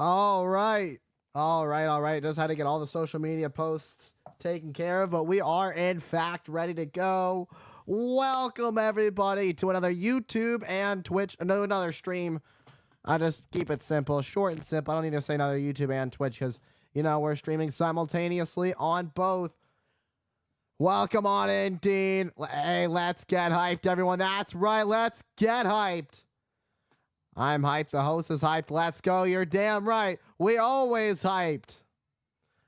All right. All right. All right. Just had to get all the social media posts taken care of, but we are in fact ready to go. Welcome everybody to another YouTube and Twitch, another stream. I just keep it simple, short and simple. I don't need to say another YouTube and Twitch because, you know, we're streaming simultaneously on both. Welcome on in, Dean. Hey, let's get hyped, everyone. That's right. Let's get hyped. I'm hyped. The host is hyped. Let's go. You're damn right. We always hyped.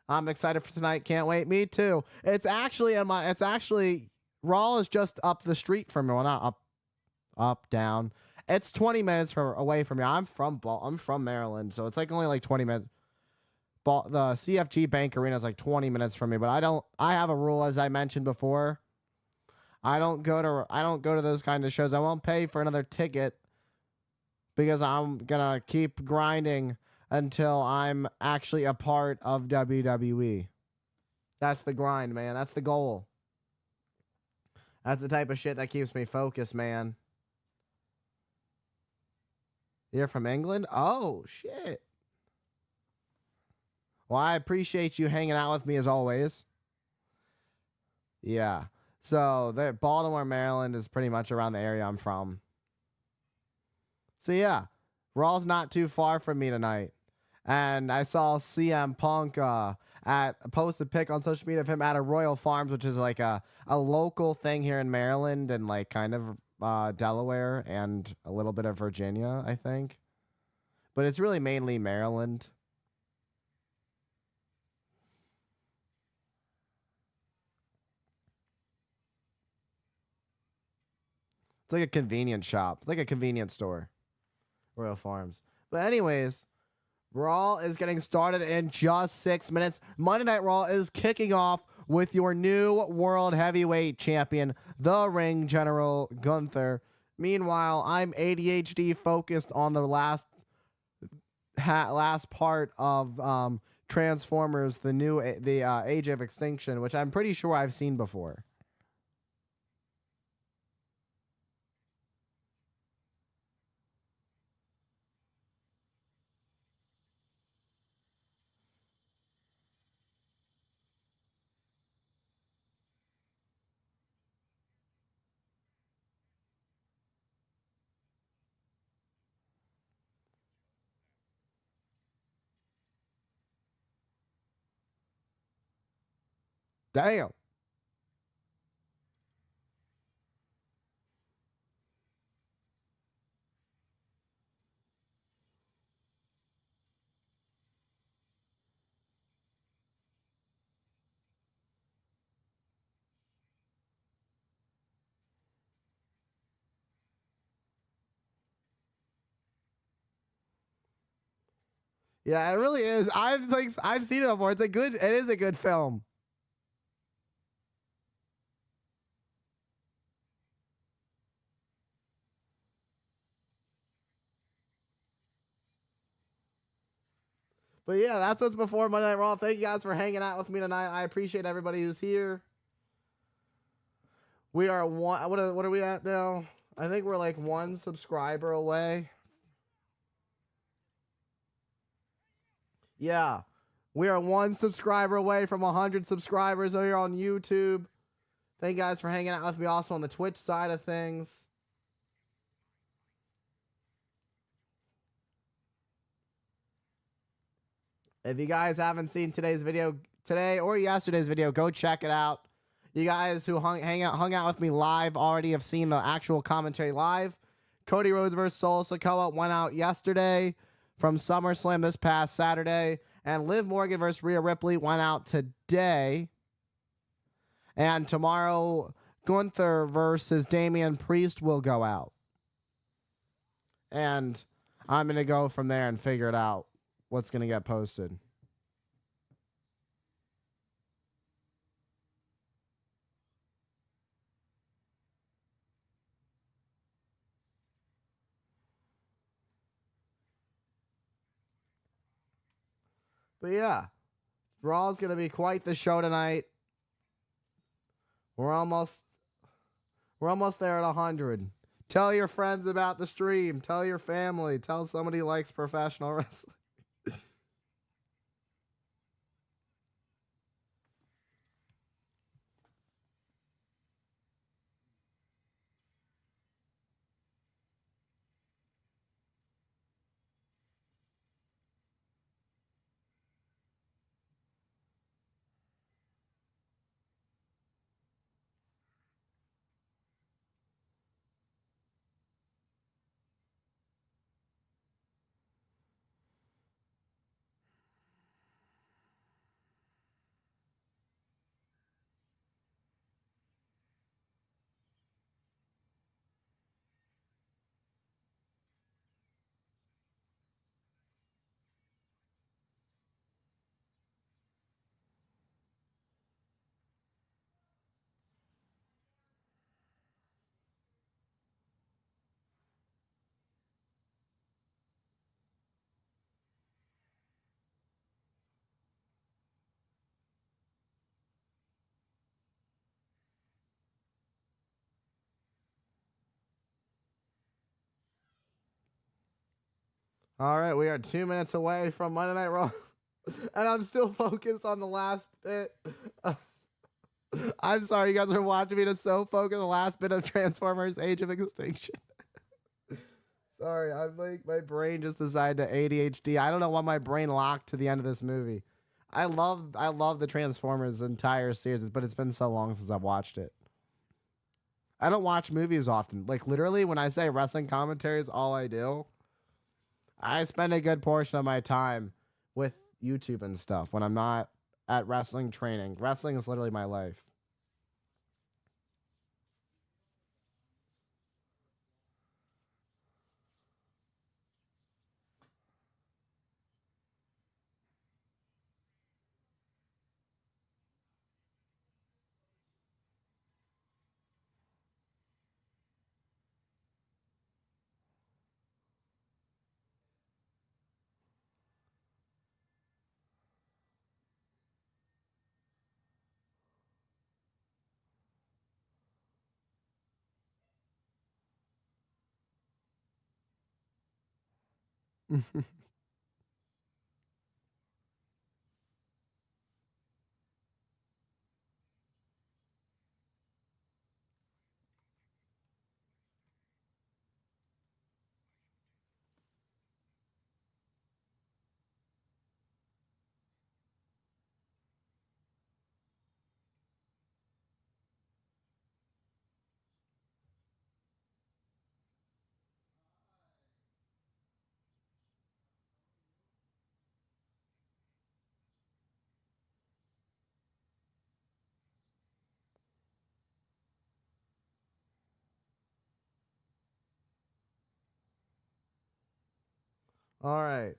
I'm excited for tonight. Can't wait. Me too. It's actually Raw is just up the street from me. Well, not up, down. It's 20 minutes away from me. I'm from Maryland, so it's like only like 20 minutes. The CFG Bank Arena is like 20 minutes from me, but I have a rule, as I mentioned before. I don't go to those kind of shows. I won't pay for another ticket because I'm gonna keep grinding until I'm actually a part of WWE. That's the grind, man. That's the goal. That's the type of shit that keeps me focused, man. You're from England? Oh, shit. Well, I appreciate you hanging out with me as always. Yeah. So, Baltimore, Maryland is pretty much around the area I'm from. So, yeah. Raw's not too far from me tonight. And I saw CM Punk posted a pic on social media of him at a Royal Farms, which is like a local thing here in Maryland and like kind of Delaware and a little bit of Virginia, I think. But it's really mainly Maryland. It's like a convenience shop. It's like a convenience store. Royal Farms. But anyways, Raw is getting started in just 6 minutes. Monday Night Raw is kicking off with your new World Heavyweight Champion, the Ring General Gunther. Meanwhile, I'm ADHD focused on the last part of Transformers, the Age of Extinction, which I'm pretty sure I've seen before. Damn. Yeah, it really is. I've seen it before. It is a good film. But yeah, that's what's before Monday Night Raw. Thank you guys for hanging out with me tonight. I appreciate everybody who's here. We are one. What are we at now? I think we're like 1 subscriber away. Yeah, we are 1 subscriber away from 100 subscribers over here on YouTube. Thank you guys for hanging out with me also on the Twitch side of things. If you guys haven't seen today's video, today or yesterday's video, go check it out. You guys who hung out with me live already have seen the actual commentary live. Cody Rhodes versus Solo Sikoa went out yesterday from SummerSlam this past Saturday. And Liv Morgan versus Rhea Ripley went out today. And tomorrow, Gunther versus Damian Priest will go out. And I'm going to go from there and figure it out. What's going to get posted. But yeah, Raw's going to be quite the show tonight. We're almost there at 100. Tell your friends about the stream. Tell your family. Tell somebody who likes professional wrestling. All right, we are 2 minutes away from Monday Night Raw, and I'm still focused on the last bit. I'm sorry, you guys are watching me to so focus on the last bit of Transformers: Age of Extinction. Sorry, I'm like my brain just decided to ADHD. I don't know why my brain locked to the end of this movie. I love the Transformers entire series, but it's been so long since I've watched it. I don't watch movies often. Like literally, when I say wrestling commentary is all I do, I spend a good portion of my time with YouTube and stuff when I'm not at wrestling training. Wrestling is literally my life. All right.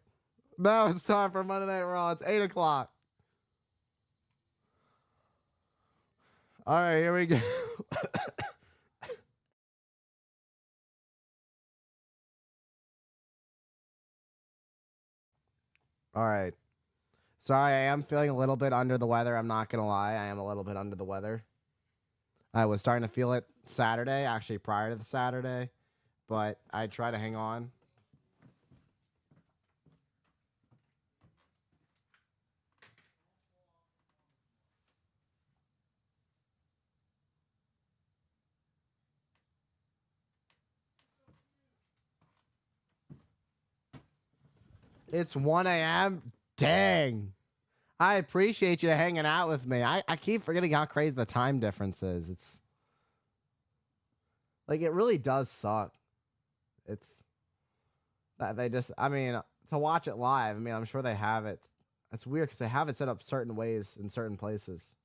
Now it's time for Monday Night Raw. It's 8 o'clock. All right, here we go. All right. Sorry, I am feeling a little bit under the weather. I'm not going to lie. I am a little bit under the weather. I was starting to feel it Saturday, actually prior to the Saturday, but I try to hang on. It's 1 a.m. Dang. I appreciate you hanging out with me. I keep forgetting how crazy the time difference is. It's like it really does suck. It's that they just, I mean, to watch it live, I mean, I'm sure they have it. It's weird because they have it set up certain ways in certain places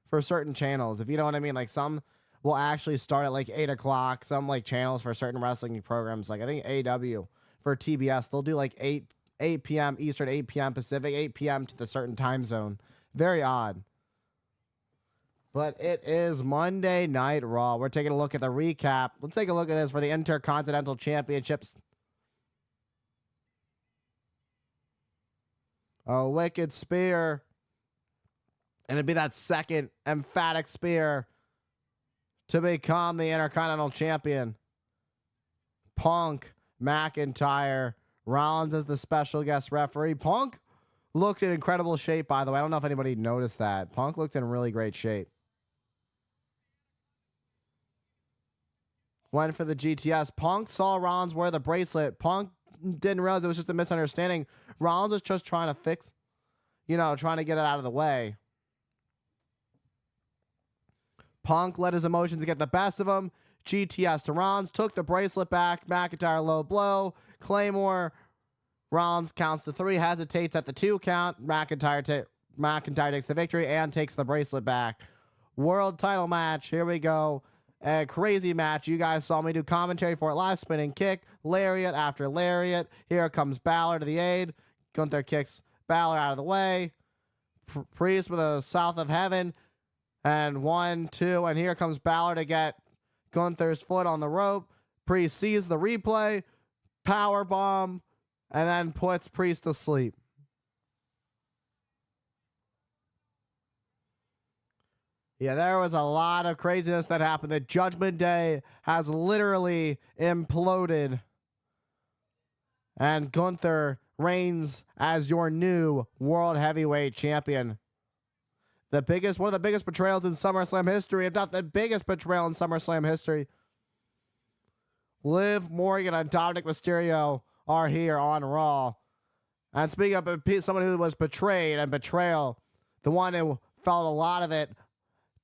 for certain channels. If you know what I mean, like some will actually start at like 8 o'clock. Some like channels for certain wrestling programs, like I think AW for TBS, they'll do like 8 p.m. Eastern, 8 p.m. Pacific, 8 p.m. to the certain time zone. Very odd. But it is Monday Night Raw. We're taking a look at the recap. Let's take a look at this for the Intercontinental Championships. A wicked spear. And it'd be that second emphatic spear to become the Intercontinental Champion. Punk, McIntyre, Rollins as the special guest referee. Punk looked in incredible shape, by the way. I don't know if anybody noticed that. Punk looked in really great shape. Went for the GTS. Punk saw Rollins wear the bracelet. Punk didn't realize it was just a misunderstanding. Rollins was just trying to fix, trying to get it out of the way. Punk let his emotions get the best of him. GTS to Rollins. Took the bracelet back. McIntyre low blow. Claymore. Rollins counts to 3. Hesitates at the 2 count. McIntyre takes the victory and takes the bracelet back. World title match. Here we go. A crazy match. You guys saw me do commentary for it live. Spinning kick. Lariat after lariat. Here comes Balor to the aid. Gunther kicks Balor out of the way. Priest with a south of heaven. And 1, 2. And here comes Balor to get Gunther's foot on the rope. Priest sees the replay. Power bomb. And then puts Priest to sleep. Yeah, there was a lot of craziness that happened. The Judgment Day has literally imploded. And Gunther reigns as your new World Heavyweight Champion. One of the biggest betrayals in SummerSlam history, if not the biggest betrayal in SummerSlam history. Liv Morgan and Dominic Mysterio are here on Raw. And speaking of someone who was betrayed and betrayal, the one who felt a lot of it,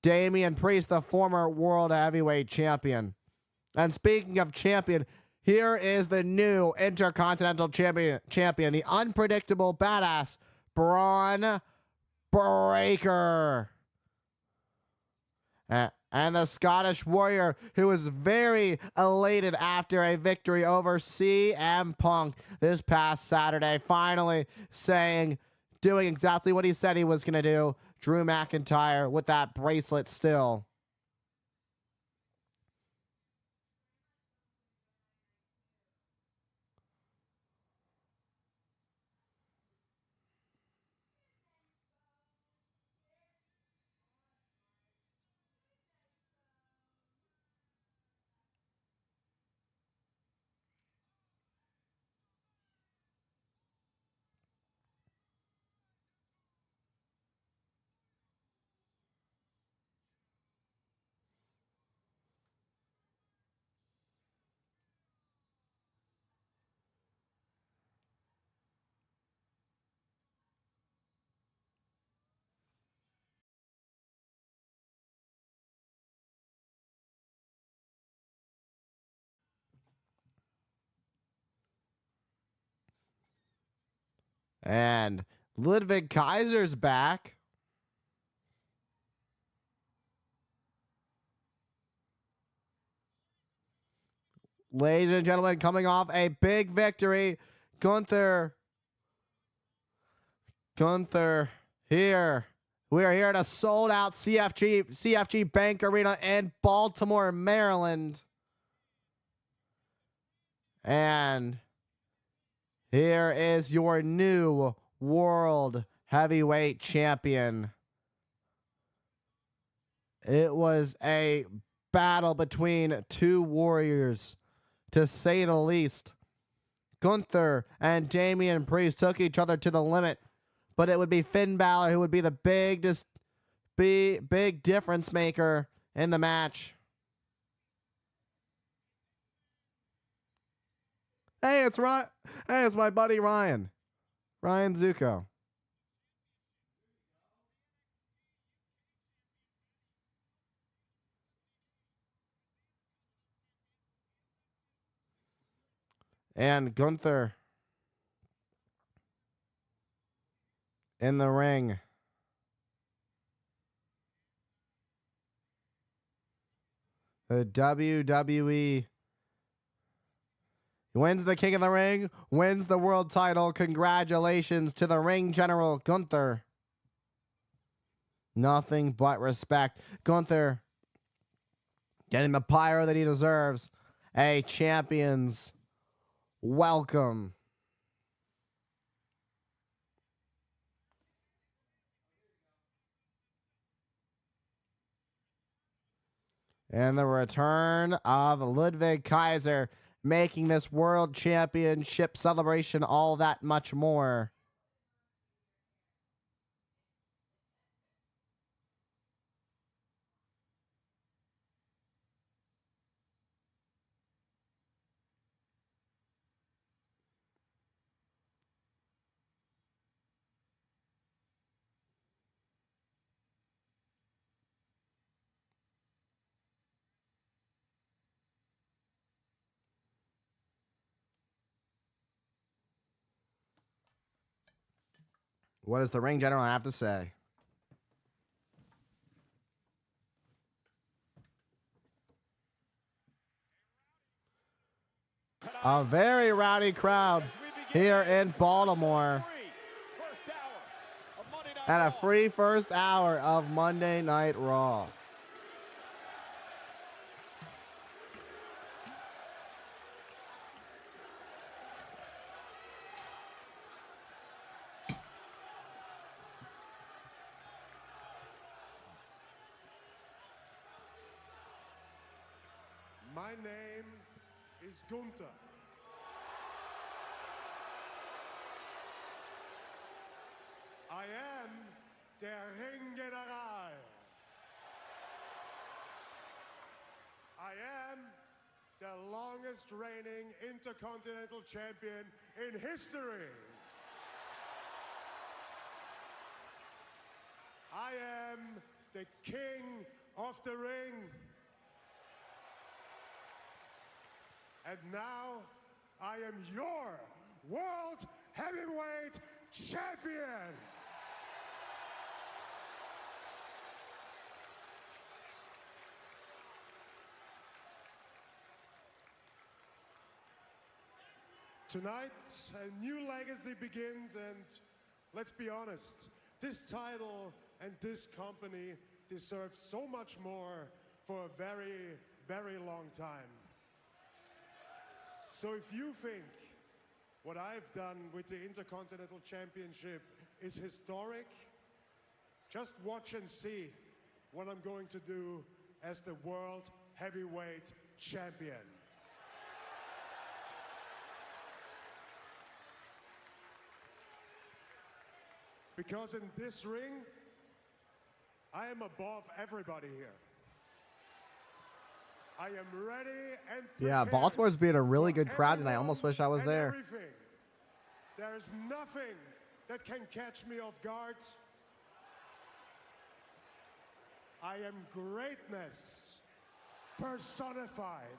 Damian Priest, the former World Heavyweight Champion. And speaking of champion, here is the new Intercontinental Champion, the unpredictable badass, Braun Breaker. And the Scottish Warrior, who was very elated after a victory over CM Punk this past Saturday, finally doing exactly what he said he was going to do. Drew McIntyre with that bracelet still. And Ludwig Kaiser's back. Ladies and gentlemen, coming off a big victory, Gunther here. We are here at a sold-out CFG Bank Arena in Baltimore, Maryland. And here is your new World Heavyweight Champion. It was a battle between two warriors, to say the least. Gunther and Damian Priest took each other to the limit, but it would be Finn Balor who would be the big difference maker in the match. Hey, it's Ryan. Hey, it's my buddy Ryan Zuko. And Gunther in the ring. The WWE wins the King of the Ring, wins the world title. Congratulations to the ring general, Gunther. Nothing but respect. Gunther getting the pyro that he deserves. A champion's welcome. And the return of Ludwig Kaiser, making this world championship celebration all that much more. What does the ring general have to say? A very rowdy crowd here in Baltimore. And a free first hour of Monday Night Raw. My name is Gunther. I am der Ringgeneral. I am the longest reigning Intercontinental Champion in history. I am the King of the Ring. And now, I am your World Heavyweight Champion. Tonight, a new legacy begins, and let's be honest, this title and this company deserve so much more for a very, very long time. So if you think what I've done with the Intercontinental Championship is historic, just watch and see what I'm going to do as the World Heavyweight Champion. Because in this ring, I am above everybody here. I am ready and prepared. Yeah, Baltimore's being a really good crowd, and I almost wish I was there. Everything. There is nothing that can catch me off guard. I am greatness personified.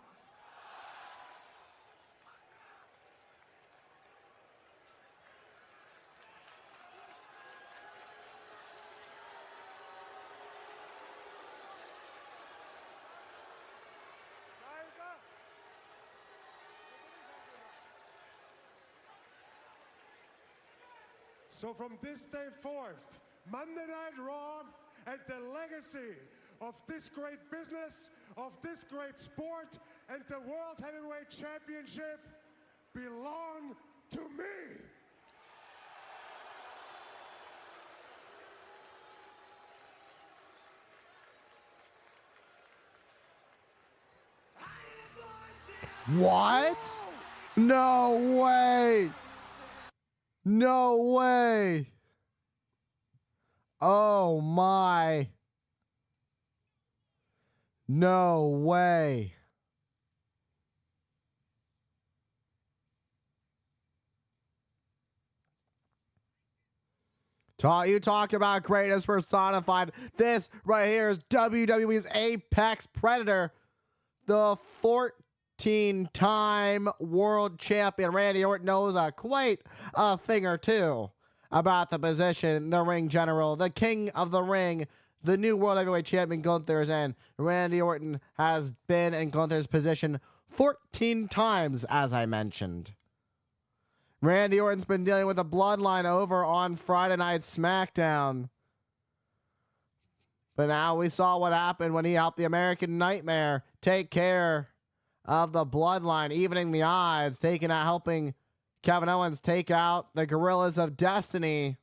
So from this day forth, Monday Night Raw and the legacy of this great business, of this great sport, and the World Heavyweight Championship belong to me. What? No way. No way. Oh my. No way. You talk about greatness personified. This right here is WWE's Apex Predator, the 14-time world champion. Randy Orton knows quite a thing or two about the position, the ring general, the king of the ring, the new world heavyweight champion Gunther's, and Randy Orton has been in Gunther's position 14 times, as I mentioned. Randy Orton's been dealing with a bloodline over on Friday Night SmackDown. But now we saw what happened when he helped the American Nightmare take care of the bloodline, evening the odds, helping Kevin Owens take out the Gorillas of Destiny.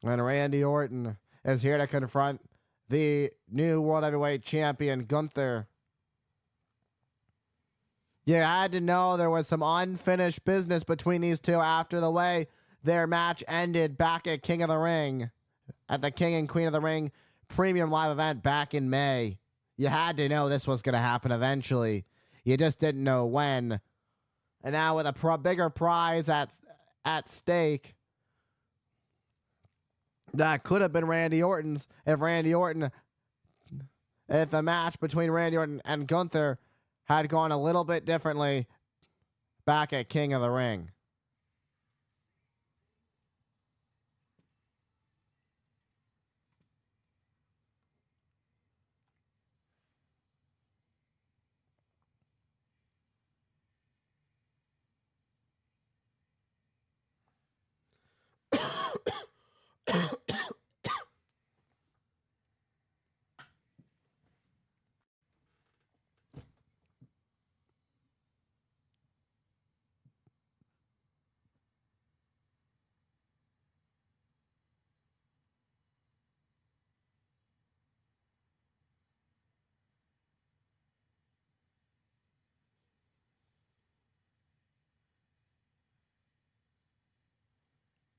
And Randy Orton is here to confront the new World Heavyweight Champion, Gunther. You had to know there was some unfinished business between these two after the way their match ended back at King of the Ring, at the King and Queen of the Ring premium live event back in May. You had to know this was going to happen eventually. You just didn't know when. And now with a bigger prize at stake, that could have been Randy Orton's if the match between Randy Orton and Gunther had gone a little bit differently back at King of the Ring.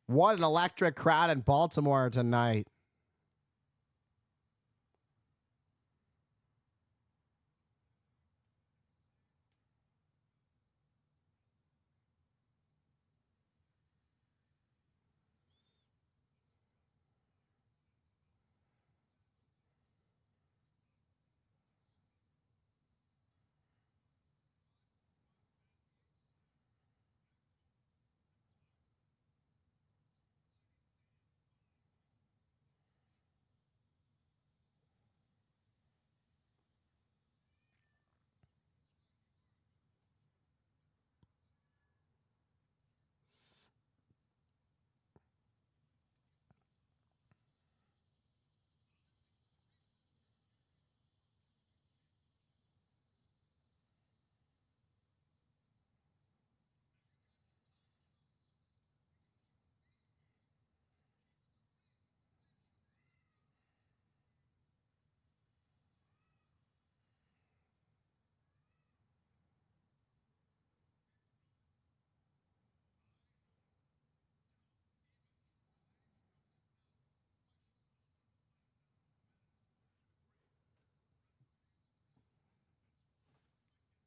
What an electric crowd in Baltimore tonight.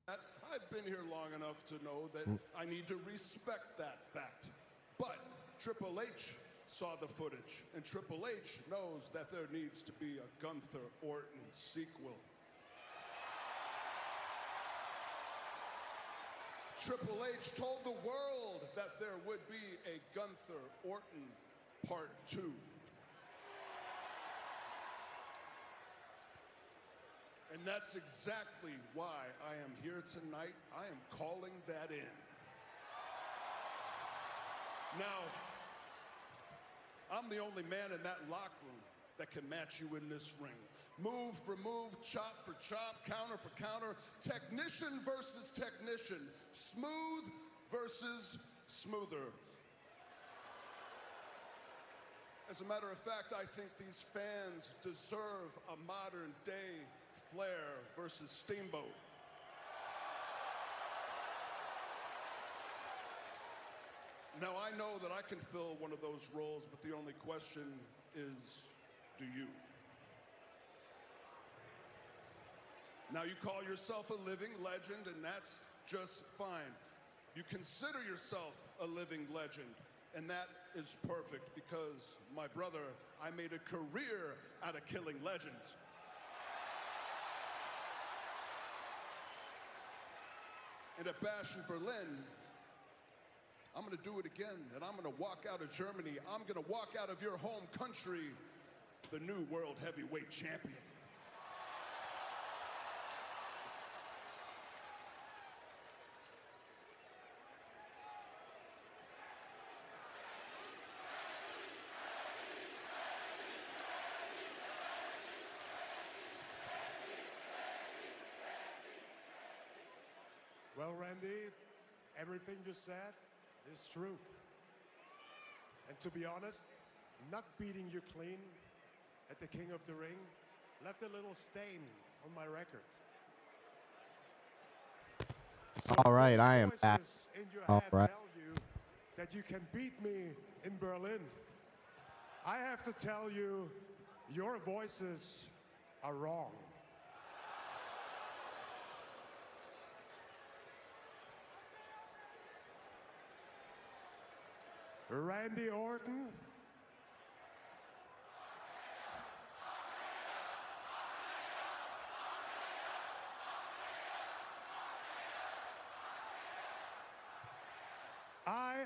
I've been here long enough to know that I need to respect that fact. But Triple H saw the footage, and Triple H knows that there needs to be a Gunther Orton sequel. Triple H told the world that there would be a Gunther Orton Part 2. And that's exactly why I am here tonight. I am calling that in. Now, I'm the only man in that locker room that can match you in this ring. Move for move, chop for chop, counter for counter, technician versus technician, smooth versus smoother. As a matter of fact, I think these fans deserve a modern day Flair versus Steamboat. Now, I know that I can fill one of those roles, but the only question is, do you? Now, you call yourself a living legend, and that's just fine. You consider yourself a living legend, and that is perfect because, my brother, I made a career out of killing legends. And at Bash in Berlin, I'm going to do it again, and I'm going to walk out of Germany. I'm going to walk out of your home country, the new world heavyweight champion. Well, Randy, everything you said is true. And to be honest, not beating you clean at the King of the Ring left a little stain on my record. So All right, I am back. voices in your All head right. tell you that you can beat me in Berlin. I have to tell you, your voices are wrong. Randy Orton. I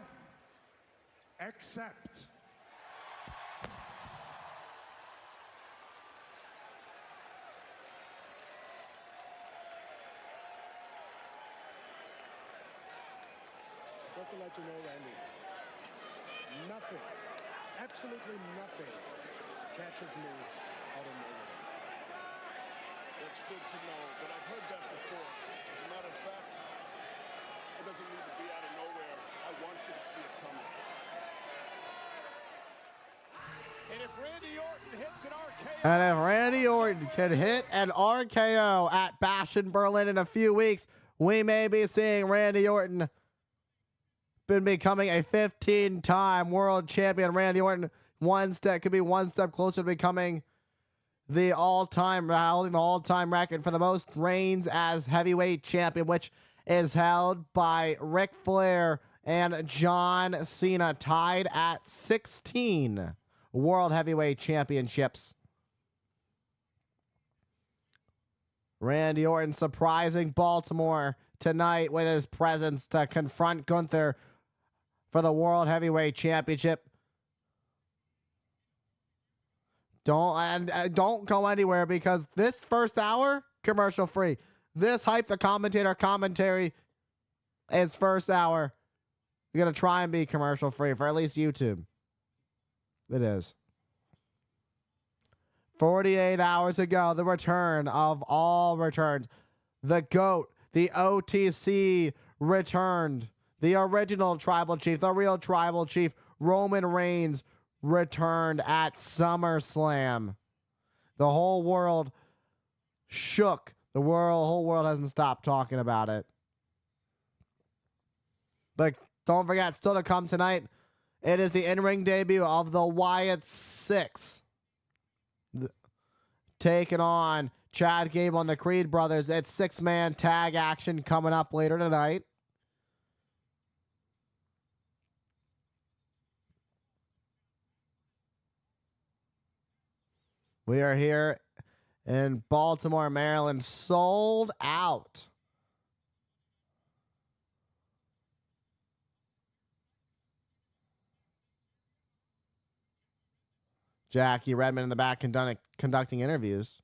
accept. Just to let you know, Randy, nothing, absolutely nothing catches me out of nowhere. That's good to know, but I've heard that before. As a matter of fact, it doesn't need to be out of nowhere. I want you to see it coming. And if Randy Orton hits an RKO, And if Randy Orton can hit an RKO at Bash in Berlin in a few weeks, we may be seeing Randy Orton been becoming a 15-time world champion. Randy Orton could be one step closer to becoming holding the all-time record for the most reigns as heavyweight champion, which is held by Ric Flair and John Cena, tied at 16 world heavyweight championships. Randy Orton surprising Baltimore tonight with his presence to confront Gunther for the World Heavyweight Championship. Don't go anywhere, because this first hour, commercial free. This Hype the Commentator commentary is first hour. We're going to try and be commercial free for at least YouTube. It is. 48 hours ago, the return of all returns. The GOAT, the OTC returned. The original Tribal Chief, the real Tribal Chief, Roman Reigns, returned at SummerSlam. The whole world shook. The whole world hasn't stopped talking about it. But don't forget, still to come tonight, it is the in-ring debut of the Wyatt Six. Taking on Chad Gable and the Creed brothers. It's six-man tag action coming up later tonight. We are here in Baltimore, Maryland, sold out. Jackie Redmond in the back conducting interviews.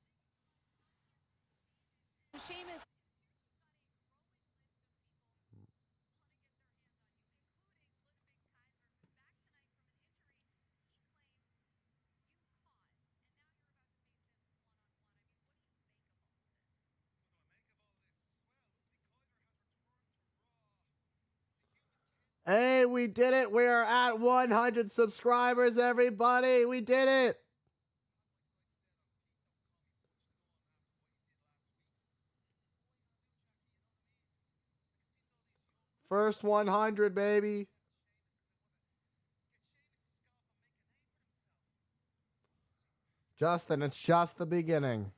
Hey, we did it. We are at 100 subscribers, everybody. We did it. First 100, baby. Justin, it's just the beginning.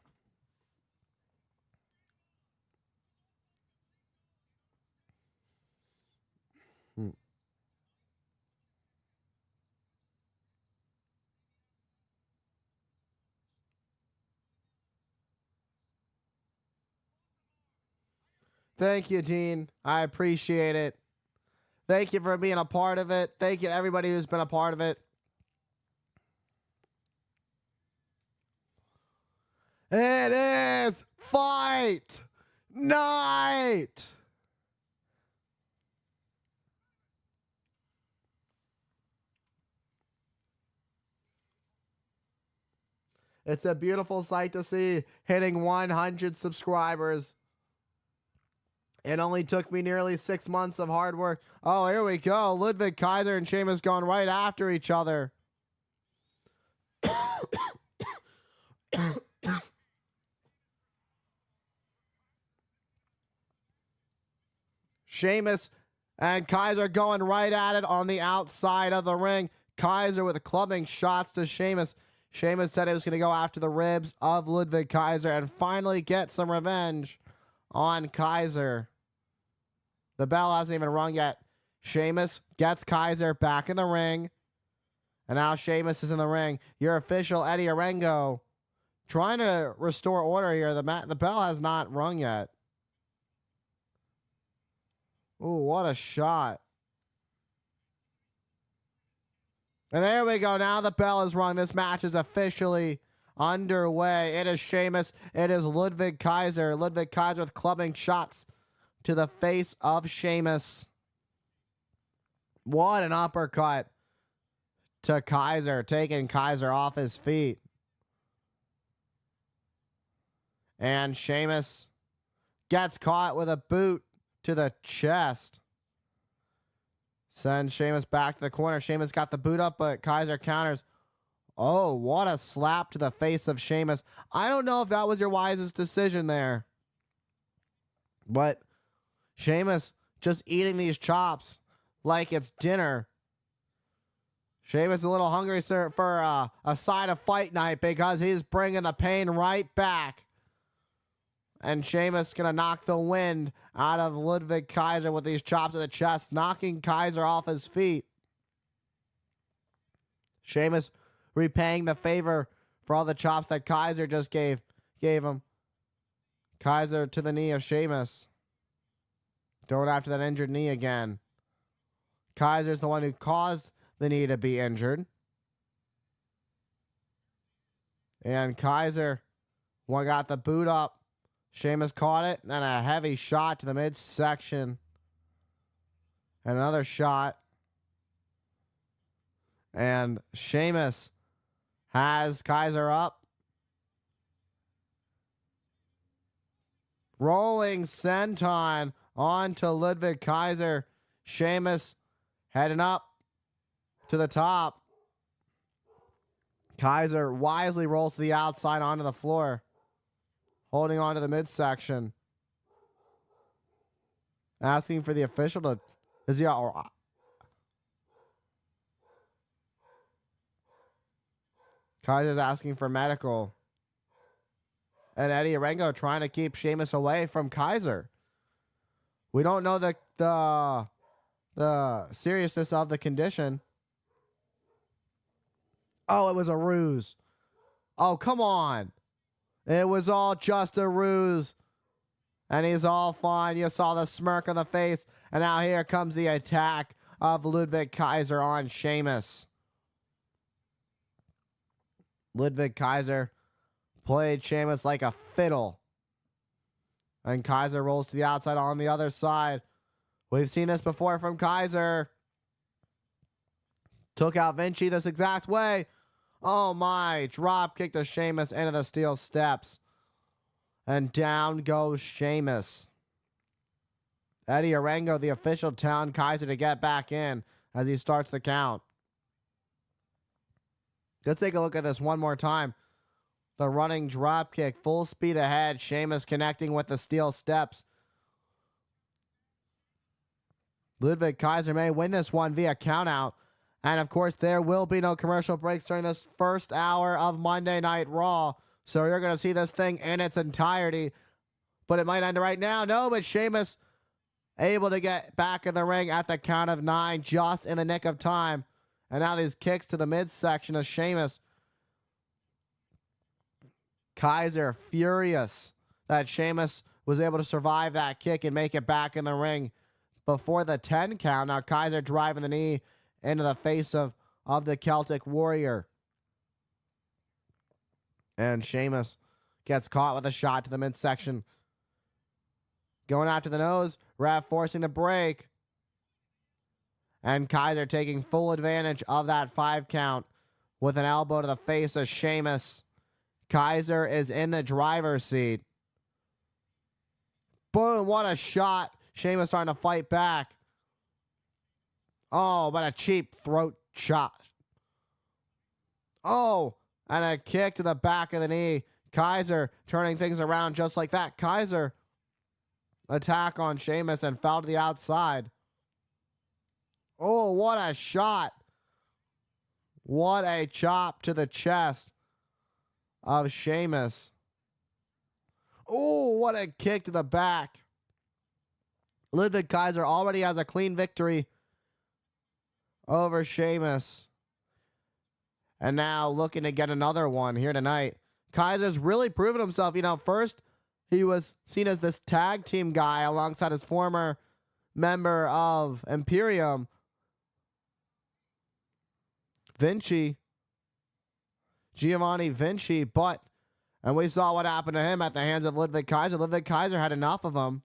Thank you, Dean. I appreciate it. Thank you for being a part of it. Thank you to everybody who's been a part of it. It is fight night. It's a beautiful sight to see, hitting 100 subscribers. It only took me nearly 6 months of hard work. Oh, here we go. Ludwig Kaiser and Sheamus going right after each other. Sheamus and Kaiser going right at it on the outside of the ring. Kaiser with clubbing shots to Sheamus. Sheamus said he was going to go after the ribs of Ludwig Kaiser and finally get some revenge on Kaiser. The bell hasn't even rung yet. Sheamus gets Kaiser back in the ring. And now Sheamus is in the ring. Your official Eddie Arengo trying to restore order here. The bell has not rung yet. Ooh, what a shot. And there we go. Now the bell is rung. This match is officially underway. It is Sheamus. It is Ludwig Kaiser. Ludwig Kaiser with clubbing shots to the face of Sheamus. What an uppercut to Kaiser, taking Kaiser off his feet. And Sheamus gets caught with a boot to the chest. Sends Sheamus back to the corner. Sheamus got the boot up, but Kaiser counters. Oh, what a slap to the face of Sheamus. I don't know if that was your wisest decision there. But Sheamus just eating these chops. like it's dinner. Sheamus a little hungry, sir, for a side of fight night because he's bringing the pain right back. And Sheamus going to knock the wind out of Ludwig Kaiser with these chops to the chest, knocking Kaiser off his feet. Sheamus repaying the favor for all the chops that Kaiser just gave him. Kaiser to the knee of Sheamus. Going after that injured knee again. Kaiser's the one who caused the knee to be injured. And Kaiser got the boot up. Sheamus caught it, and then a heavy shot to the midsection. And another shot. And Sheamus has Kaiser up. Rolling senton onto Ludwig Kaiser. Sheamus heading up to the top. Kaiser wisely rolls to the outside onto the floor, holding on to the midsection. Asking for the official to... Is he... Kaiser's asking for medical. And Eddie Arango trying to keep Sheamus away from Kaiser. We don't know the seriousness of the condition. Oh, it was a ruse. Oh, come on. It was all just a ruse. And he's all fine. You saw the smirk on the face. And now here comes the attack of Ludwig Kaiser on Sheamus. Ludwig Kaiser played Sheamus like a fiddle. And Kaiser rolls to the outside on the other side. We've seen this before from Kaiser. Took out Vinci this exact way. Oh my, drop kick to Sheamus into the steel steps. And down goes Sheamus. Eddie Arango, the official, telling Kaiser to get back in as he starts the count. Let's take a look at this one more time. The running drop kick, full speed ahead. Sheamus connecting with the steel steps. Ludwig Kaiser may win this one via countout. And of course, there will be no commercial breaks during this first hour of Monday Night Raw. So you're going to see this thing in its entirety. But it might end right now. No, but Sheamus able to get back in the ring at the count of 9 just in the nick of time. And now these kicks to the midsection of Sheamus. Kaiser furious that Sheamus was able to survive that kick and make it back in the ring before the 10 count. Now Kaiser driving the knee into the face of the Celtic Warrior. And Sheamus gets caught with a shot to the midsection. Going out to the nose. Ref forcing the break. And Kaiser taking full advantage of that 5 count with an elbow to the face of Sheamus. Kaiser is in the driver's seat. Boom, what a shot. Sheamus starting to fight back. Oh, but a cheap throat shot. Oh, and a kick to the back of the knee. Kaiser turning things around just like that. Kaiser attack on Sheamus and fell to the outside. Oh, what a shot. What a chop to the chest of Sheamus. Oh, what a kick to the back. Ludwig Kaiser already has a clean victory over Sheamus. And now looking to get another one here tonight. Kaiser's really proven himself. You know, first he was seen as this tag team guy alongside his former member of Imperium, Giovanni Vinci, and we saw what happened to him at the hands of Ludwig Kaiser. Ludwig Kaiser had enough of him.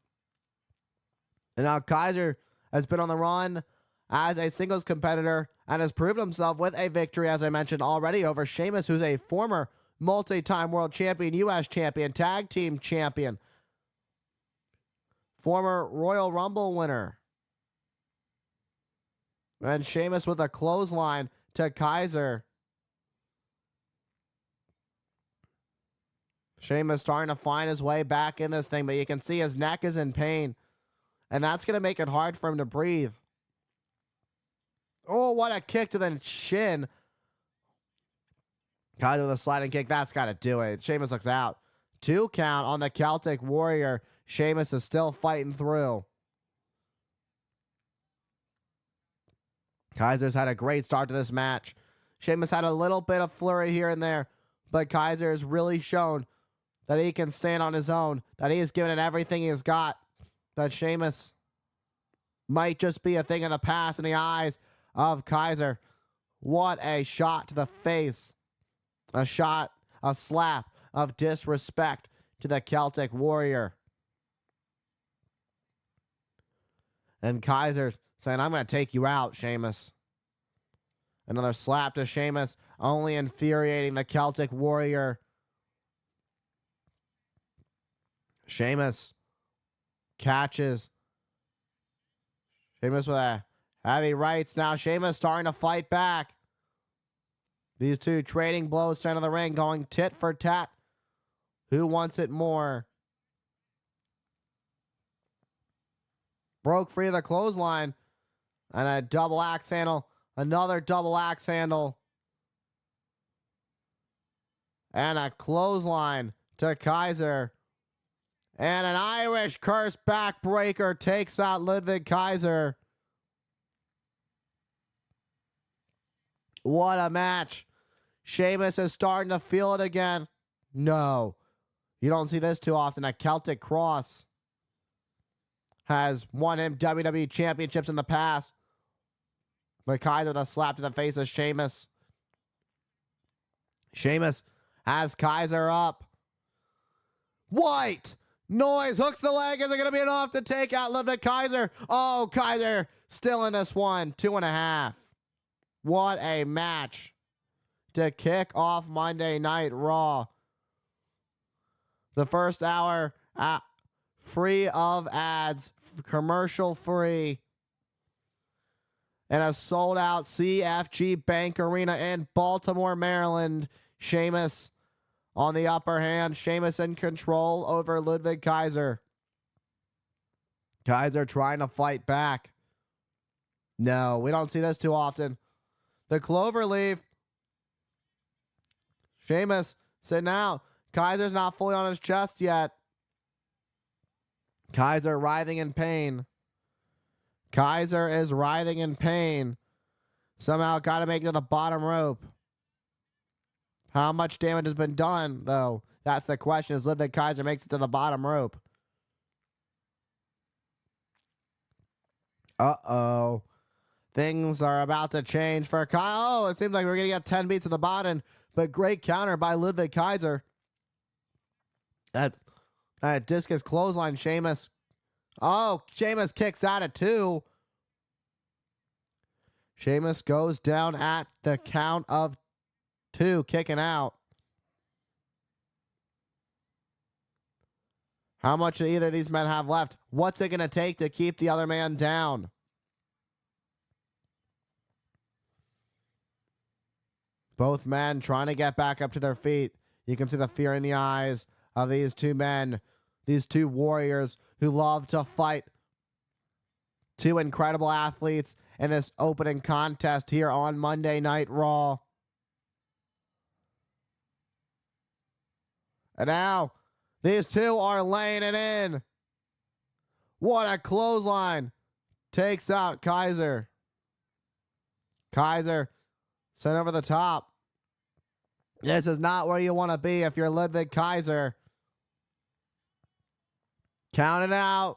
And now Kaiser has been on the run as a singles competitor and has proven himself with a victory, as I mentioned already, over Sheamus, who's a former multi-time world champion, U.S. champion, tag team champion, former Royal Rumble winner. And Sheamus with a clothesline to Kaiser. Sheamus starting to find his way back in this thing, but you can see his neck is in pain. And that's going to make it hard for him to breathe. Oh, what a kick to the shin. Kaiser with a sliding kick. That's got to do it. Sheamus looks out. 2 count on the Celtic Warrior. Sheamus is still fighting through. Kaiser's had a great start to this match. Sheamus had a little bit of flurry here and there, but Kaiser has really shown that he can stand on his own, that he has given it everything he's got, that Sheamus might just be a thing of the past in the eyes of Kaiser. What a shot to the face. A slap of disrespect to the Celtic Warrior. And Kaiser saying, I'm going to take you out, Sheamus. Another slap to Sheamus, only infuriating the Celtic Warrior. Sheamus catches. Sheamus with a heavy rights. Now Sheamus starting to fight back. These two trading blows center of the ring, going tit for tat. Who wants it more? Broke free of the clothesline. And a double axe handle. Another double axe handle. And a clothesline to Kaiser. And an Irish curse backbreaker takes out Ludwig Kaiser. What a match. Sheamus is starting to feel it again. No. You don't see this too often. A Celtic Cross has won him WWE championships in the past. But Kaiser with a slap to the face of Sheamus. Sheamus has Kaiser up. White noise hooks the leg. Is it going to be enough to take out Ludwig Kaiser? Oh, Kaiser still in this one. 2.5. What a match to kick off Monday Night Raw. The first hour free of ads, commercial free. And a sold-out CFG Bank Arena in Baltimore, Maryland. Sheamus on the upper hand. Sheamus in control over Ludwig Kaiser. Kaiser trying to fight back. No, we don't see this too often. The cloverleaf. Sheamus sitting out. Kaiser's not fully on his chest yet. Kaiser writhing in pain. Kaiser is writhing in pain. Somehow got to make it to the bottom rope. How much damage has been done, though? That's the question. Is Ludwig Kaiser makes it to the bottom rope? Uh-oh. Things are about to change for Kyle. Oh, it seems like we're going to get 10 beats to the bottom, but great counter by Ludwig Kaiser. That discus clothesline, Sheamus. Oh, Sheamus kicks out at 2. Sheamus goes down at the count of 2, kicking out. How much do either of these men have left? What's it going to take to keep the other man down? Both men trying to get back up to their feet. You can see the fear in the eyes of these two men, these two warriors who love to fight. Two incredible athletes in this opening contest here on Monday Night Raw. And now, these two are laying it in. What a clothesline. Takes out Kaiser. Kaiser sent over the top. This is not where you want to be if you're Ludwig Kaiser. Count it out.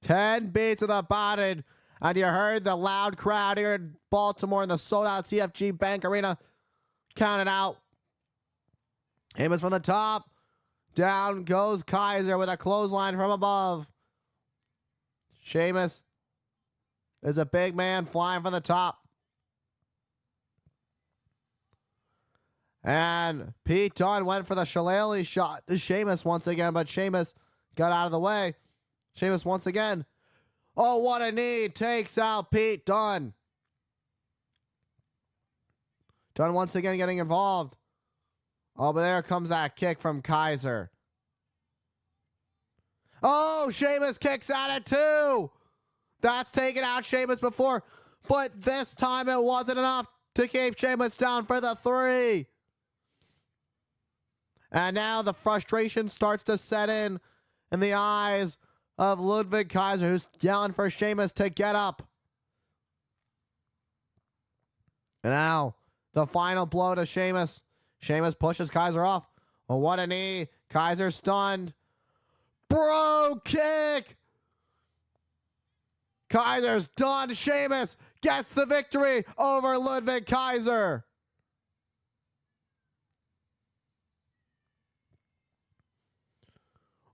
Ten beats of the bottom. And you heard the loud crowd here in Baltimore in the sold-out CFG Bank Arena. Count it out. Sheamus from the top. Down goes Kaiser with a clothesline from above. Sheamus is a big man flying from the top. And Pete Dunne went for the shillelagh shot to Sheamus once again, but Sheamus got out of the way. Sheamus once again. Oh, what a knee. Takes out Pete Dunne. Dunne once again getting involved. Oh, but there comes that kick from Kaiser. Oh, Sheamus kicks at it too. That's taken out Sheamus before, but this time it wasn't enough to keep Sheamus down for the 3. And now the frustration starts to set in the eyes of Ludwig Kaiser, who's yelling for Sheamus to get up. And now the final blow to Sheamus. Sheamus pushes Kaiser off. Oh, what a knee. Kaiser stunned. Bro kick. Kaiser's done. Sheamus gets the victory over Ludwig Kaiser.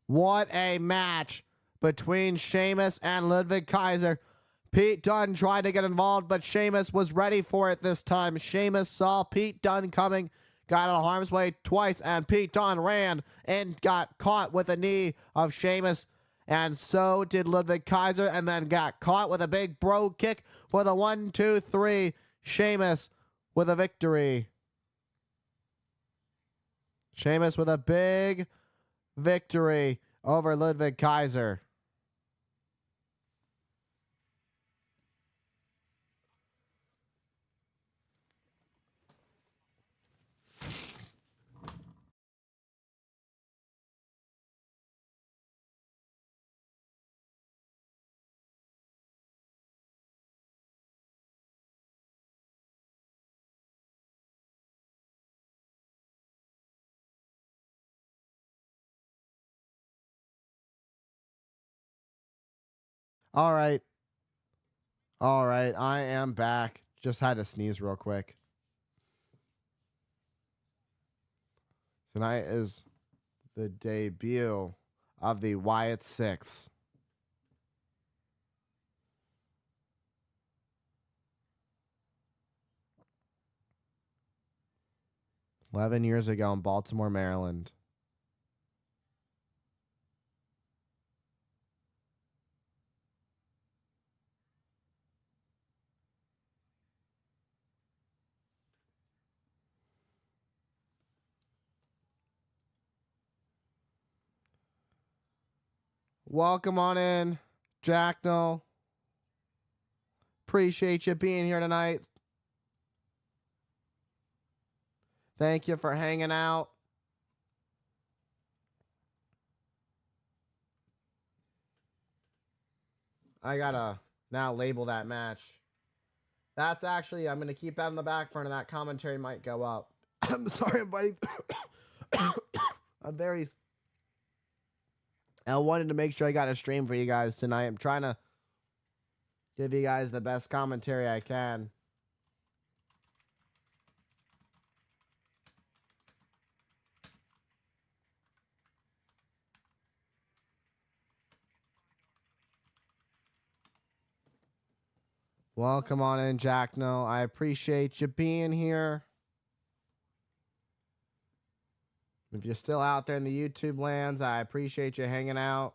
What a match between Sheamus and Ludwig Kaiser. Pete Dunne tried to get involved, but Sheamus was ready for it this time. Sheamus saw Pete Dunne coming, got out of harm's way twice, and Pete Dunne ran and got caught with a knee of Sheamus. And so did Ludwig Kaiser, and then got caught with a big bro kick for the 1, 2, 3. Sheamus with a victory. Sheamus with a big victory over Ludwig Kaiser. All right. All right. I am back. Just had to sneeze real quick. Tonight is the debut of the Wyatt 6. "11 years ago in Baltimore, Maryland. Welcome on in, Jackno. Appreciate you being here tonight. Thank you for hanging out. I gotta now label that match. That's actually, I'm gonna keep that in the back burner. That commentary might go up. I'm sorry, buddy. I wanted to make sure I got a stream for you guys tonight. I'm trying to give you guys the best commentary I can. Welcome on in, Jackno. I appreciate you being here. If you're still out there in the YouTube lands, I appreciate you hanging out.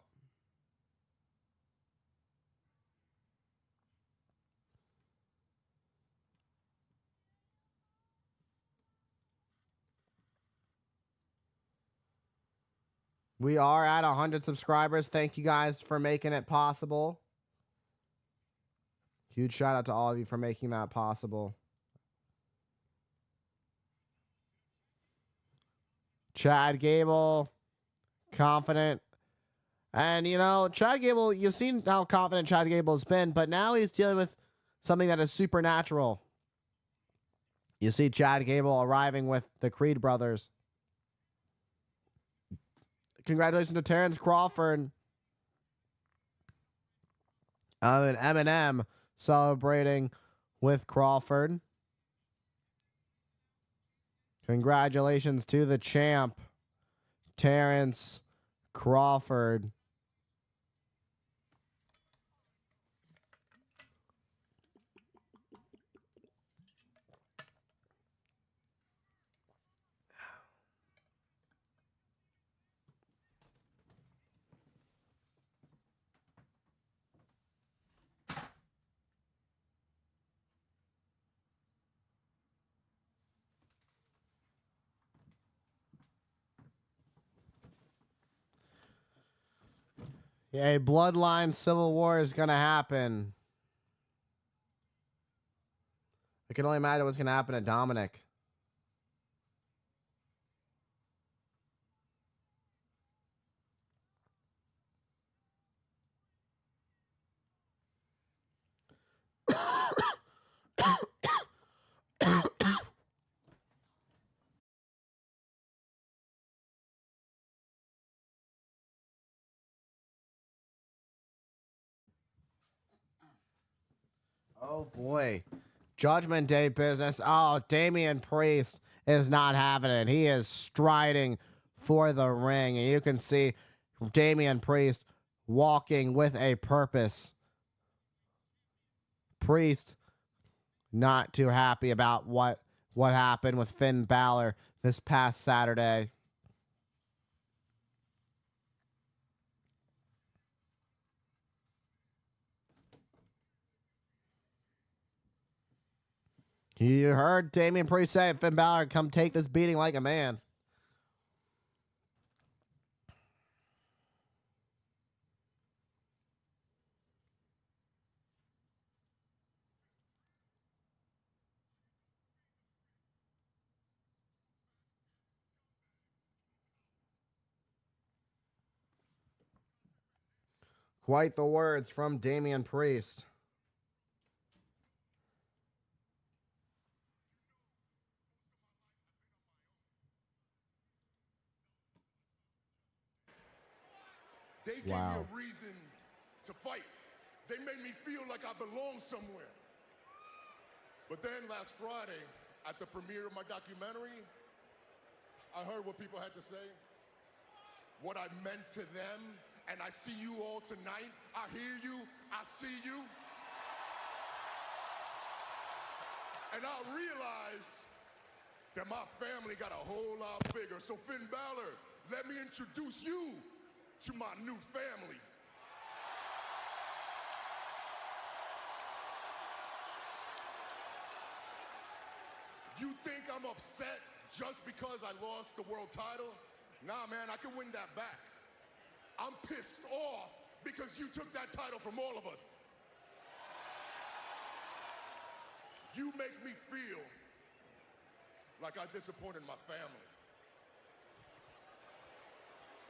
We are at 100 subscribers. Thank you guys for making it possible. Huge shout out to all of you for making that possible. Chad Gable, confident. And, you know, Chad Gable, you've seen how confident Chad Gable's been, but now he's dealing with something that is supernatural. You see Chad Gable arriving with the Creed brothers. Congratulations to Terrence Crawford. And Eminem celebrating with Crawford. Congratulations to the champ, Terrence Crawford. Yeah, a bloodline civil war is going to happen. I can only imagine what's going to happen to Dominic. Oh boy. Judgment Day business. Oh, Damian Priest is not having it. He is striding for the ring. And you can see Damian Priest walking with a purpose. Priest not too happy about what happened with Finn Balor this past Saturday. You heard Damian Priest say, Finn Balor, come take this beating like a man. Quite the words from Damian Priest. They gave me Wow. a reason to fight. They made me feel like I belong somewhere. But then last Friday, at the premiere of my documentary, I heard what people had to say, what I meant to them, and I see you all tonight. I hear you, I see you. And I realize that my family got a whole lot bigger. So Finn Balor, let me introduce you to my new family. You think I'm upset just because I lost the world title? Nah, man, I can win that back. I'm pissed off because you took that title from all of us. You make me feel like I disappointed my family.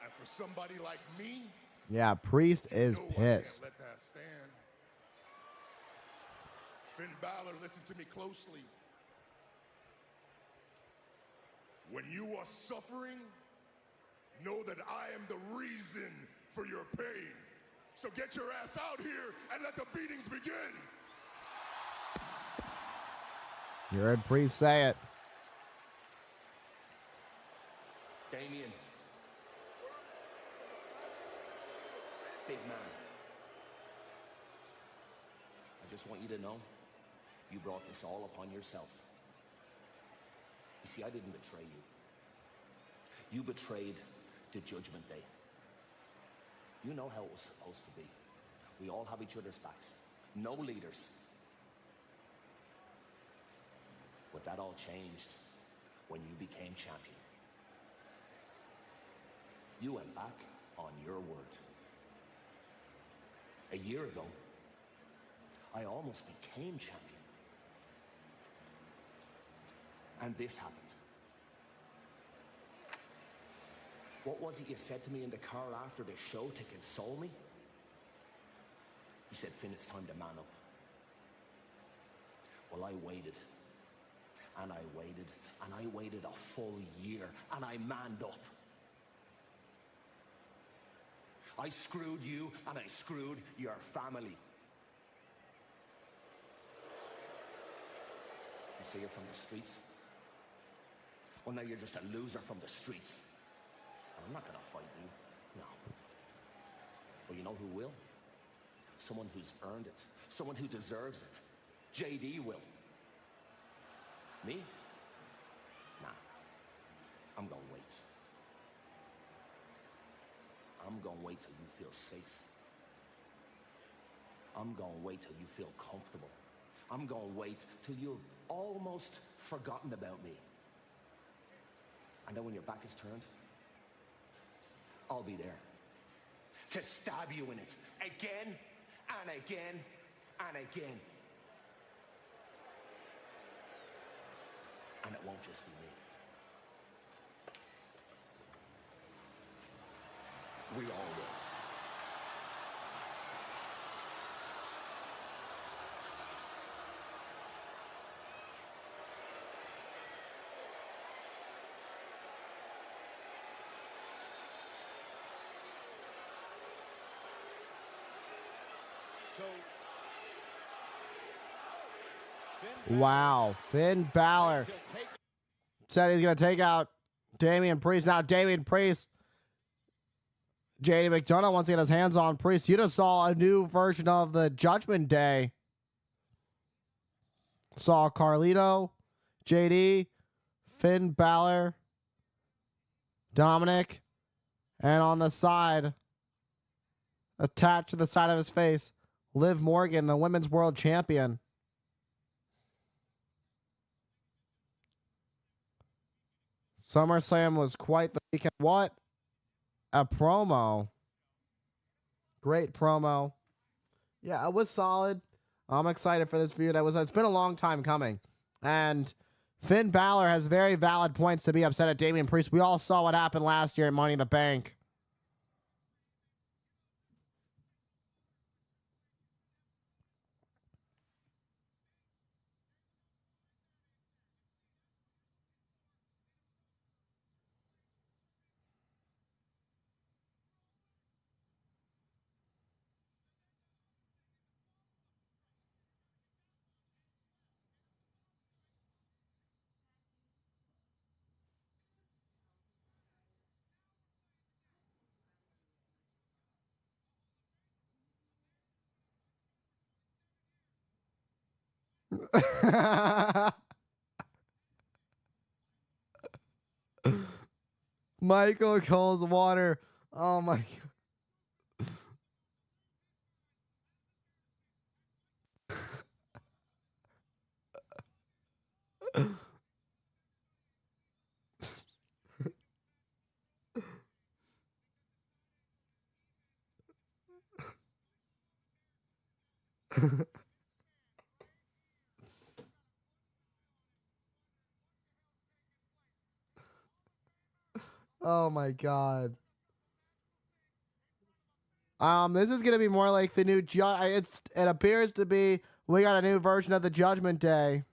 And for somebody like me, Yeah, Priest is no, pissed. I can't let that stand. Finn Balor, listen to me closely. When you are suffering, know that I am the reason for your pain. So get your ass out here and let the beatings begin. You heard Priest say it. Damien. Big man. I just want you to know, you brought this all upon yourself. You see, I didn't betray you. You betrayed the Judgment Day. You know how it was supposed to be. We all have each other's backs. No leaders. But that all changed when you became champion. You went back on your word. A year ago, I almost became champion. And this happened. What was it you said to me in the car after the show to console me? You said, Finn, it's time to man up. Well, I waited. And I waited. And I waited a full year. And I manned up. I screwed you and I screwed your family. You say you're from the streets? Well, now you're just a loser from the streets. And I'm not going to fight you. No. But you know who will? Someone who's earned it. Someone who deserves it. JD will. Me? Nah. I'm going to wait. I'm going to wait till you feel safe. I'm going to wait till you feel comfortable. I'm going to wait till you've almost forgotten about me. And then when your back is turned, I'll be there. to stab you in it again and again and again. And it won't just be me. We all will. Wow. Finn Balor said he's going to take out Damian Priest. Now Damian Priest, JD McDonough wants to get his hands on Priest. You just saw a new version of the Judgment Day. Saw Carlito, JD, Finn Balor, Dominic, and on the side, attached to the side of his face, Liv Morgan, the Women's World Champion. SummerSlam was quite the weekend. What a promo. Great promo. Yeah, it was solid. I'm excited for this feud. It's been a long time coming. And Finn Balor has very valid points to be upset at Damian Priest. We all saw what happened last year at Money in the Bank. Michael Cole's water. Oh my God. Oh my God. This is gonna be more like the new it appears to be we got a new version of the Judgment Day.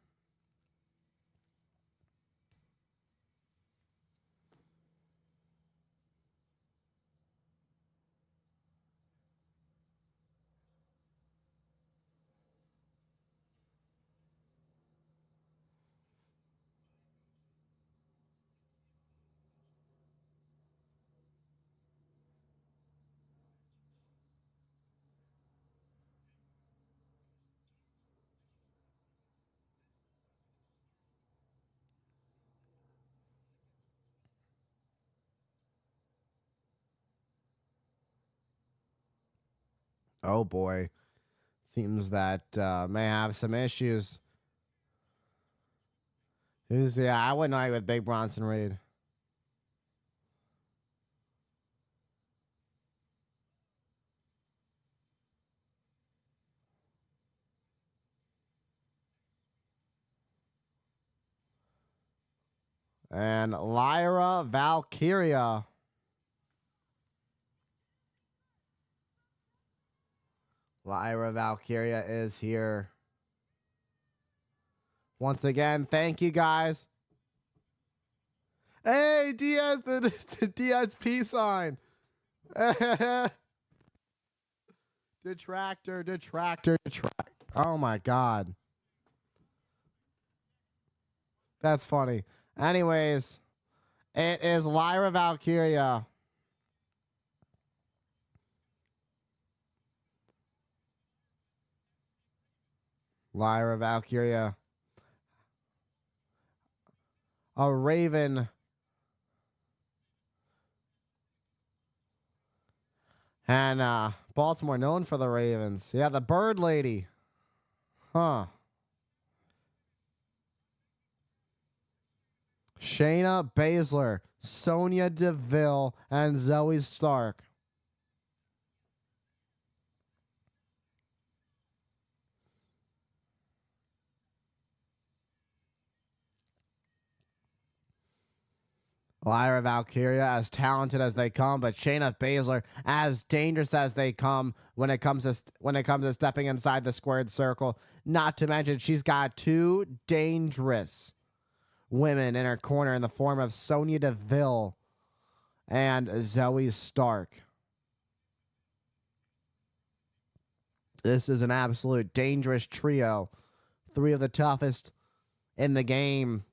Oh boy. Seems that may have some issues. I wouldn't argue with Big Bronson Reed. And Lyra Valkyria. Lyra Valkyria is here. Once again, thank you guys. Hey, Diaz, the Diaz peace sign. Detractor. Oh my God. That's funny. Anyways, it is Lyra Valkyria. Lyra Valkyria. A Raven. And Baltimore known for the Ravens. Yeah, the Bird Lady. Huh. Shayna Baszler, Sonya Deville, and Zoe Stark. Lyra Valkyria, as talented as they come, but Shayna Baszler, as dangerous as they come when it comes to stepping inside the squared circle. Not to mention, she's got two dangerous women in her corner in the form of Sonya Deville and Zoe Stark. This is an absolute dangerous trio. Three of the toughest in the game.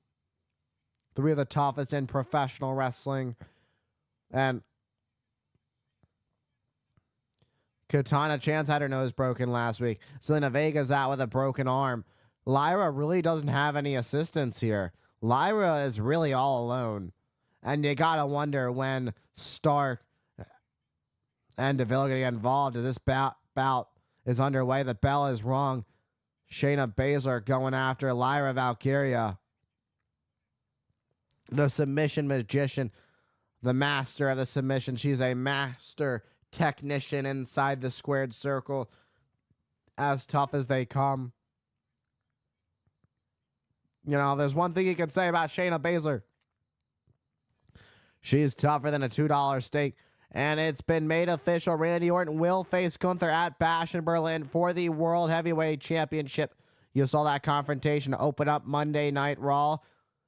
Three of the toughest in professional wrestling. And Katana Chance had her nose broken last week. Selena Vega's out with a broken arm. Lyra really doesn't have any assistance here. Lyra is really all alone. And you gotta wonder when Stark and Deville are gonna get involved as this bout is underway. The bell is rung. Shayna Baszler going after Lyra Valkyria. The submission magician, the master of the submission. She's a master technician inside the squared circle. As tough as they come. You know, there's one thing you can say about Shayna Baszler. She's tougher than a $2 steak. And it's been made official. Randy Orton will face Gunther at Bash in Berlin for the World Heavyweight Championship. You saw that confrontation open up Monday Night Raw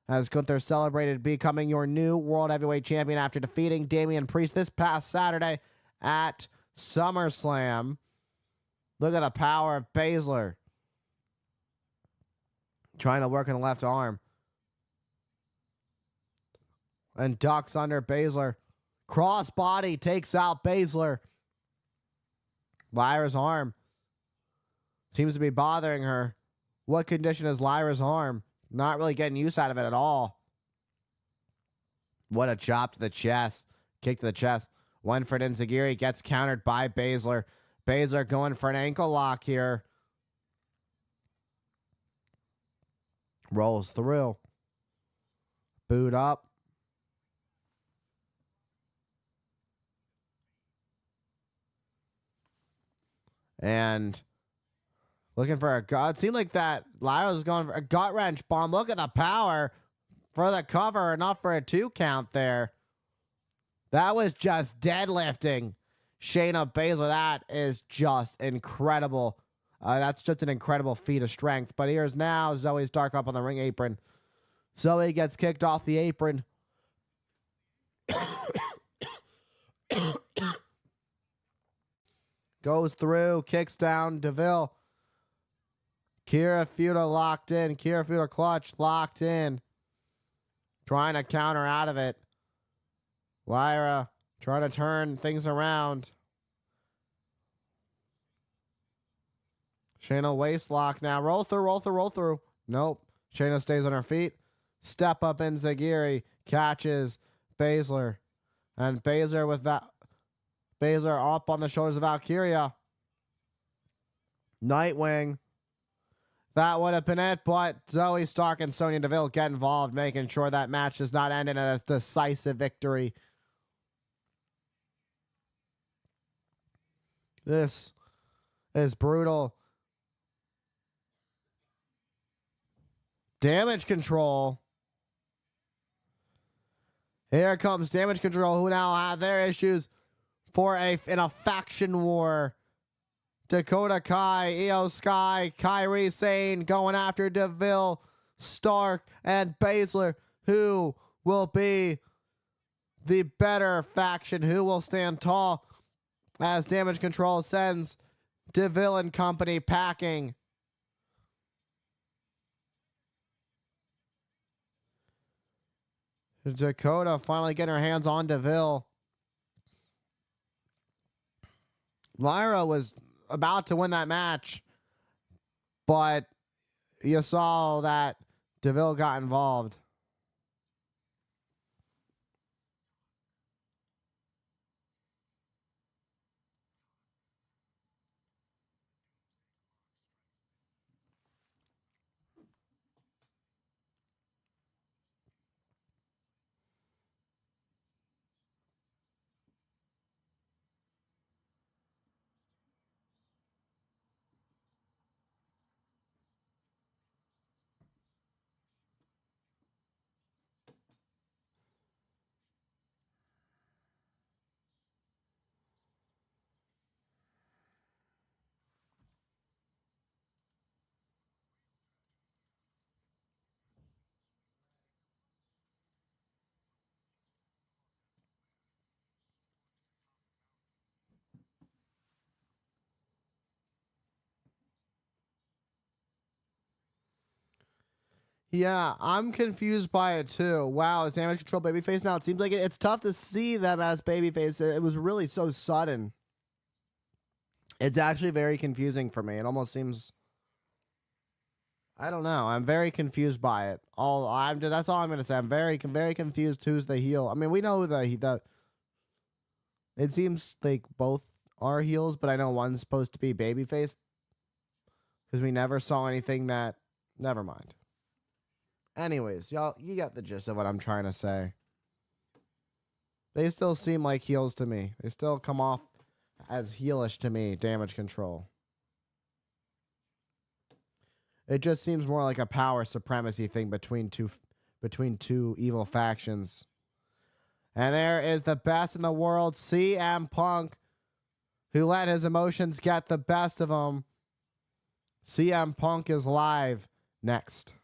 as Gunther celebrated becoming your new World Heavyweight Champion after defeating Damian Priest this past Saturday at SummerSlam. Look at the power of Baszler. Trying to work in the left arm. And ducks under Baszler. Crossbody takes out Baszler. Lyra's arm seems to be bothering her. What condition is Lyra's arm? Not really getting use out of it at all. What a chop to the chest. Kick to the chest. Winfred Inzagiri gets countered by Baszler. Baszler going for an ankle lock here. Rolls through. Boot up. And looking for a gut. It seemed like that Lyra was going for a gut wrench bomb. Look at the power for the cover, enough for a 2 count there. That was just deadlifting Shayna Baszler. That is just incredible. That's just an incredible feat of strength. But here's now Zoe Stark up on the ring apron. Zoe gets kicked off the apron. Goes through, kicks down Deville. Kira Fuda locked in. Kira Fuda clutch locked in. Trying to counter out of it. Lyra trying to turn things around. Shayna waist lock now. Roll through, roll through, roll through. Nope. Shayna stays on her feet. Step up in Zagiri. Catches Baszler. And Baszler with that. Baszler up on the shoulders of Valkyria. Nightwing. That would have been it, but Zoe Stark and Sonya Deville get involved, making sure that match does not end in a decisive victory. This is brutal. Damage Control. Here comes Damage Control, who now have their issues in a faction war. Dakota Kai, Io Sky, Kairi Sane going after Deville, Stark, and Baszler. Who will be the better faction? Who will stand tall as Damage Control sends Deville and company packing? Dakota finally getting her hands on Deville. Lyra was about to win that match, but you saw that Deville got involved. Yeah, I'm confused by it too. Wow, is Damage Control babyface now? It seems like it's tough to see them as babyface. It was really so sudden. It's actually very confusing for me. It almost seems, I don't know. I'm very confused by it. That's all I'm gonna say. I'm very confused. Who's the heel? I mean, we know that it seems like both are heels, but I know one's supposed to be babyface because we never saw anything that. Never mind. Anyways, y'all, you get the gist of what I'm trying to say. They still seem like heels to me. They still come off as heelish to me. Damage Control. It just seems more like a power supremacy thing between two evil factions. And there is the best in the world, CM Punk, who let his emotions get the best of him. CM Punk is live next.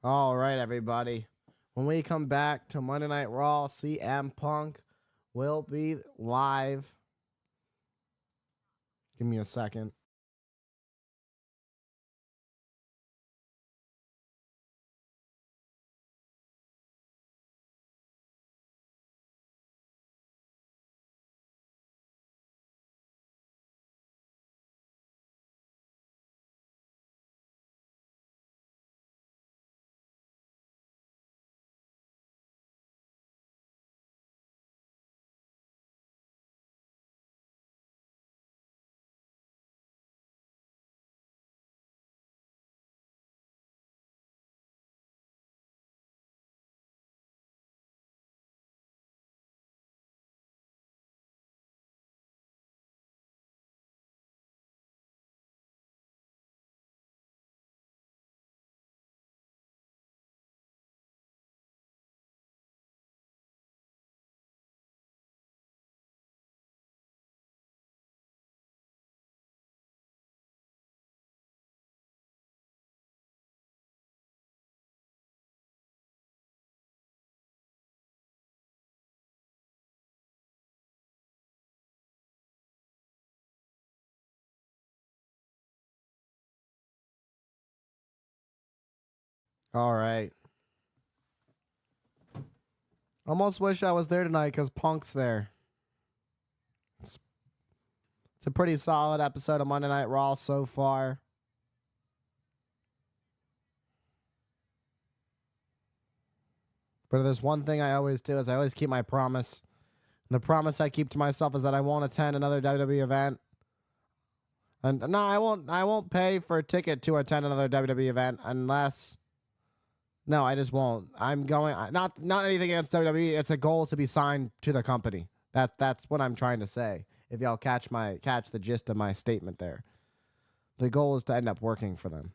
All right, everybody. When we come back to Monday Night Raw, CM Punk will be live. Give me a second. All right. Almost wish I was there tonight because Punk's there. It's a pretty solid episode of Monday Night Raw so far. But there's one thing I always do is I always keep my promise. And the promise I keep to myself is that I won't attend another WWE event. And no, I won't pay for a ticket to attend another WWE event unless. No, I just won't. I'm going. Not anything against WWE. It's a goal to be signed to the company. That's what I'm trying to say. If y'all catch the gist of my statement there, the goal is to end up working for them.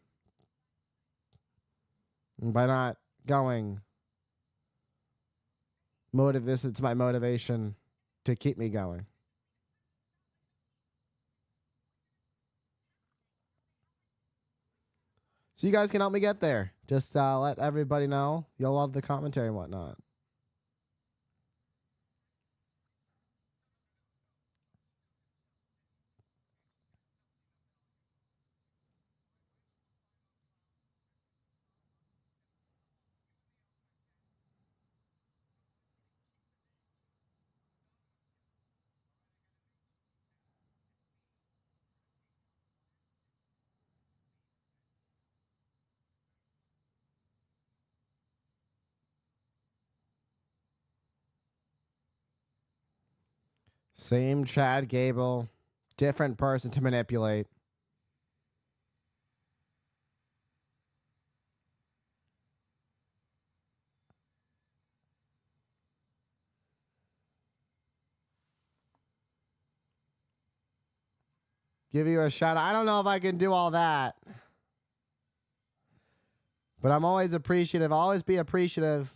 And by not going, it's my motivation to keep me going. So you guys can help me get there. Just let everybody know you'll love the commentary and whatnot. Same Chad Gable, different person to manipulate. Give you a shout out. I don't know if I can do all that. But I'm always appreciative. I'll always be appreciative.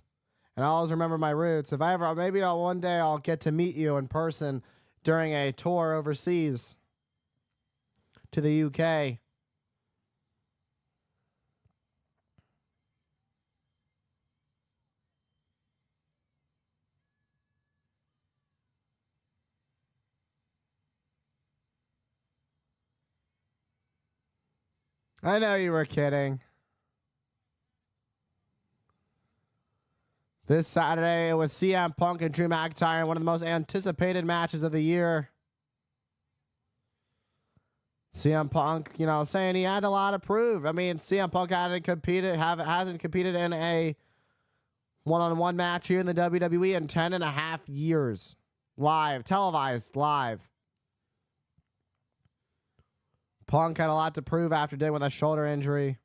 And I'll always remember my roots. If I ever, one day I'll get to meet you in person during a tour overseas to the UK. I know you were kidding. This Saturday, it was CM Punk and Drew McIntyre in one of the most anticipated matches of the year. CM Punk, saying he had a lot to prove. I mean, CM Punk hasn't competed in a one-on-one match here in the WWE in 10 and a half years. Televised live. Punk had a lot to prove after dealing with a shoulder injury.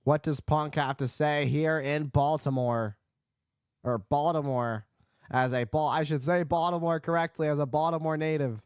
What does Punk have to say here in Baltimore? Or Baltimore. I should say Baltimore correctly as a Baltimore native.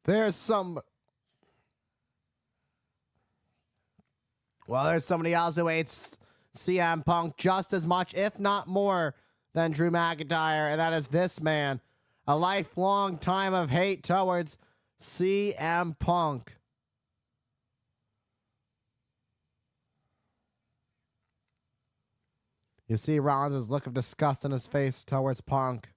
There's some. Well, there's somebody else who hates CM Punk just as much, if not more, than Drew McIntyre, and that is this man. A lifelong time of hate towards CM Punk. You see Rollins' look of disgust on his face towards Punk.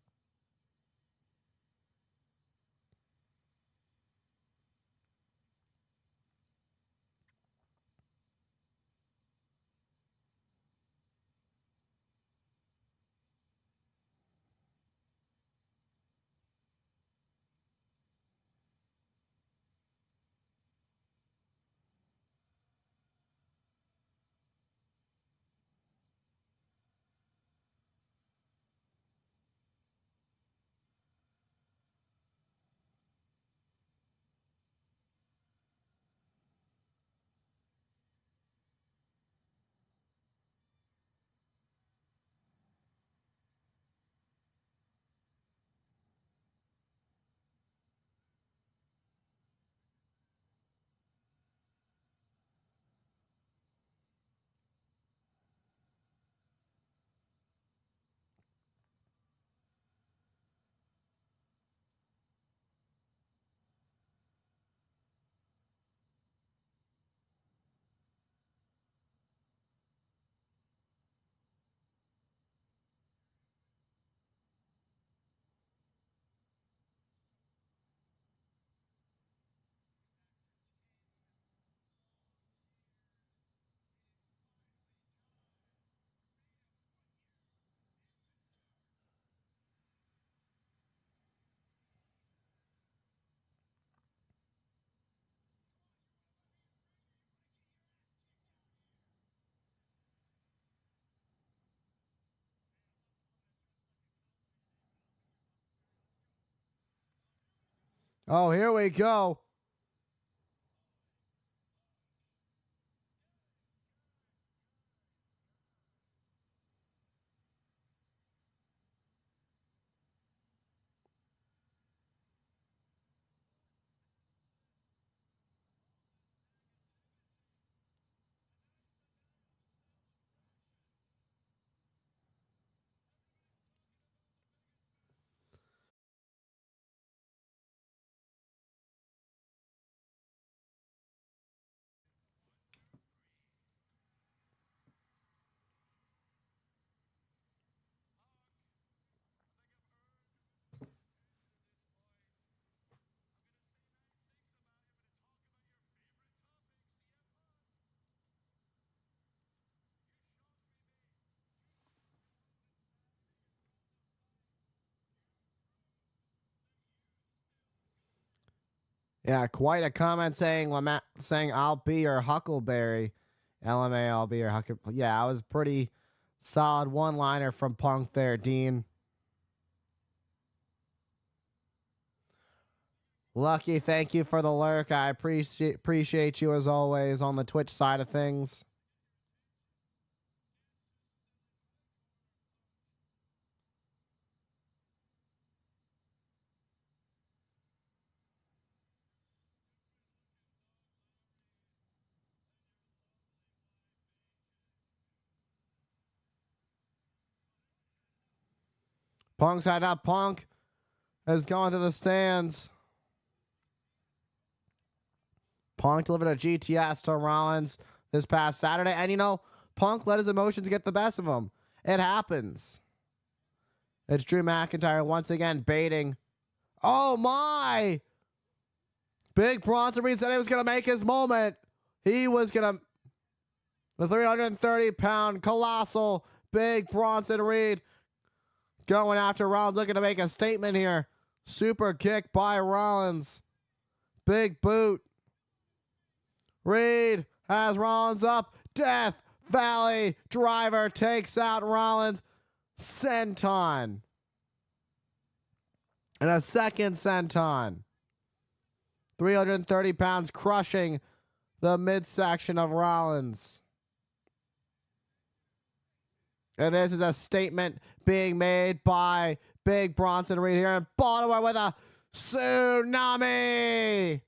Oh, here we go. Yeah, quite a comment saying saying I'll be your Huckleberry. LMA, I'll be your Huckleberry. Yeah, that was pretty solid one-liner from Punk there, Dean. Lucky, thank you for the lurk. I appreciate you as always on the Twitch side of things. Punk's head up. Punk is going to the stands. Punk delivered a GTS to Rollins this past Saturday. And, you know, Punk let his emotions get the best of him. It happens. It's Drew McIntyre once again baiting. Oh, my. Big Bronson Reed said he was going to make his moment. He was going to. The 330-pound colossal Big Bronson Reed going after Rollins, looking to make a statement here. Super kick by Rollins. Big boot. Reed has Rollins up. Death Valley driver takes out Rollins. Senton. And a second senton. 330 pounds crushing the midsection of Rollins. And this is a statement being made by Big Bronson Reed here in Baltimore with a Tsunami.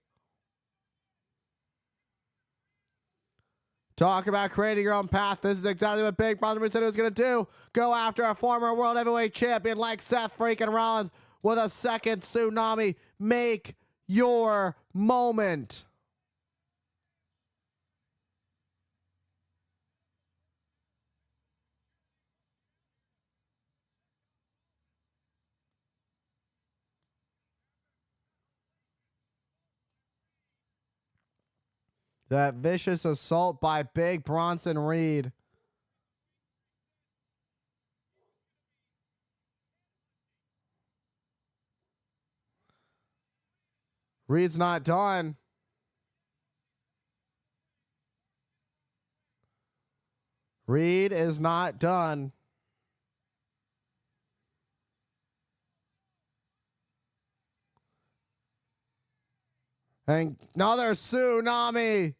Talk about creating your own path. This is exactly what Big Bronson Reed said he was going to do. Go after a former world heavyweight champion like Seth freaking Rollins with a second tsunami. Make your moment. That vicious assault by Big Bronson Reed. Reed's not done. Reed is not done. And another tsunami.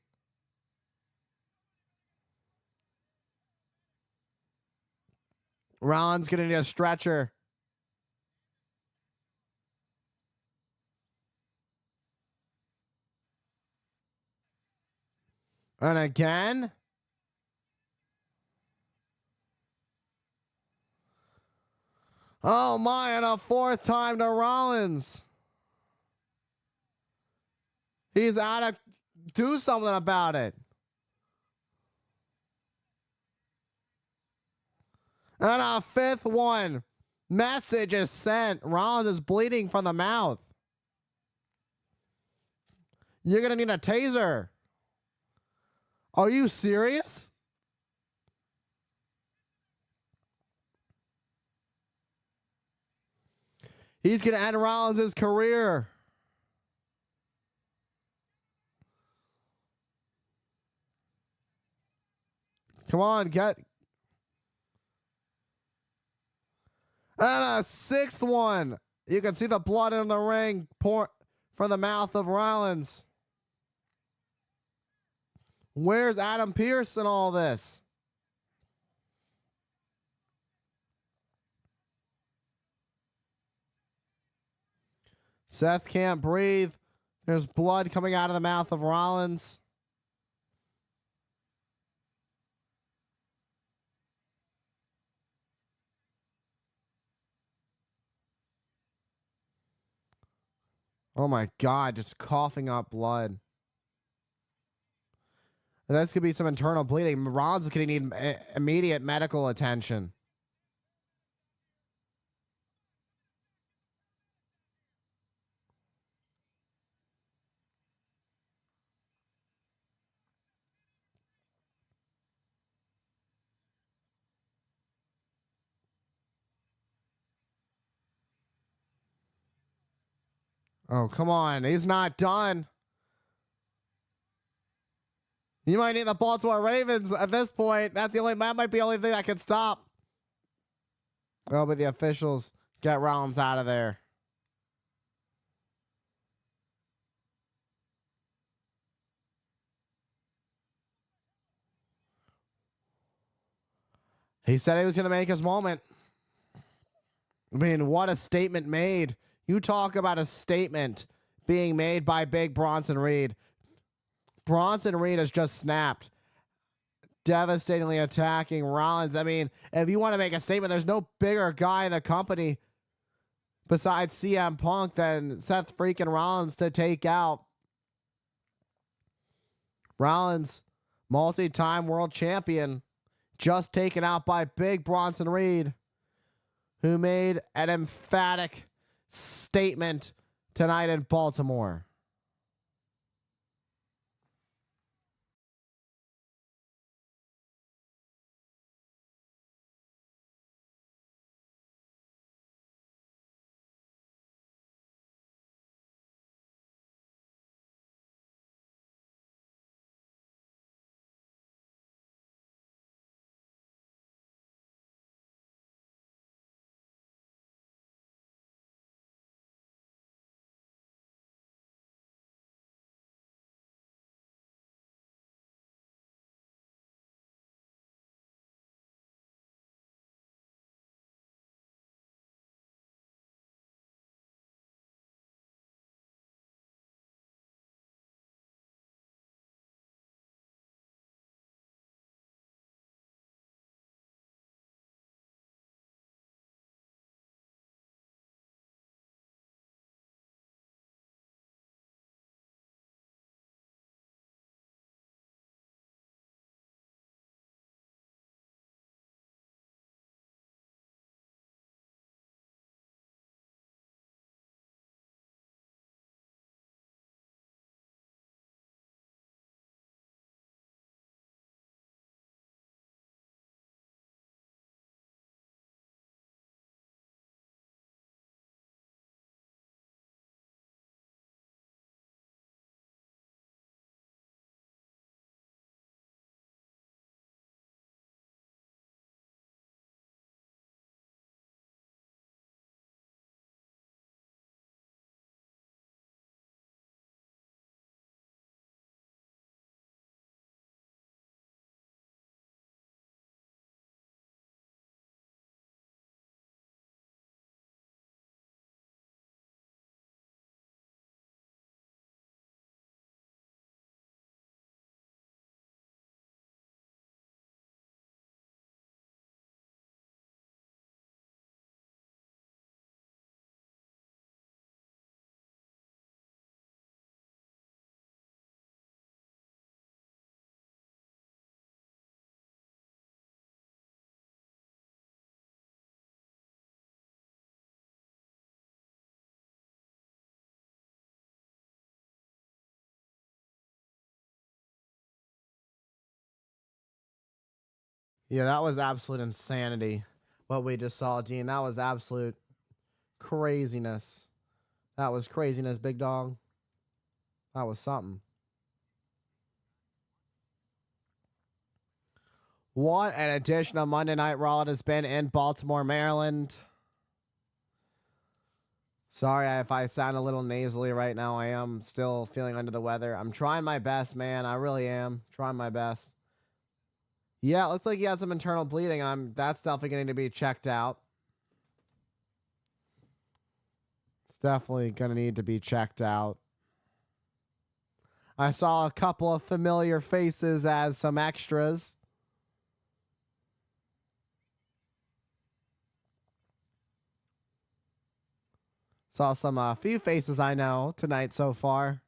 Rollins going to need a stretcher. And again. Oh my, and a fourth time to Rollins. He's out to do something about it. And a fifth one. Message is sent. Rollins is bleeding from the mouth. You're going to need a taser. Are you serious? He's going to end Rollins' career. Come on, get. And a sixth one. You can see the blood in the ring pour from the mouth of Rollins. Where's Adam Pearce in all this? Seth can't breathe. There's blood coming out of the mouth of Rollins. Oh my God, just coughing up blood. That's going to be some internal bleeding. Rollins is going to need immediate medical attention. Oh, come on. He's not done. You might need the Baltimore Ravens at this point. That might be the only thing that can stop. Oh, but the officials get Rollins out of there. He said he was going to make his moment. I mean, what a statement made. You talk about a statement being made by Big Bronson Reed. Bronson Reed has just snapped, devastatingly attacking Rollins. I mean, if you want to make a statement, there's no bigger guy in the company besides CM Punk than Seth freaking Rollins to take out. Rollins, multi-time world champion, just taken out by Big Bronson Reed, who made an emphatic statement tonight in Baltimore. Yeah, that was absolute insanity. What we just saw, Dean. That was absolute craziness. That was craziness, big dog. That was something. What an edition of Monday Night Raw it has been in Baltimore, Maryland. Sorry if I sound a little nasally right now. I am still feeling under the weather. I'm trying my best, man. I really am. Trying my best. Yeah, it looks like he had some internal bleeding. That's definitely going to be checked out. It's definitely going to need to be checked out. I saw a couple of familiar faces as some extras. Saw some few faces I know tonight so far.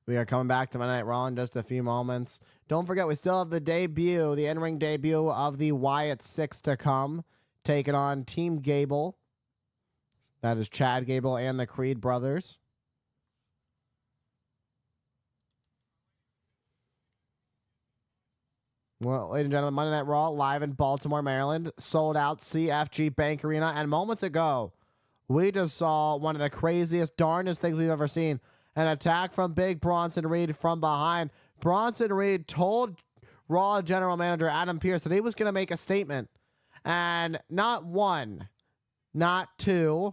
We are coming back to Monday Night Raw in just a few moments. Don't forget, we still have the debut, the in-ring debut of the Wyatt Six to come, taking on Team Gable. That is Chad Gable and the Creed brothers. Well, ladies and gentlemen, Monday Night Raw live in Baltimore, Maryland. Sold out CFG Bank Arena. And moments ago, we just saw one of the craziest, darndest things we've ever seen. An attack from Big Bronson Reed from behind. Bronson Reed told Raw General Manager Adam Pearce that he was going to make a statement. And not one, not two,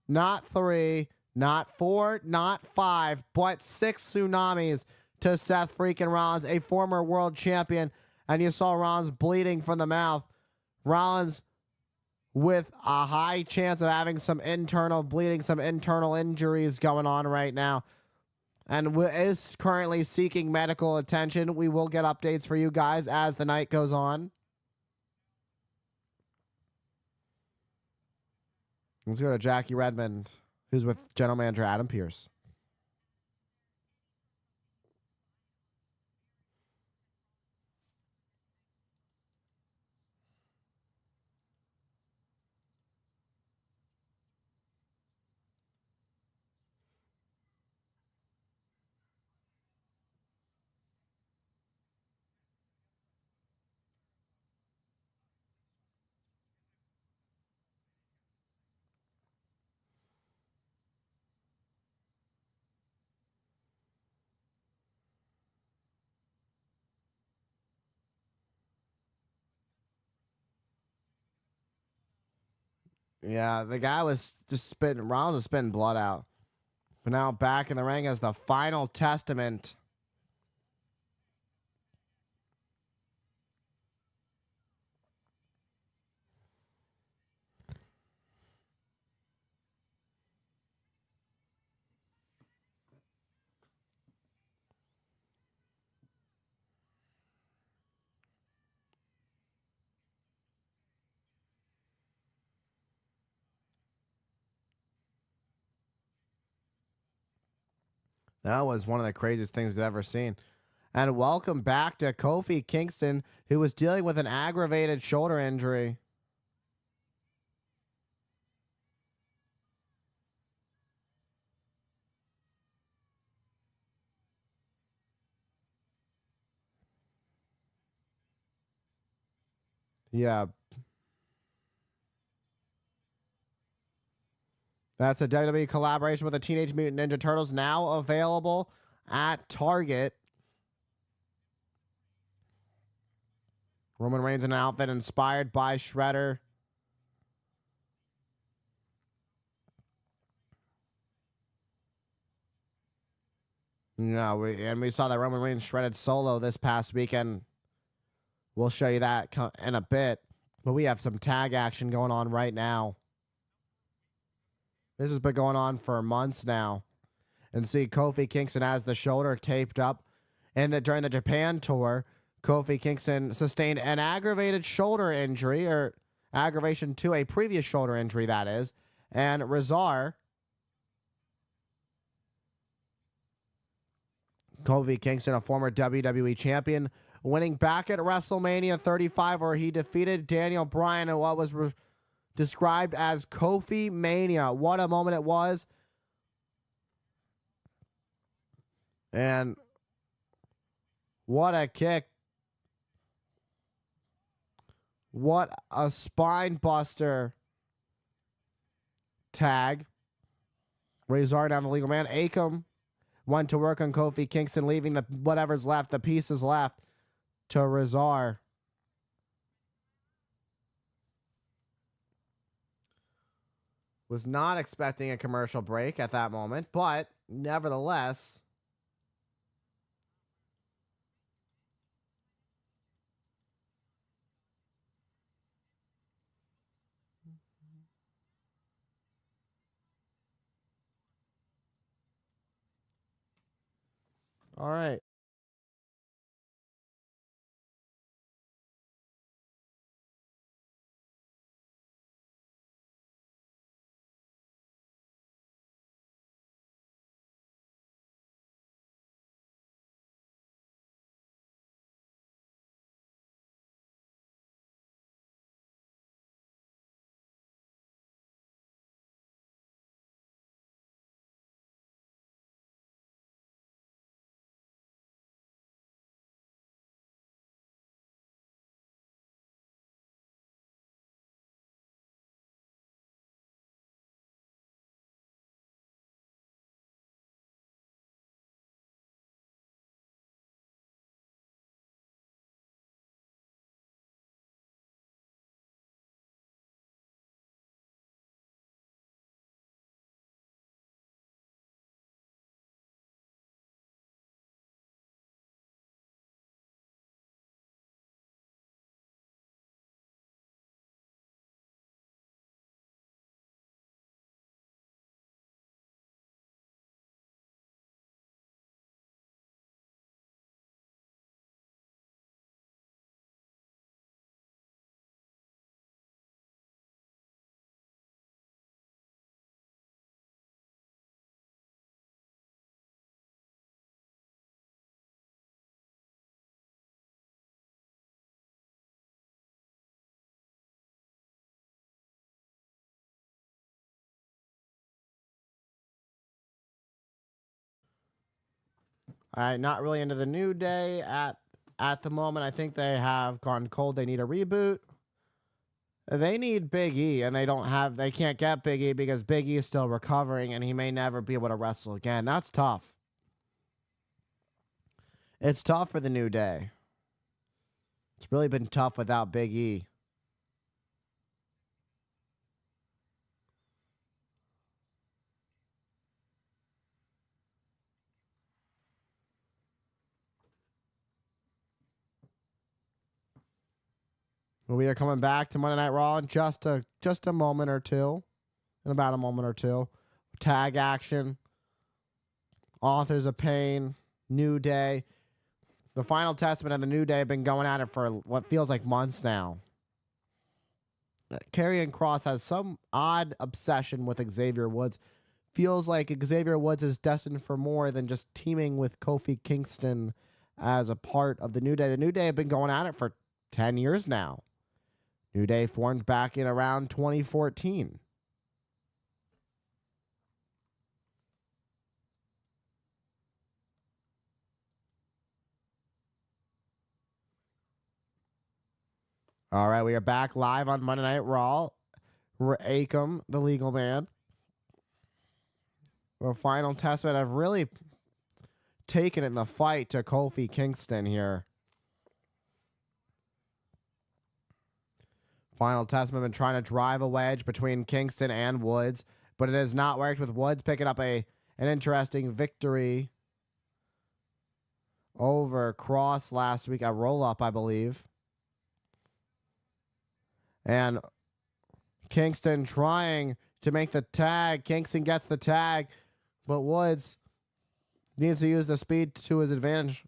not three, not four, not five, but 6 tsunamis to Seth freaking Rollins, a former world champion. And you saw Rollins bleeding from the mouth. Rollins with a high chance of having some internal bleeding, some internal injuries going on right now, and is currently seeking medical attention. We will get updates for you guys as the night goes on. Let's go to Jackie Redmond, who's with General Manager Adam Pearce. Yeah, the guy was just spitting, Rollins was spitting blood out. But now back in the ring as the final testament. That was one of the craziest things we've ever seen. And welcome back to Kofi Kingston, who was dealing with an aggravated shoulder injury. Yeah. That's a WWE collaboration with the Teenage Mutant Ninja Turtles, now available at Target. Roman Reigns in an outfit inspired by Shredder. Yeah, we saw that Roman Reigns shredded Solo this past weekend. We'll show you that in a bit. But we have some tag action going on right now. This has been going on for months now. And see, Kofi Kingston has the shoulder taped up. And during the Japan tour, Kofi Kingston sustained an aggravated shoulder injury, or aggravation to a previous shoulder injury, that is. And Razar, Kofi Kingston, a former WWE champion, winning back at WrestleMania 35, where he defeated Daniel Bryan in what was described as Kofi Mania. What a moment it was. And what a kick. What a spine buster tag. Razor down the legal man. Akam went to work on Kofi Kingston, leaving the whatever's left, the pieces left, to Razor. Was not expecting a commercial break at that moment, but nevertheless, all right. All right, not really into the New Day at the moment. I think they have gone cold. They need a reboot. They need Big E, and they can't get Big E because Big E is still recovering, and he may never be able to wrestle again. That's tough. It's tough for the New Day. It's really been tough without Big E. We are coming back to Monday Night Raw in just a moment or two. In about a moment or two. Tag action. Authors of Pain. New Day. The Final Testament and the New Day have been going at it for what feels like months now. Karrion Kross has some odd obsession with Xavier Woods. Feels like Xavier Woods is destined for more than just teaming with Kofi Kingston as a part of the New Day. The New Day have been going at it for 10 years now. New Day formed back in around 2014. All right, we are back live on Monday Night Raw. Akam, the legal man. The Final Testament have really taken it in the fight to Kofi Kingston here. Final Testament been trying to drive a wedge between Kingston and Woods, but it has not worked, with Woods picking up an interesting victory over Kross last week, a roll-up, I believe. And Kingston trying to make the tag. Kingston gets the tag, but Woods needs to use the speed to his advantage.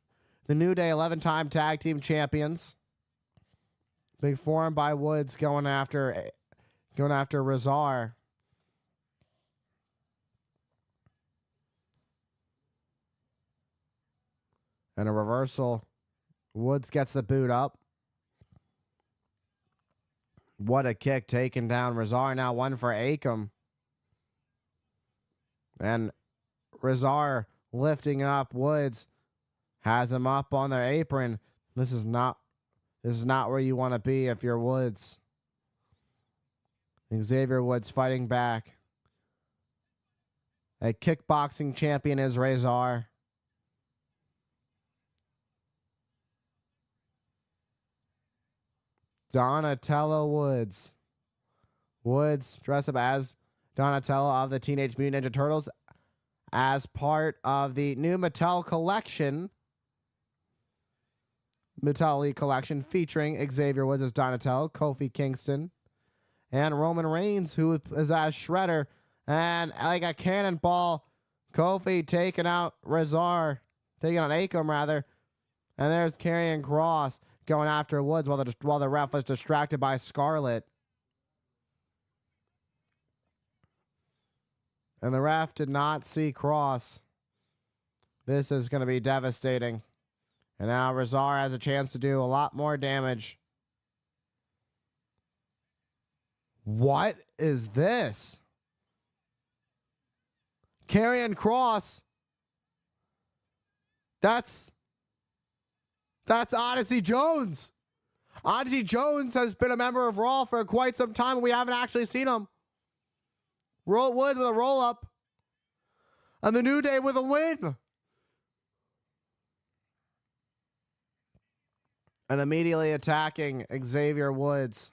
The New Day 11-time tag team champions. Big forearm by Woods going after Razor. And a reversal Woods gets the boot up. What a kick, taking down Razar. Now one for Akam. And Razar lifting up Woods. Has him up on their apron. This is not where you want to be if you're Woods. Xavier Woods fighting back. A kickboxing champion is Razar. Donatello Woods. Woods dressed up as Donatello of the Teenage Mutant Ninja Turtles as part of the new Mattel collection. Mattel Elite collection featuring Xavier Woods as Donatello, Kofi Kingston, and Roman Reigns, who is as Shredder. And like a cannonball, Kofi taking out Razar, taking on Akam rather. And there's Karrion Kross going after Woods while the ref was distracted by Scarlett. And the ref did not see Kross. This is going to be devastating. And now Razar has a chance to do a lot more damage. What is this? Karrion Kross. That's Odyssey Jones. Odyssey Jones has been a member of Raw for quite some time, and we haven't actually seen him. Woods with a roll-up. And the New Day with a win. And immediately attacking Xavier Woods.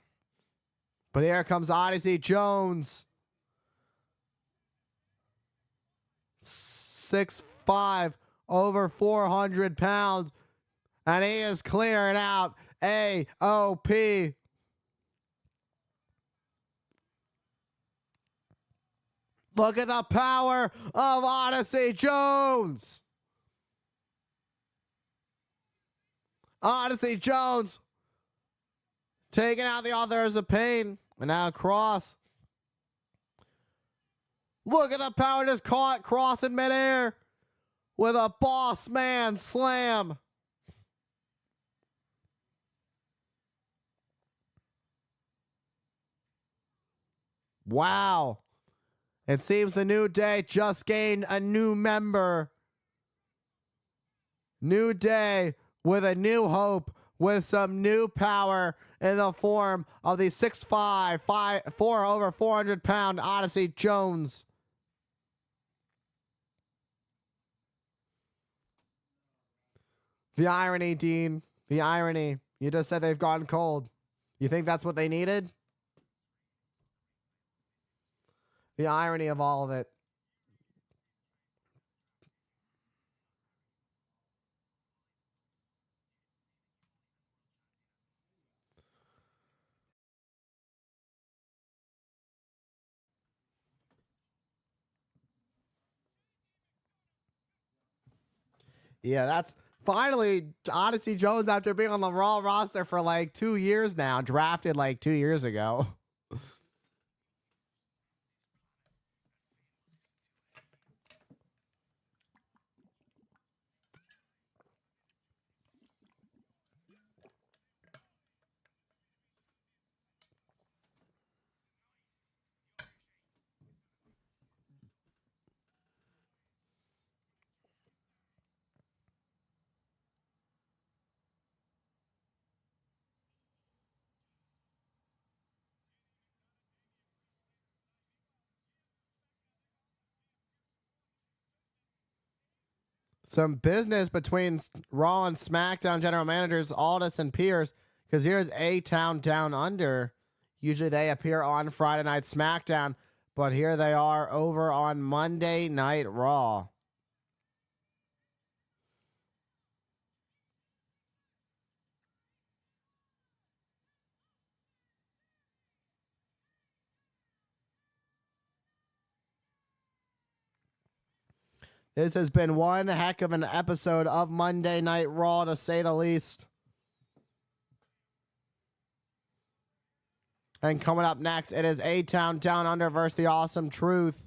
But here comes Odyssey Jones. 6'5", over 400 pounds. And he is clearing out AOP. Look at the power of Odyssey Jones. Odyssey Jones taking out the Authors of Pain. And now Kross. Look at the power, just caught Kross in midair with a boss man slam. Wow. It seems the New Day just gained a new member. New Day with a new hope, with some new power in the form of the 6'5", over 400 pound Odyssey Jones. The irony, Dean. The irony. You just said they've gone cold. You think that's what they needed? The irony of all of it. Yeah, that's finally Odyssey Jones after being on the Raw roster for like 2 years now, drafted like 2 years ago. Some business between Raw and SmackDown general managers Aldis and Pierce, because here's A-Town Down Under. Usually they appear on Friday Night SmackDown, but here they are over on Monday Night Raw. This has been one heck of an episode of Monday Night Raw, to say the least. And coming up next, it is A-Town Down Under versus the Awesome Truth.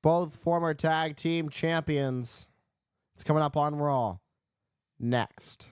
Both former tag team champions. It's coming up on Raw. next.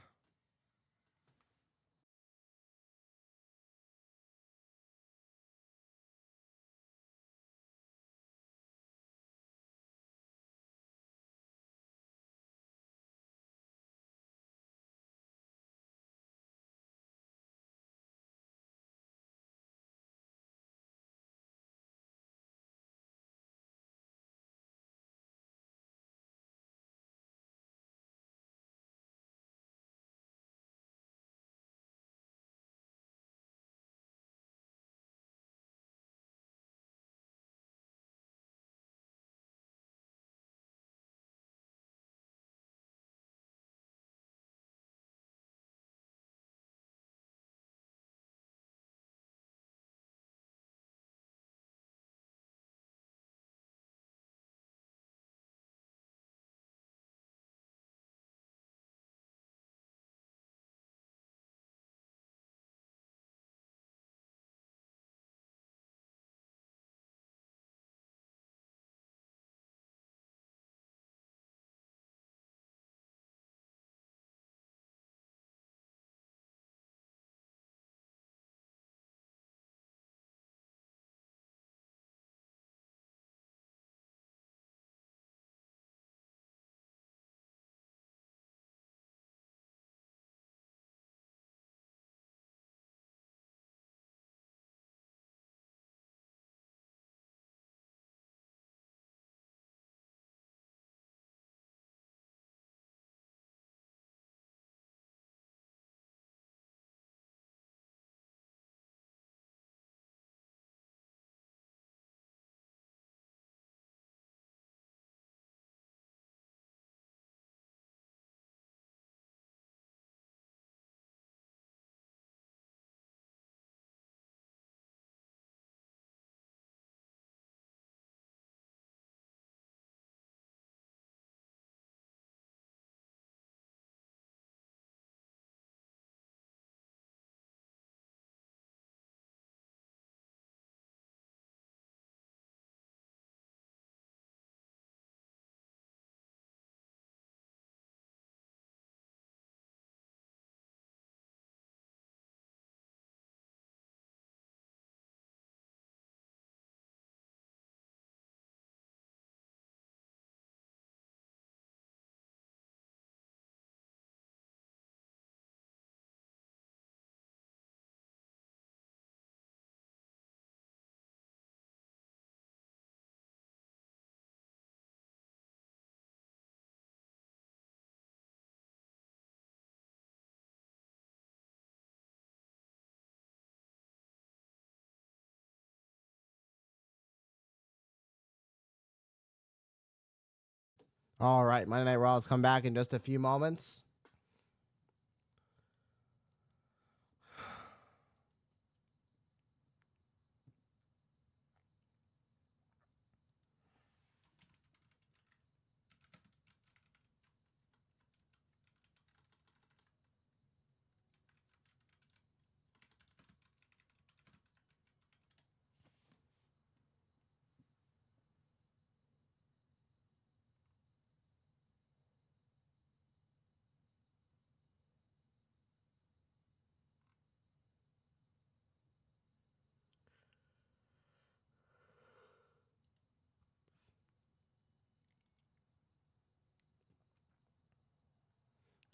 All right, Monday Night Raw has come back in just a few moments.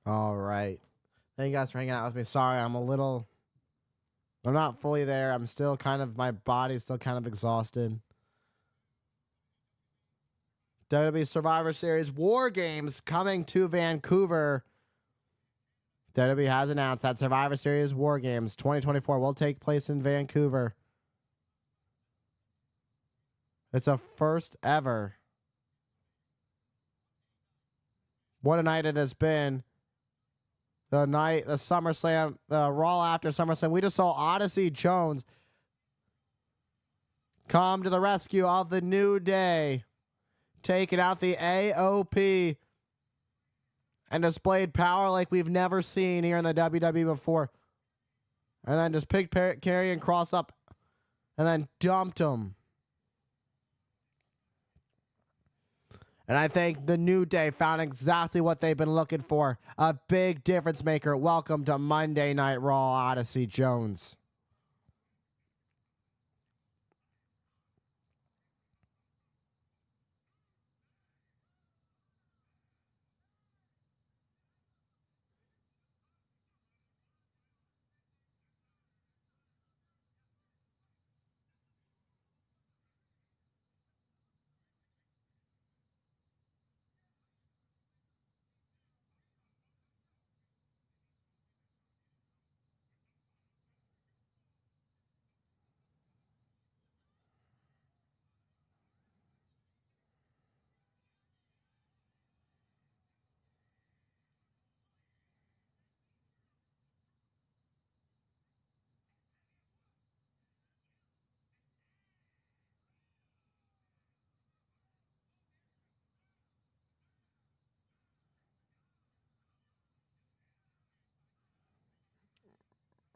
All right. Thank you guys for hanging out with me. Sorry, I'm not fully there. I'm still my body's still kind of exhausted. WWE Survivor Series War Games coming to Vancouver. WWE has announced that Survivor Series War Games 2024 will take place in Vancouver. It's a first ever. What a night it has been. The SummerSlam, the Raw after SummerSlam. We just saw Odyssey Jones come to the rescue of the New Day, taking out the AOP, and displayed power like we've never seen here in the WWE before. And then just picked Karrion Kross up and then dumped him. And I think the New Day found exactly what they've been looking for. A big difference maker. Welcome to Monday Night Raw, Odyssey Jones.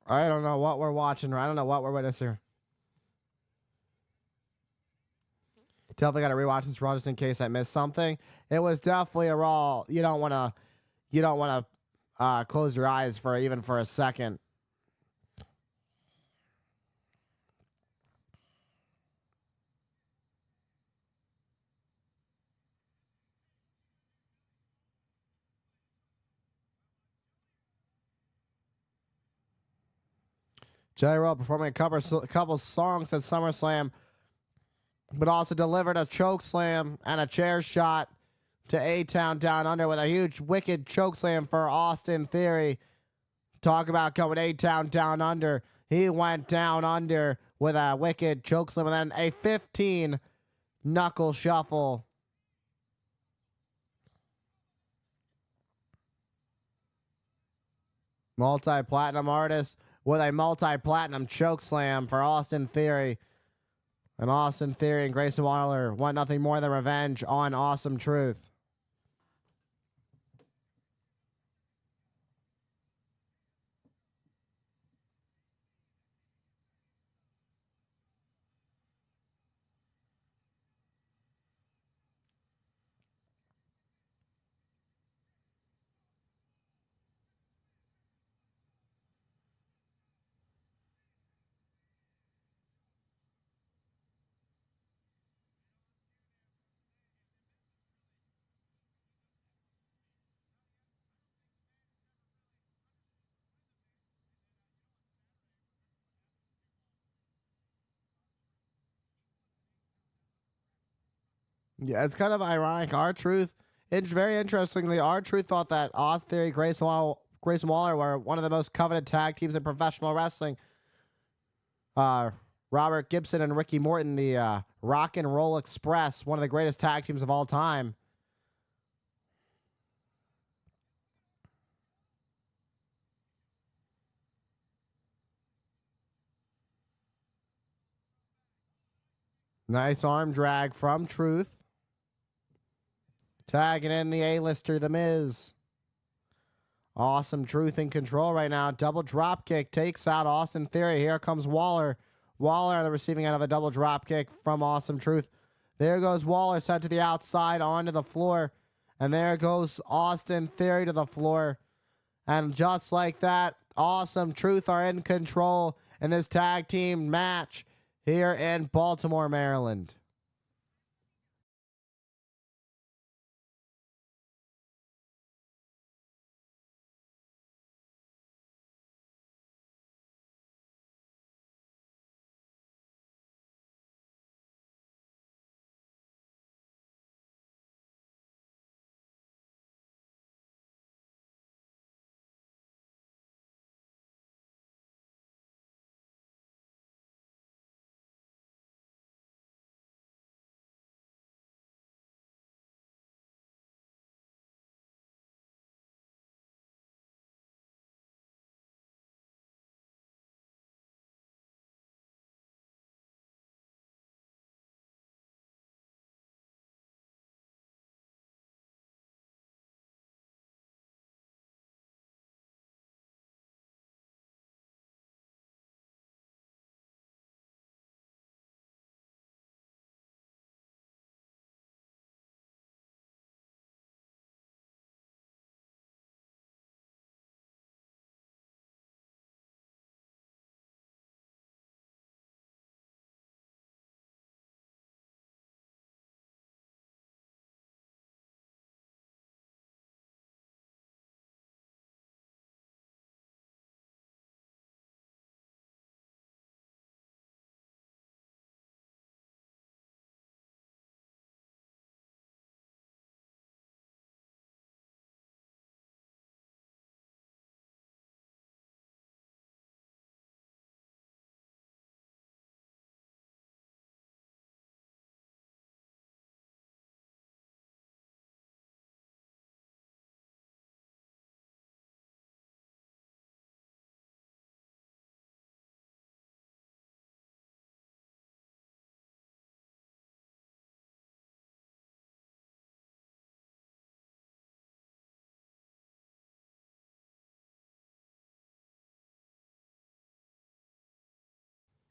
I don't know what we're watching. I don't know what we're witnessing. Definitely got to rewatch this Raw just in case I missed something. It was definitely a Raw. You don't want to close your eyes for even for a second. Jelly Roll performing a couple songs at SummerSlam, but also delivered a choke slam and a chair shot to A-Town Down Under with a huge wicked choke slam for Austin Theory. Talk about going A-Town Down Under. He went down under with a wicked choke slam and then a 15 knuckle shuffle. Multi-platinum artist with a multi-platinum choke slam for Austin Theory. And Austin Theory and Grayson Waller want nothing more than revenge on Awesome Truth. Yeah, it's kind of ironic. R-Truth, it's very interestingly, R-Truth thought that Austin Theory, Grayson Waller were one of the most coveted tag teams in professional wrestling. Robert Gibson and Ricky Morton, the Rock and Roll Express, one of the greatest tag teams of all time. Nice arm drag from Truth. Tagging in the A-lister, The Miz. Awesome Truth in control right now. Double drop kick takes out Austin Theory. Here comes Waller. Waller on the receiving end of a double drop kick from Awesome Truth. There goes Waller, sent to the outside onto the floor. And there goes Austin Theory to the floor. And just like that, Awesome Truth are in control in this tag team match here in Baltimore, Maryland.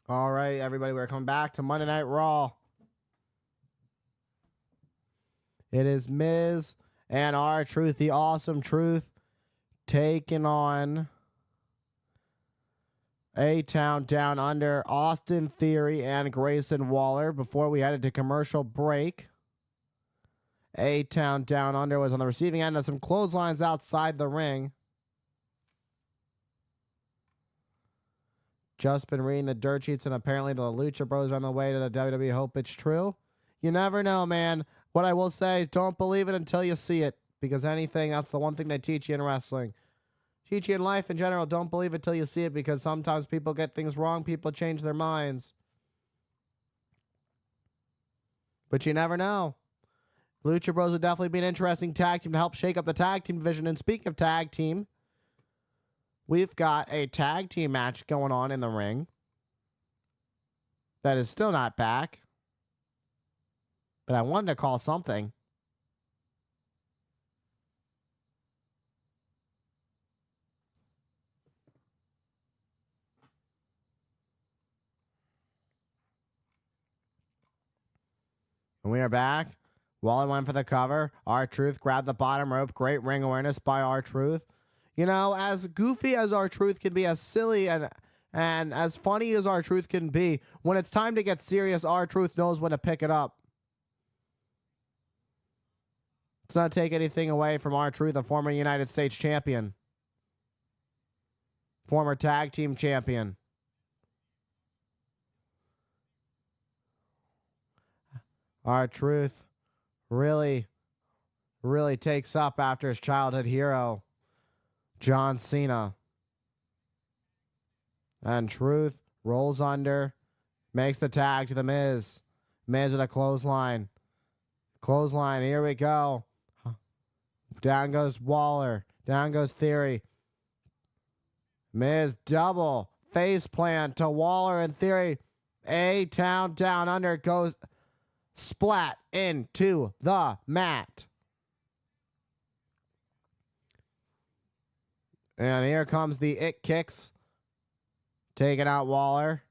All right, everybody, we're coming back to Monday Night Raw. It is Miz and R-Truth, the Awesome Truth, taking on A-Town Down Under, Austin Theory, and Grayson Waller. Before we headed to commercial break, A-Town Down Under was on the receiving end of some clotheslines outside the ring. Just been reading the dirt sheets, and apparently the Lucha Bros are on the way to the WWE. Hope it's true. You never know, man. What I will say, don't believe it until you see it, because anything, that's the one thing they teach you in wrestling. Teach you in life in general, don't believe it till you see it, because sometimes people get things wrong, people change their minds. But you never know. Lucha Bros would definitely be an interesting tag team to help shake up the tag team division. And speaking of tag team, we've got a tag team match going on in the ring that is still not back. But I wanted to call something. And we are back. Wally went for the cover. R-Truth grabbed the bottom rope. Great ring awareness by R-Truth. You know, as goofy as R-Truth can be, as silly and as funny as R-Truth can be, when it's time to get serious, R-Truth knows when to pick it up. Let's not take anything away from R-Truth, a former United States champion. Former tag team champion. R-Truth really takes up after his childhood hero, John Cena. And Truth rolls under, makes the tag to the Miz. Miz with a clothesline. Clothesline, here we go. Down goes Waller. Down goes Theory. Miz double face plant to Waller and Theory. A-Town Down Under goes splat into the mat. And here comes the it kicks. Taking out Waller.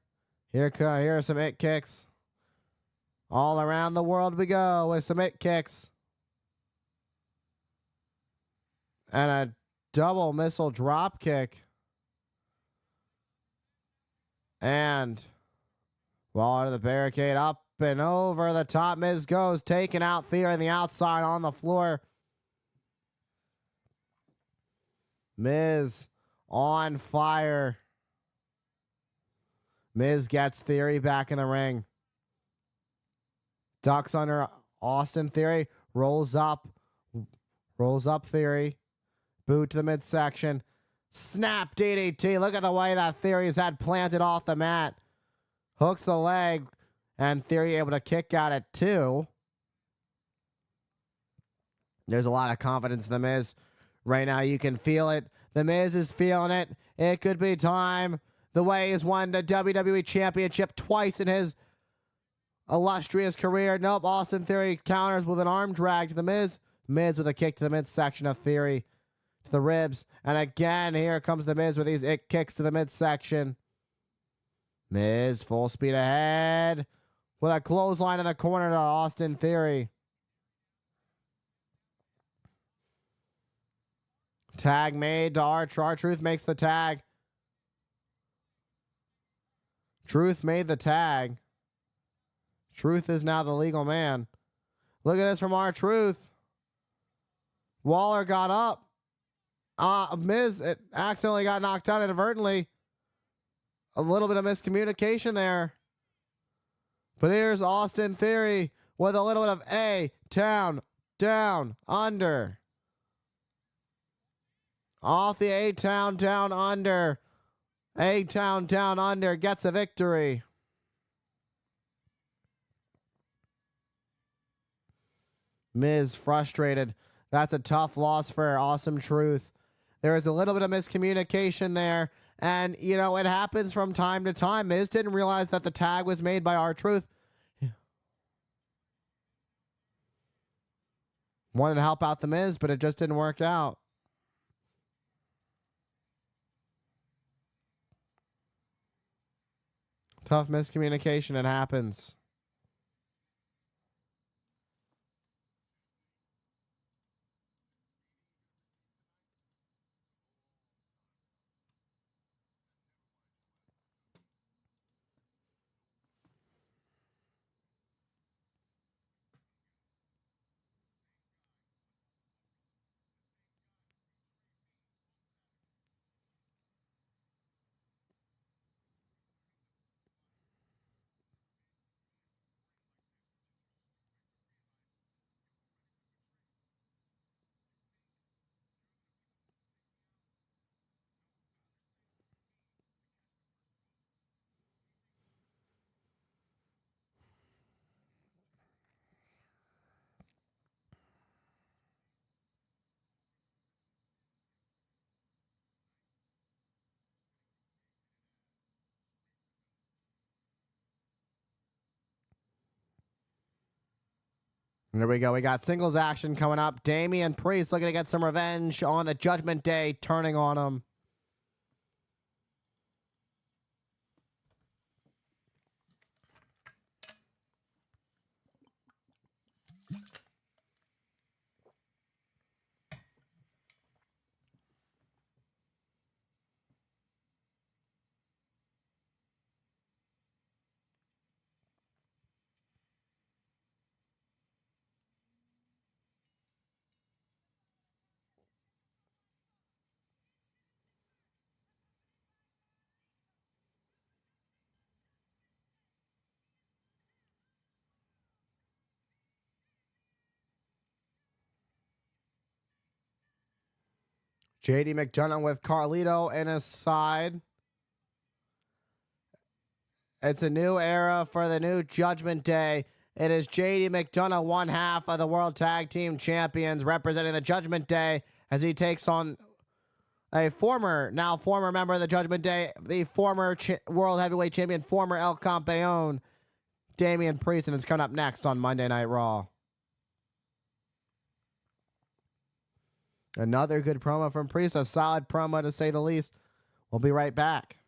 Here are some it kicks. All around the world we go with some it kicks. And a double missile drop kick. And Waller to the barricade, up and over the top. Miz goes, taking out Theory on the outside on the floor. Miz on fire. Miz gets Theory back in the ring. Ducks under Austin Theory. Rolls up Theory. Boot to the midsection. Snap DDT. Look at the way that Theory's had planted off the mat. Hooks the leg. And Theory able to kick out at 2. There's a lot of confidence in The Miz. Right now you can feel it. The Miz is feeling it. It could be time. The way he's won the WWE Championship twice in his illustrious career. Nope, Austin Theory counters with an arm drag to The Miz. Miz with a kick to the midsection of Theory. To the ribs. And again, here comes The Miz with these it kicks to the midsection. Miz full speed ahead. With a clothesline in the corner to Austin Theory. Tag made to R-Truth makes the tag. Truth made the tag. Truth is now the legal man. Look at this from R-Truth. Waller got up. Miz it accidentally got knocked out inadvertently. A little bit of miscommunication there. But here's Austin Theory with a little bit of A-Town Down Under. Off the A-Town Down Under. A-Town Down Under gets a victory. Miz frustrated. That's a tough loss for Awesome Truth. There was a little bit of miscommunication there. And, you know, it happens from time to time. Miz didn't realize that the tag was made by R-Truth. Wanted to help out the Miz, but it just didn't work out. Tough miscommunication. It happens. There we go. We got singles action coming up. Damian Priest looking to get some revenge on the Judgment Day, turning on him. JD McDonough with Carlito in his side. It's a new era for the new Judgment Day. It is JD McDonough, one half of the World Tag Team Champions, representing the Judgment Day as he takes on a former member of the Judgment Day, the former World Heavyweight Champion, former El Campeon, Damian Priest, and it's coming up next on Monday Night Raw. Another good promo from Priest, a solid promo to say the least. We'll be right back.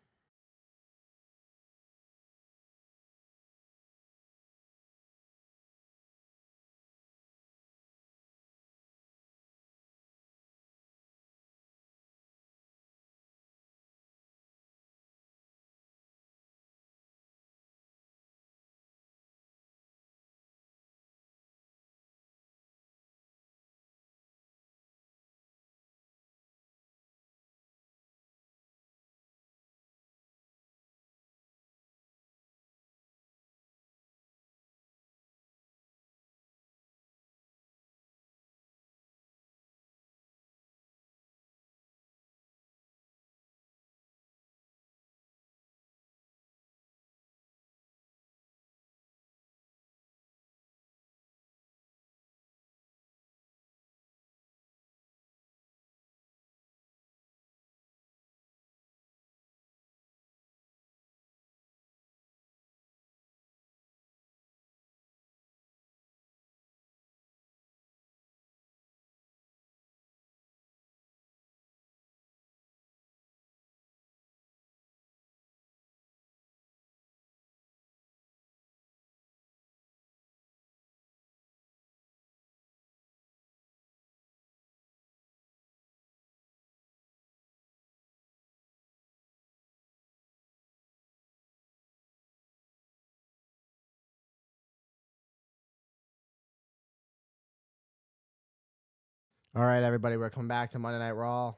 All right, everybody, we're coming back to Monday Night Raw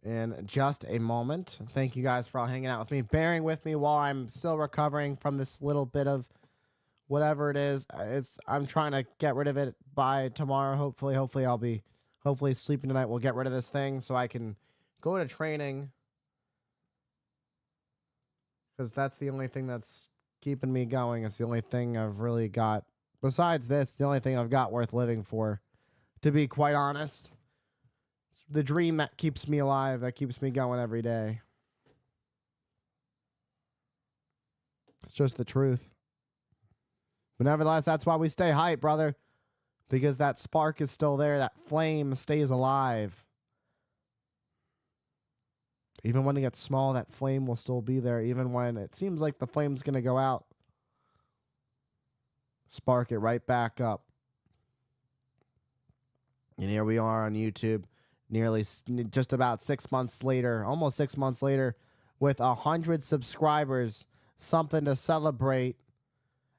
in just a moment. Thank you guys for all hanging out with me, bearing with me while I'm still recovering from this little bit of whatever it is. I'm trying to get rid of it by tomorrow. Hopefully I'll be sleeping tonight. We'll get rid of this thing so I can go to training, because that's the only thing that's keeping me going. It's the only thing I've really got. Besides this, the only thing I've got worth living for, to be quite honest. It's the dream that keeps me alive, that keeps me going every day. It's just the truth. But nevertheless, that's why we stay hyped, brother. Because that spark is still there. That flame stays alive. Even when it gets small, that flame will still be there. Even when it seems like the flame's going to go out, spark it right back up. And here we are on YouTube, just about 6 months later, almost 6 months later, with 100 subscribers. Something to celebrate.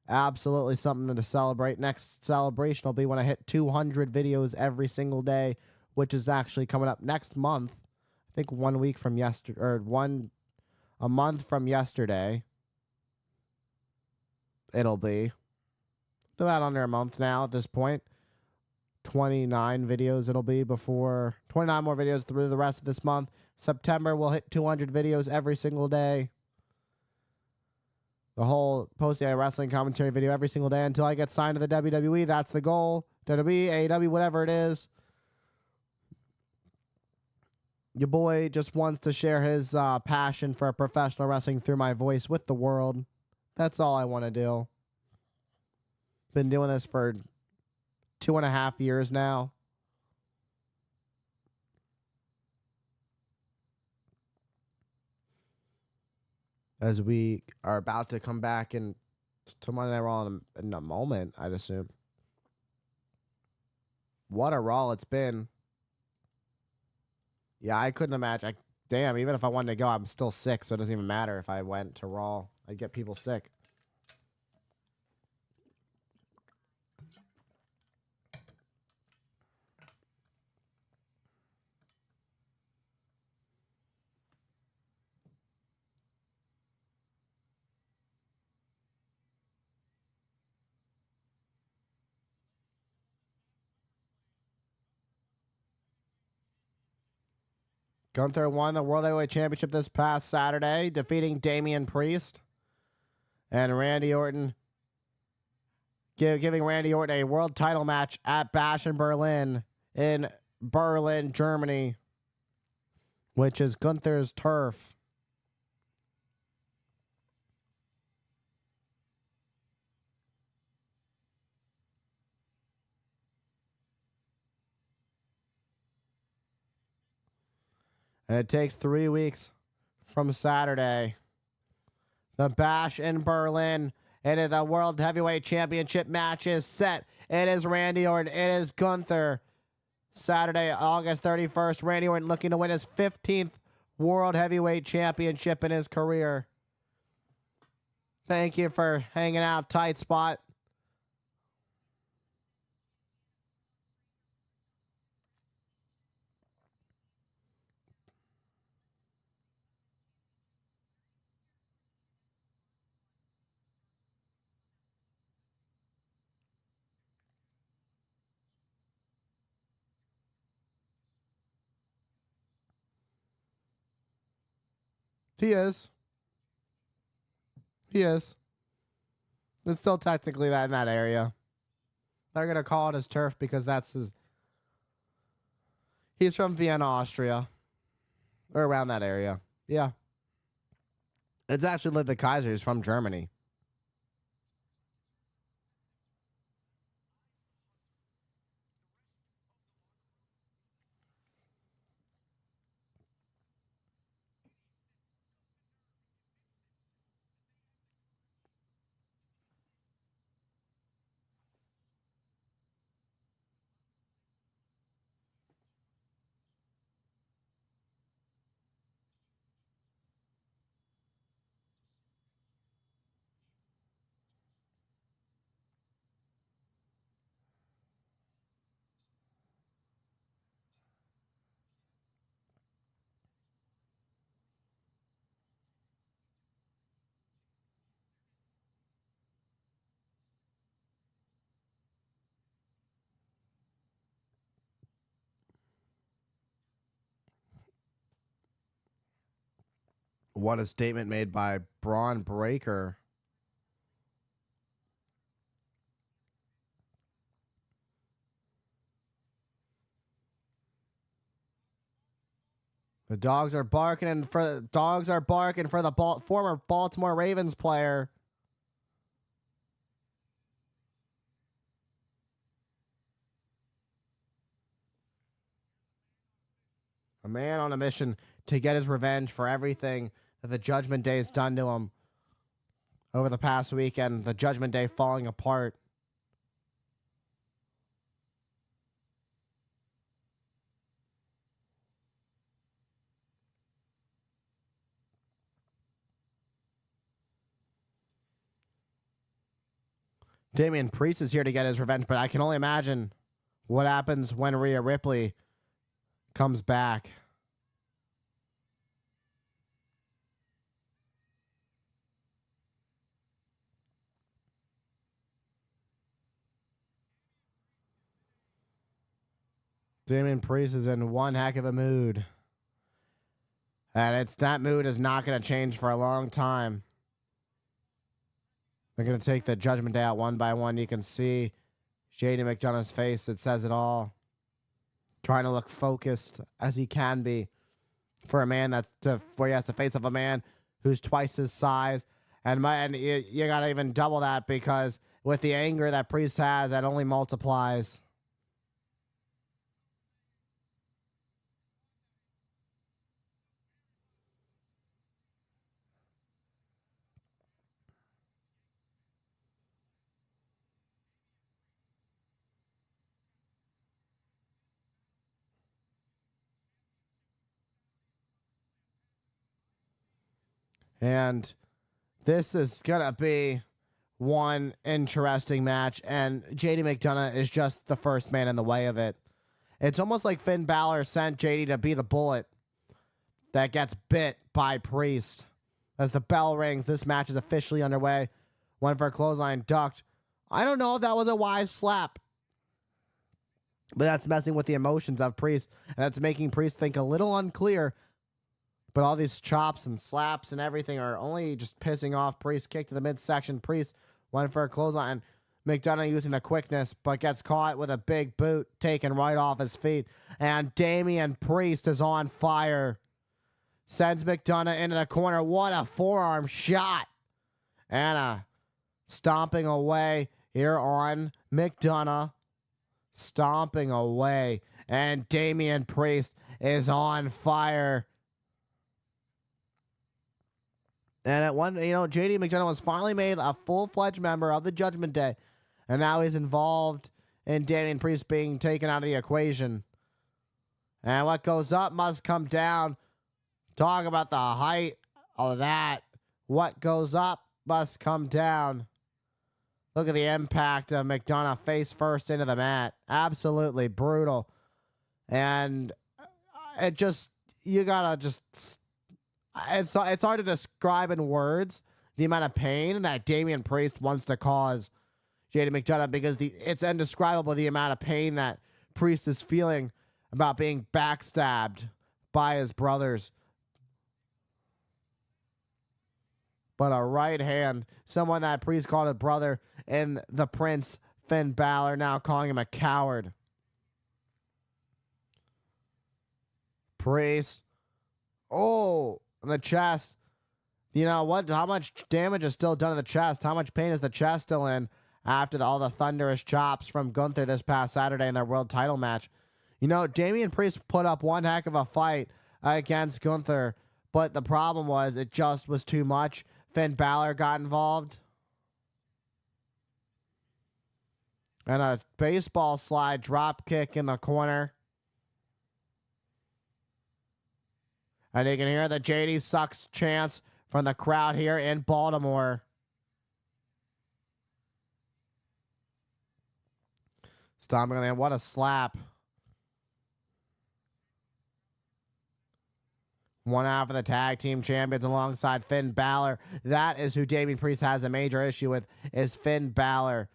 Absolutely something to celebrate. Next celebration will be when I hit 200 videos every single day, which is actually coming up next month. I think 1 week from yesterday, or a month from yesterday. It'll be about under a month now at this point. 29 videos it'll be before 29 more videos through the rest of this month. September we'll hit 200 videos every single day. The whole posting a wrestling commentary video every single day until I get signed to the WWE. That's the goal. WWE, AEW, whatever it is. Your boy just wants to share his passion for professional wrestling through my voice with the world. That's all I want to do. Been doing this for 2.5 years now. As we are about to come back to Monday Night Raw in a moment, I'd assume. What a Raw it's been. Yeah, I couldn't imagine. Damn, even if I wanted to go, I'm still sick, so it doesn't even matter if I went to Raw. I'd get people sick. Gunther won the World Heavyweight Championship this past Saturday, defeating Damian Priest. And Randy Orton, giving Randy Orton a world title match at Bash in Berlin, Germany, which is Gunther's turf. And it takes 3 weeks from Saturday. The Bash in Berlin. It is the World Heavyweight Championship match is set. It is Randy Orton. It is Gunther. Saturday, August 31st. Randy Orton looking to win his 15th World Heavyweight Championship in his career. Thank you for hanging out, Tight Spot. He is. He is. It's still technically that in that area. They're going to call it his turf because that's his. He's from Vienna, Austria. Or around that area. Yeah. It's actually Ludwig Kaiser. He's from Germany. What a statement made by Braun Breaker. The dogs are barking for the former Baltimore Ravens player. A man on a mission to get his revenge for everything that the Judgment Day has done to him over the past weekend. The Judgment Day falling apart. Damian Priest is here to get his revenge, but I can only imagine what happens when Rhea Ripley comes back. Damian Priest is in one heck of a mood. And that mood is not going to change for a long time. They're going to take the Judgment Day out one by one. You can see JD McDonough's face. It says it all. Trying to look focused as he can be for a man where he has to face off a man who's twice his size. And you got to even double that, because with the anger that Priest has, that only multiplies. And this is going to be one interesting match. And JD McDonough is just the first man in the way of it. It's almost like Finn Balor sent JD to be the bullet that gets bit by Priest. As the bell rings, this match is officially underway. Went for a clothesline, ducked. I don't know if that was a wise slap, but that's messing with the emotions of Priest. And that's making Priest think a little unclear. But all these chops and slaps and everything are only just pissing off Priest. Kick to the midsection. Priest went for a clothesline. McDonough using the quickness, but gets caught with a big boot taken right off his feet. And Damian Priest is on fire. Sends McDonough into the corner. What a forearm shot. And stomping away here on McDonough. Stomping away. And Damian Priest is on fire. And at one, JD McDonough was finally made a full-fledged member of the Judgment Day. And now he's involved in Damian Priest being taken out of the equation. And what goes up must come down. Talk about the height of that. What goes up must come down. Look at the impact of McDonough face first into the mat. Absolutely brutal. And it just, you gotta just... It's hard to describe in words the amount of pain that Damian Priest wants to cause JD McDonough, because it's indescribable the amount of pain that Priest is feeling about being backstabbed by his brothers. But a right hand, someone that Priest called a brother, and the Prince, Finn Balor, now calling him a coward. Priest. Oh, in the chest. You know what? How much damage is still done to the chest? How much pain is the chest still in after all the thunderous chops from Gunther this past Saturday in their world title match? Damian Priest put up one heck of a fight against Gunther, but the problem was it just was too much. Finn Balor got involved. And a baseball slide drop kick in the corner. And you can hear the JD sucks chants from the crowd here in Baltimore. Stomping on the end. What a slap. One half of the tag team champions alongside Finn Balor. That is who Damian Priest has a major issue with, is Finn Balor.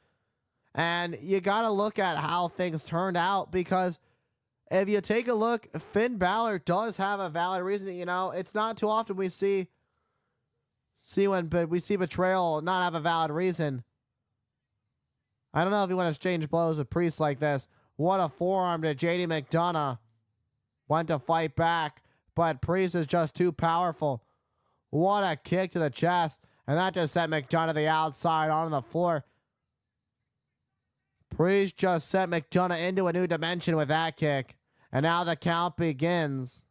And you got to look at how things turned out, because if you take a look, Finn Balor does have a valid reason. It's not too often we see betrayal not have a valid reason. I don't know if you want to exchange blows with Priest like this. What a forearm to JD McDonough. Went to fight back, but Priest is just too powerful. What a kick to the chest. And that just sent McDonough to the outside onto the floor. Priest just sent McDonough into a new dimension with that kick. And now the count begins.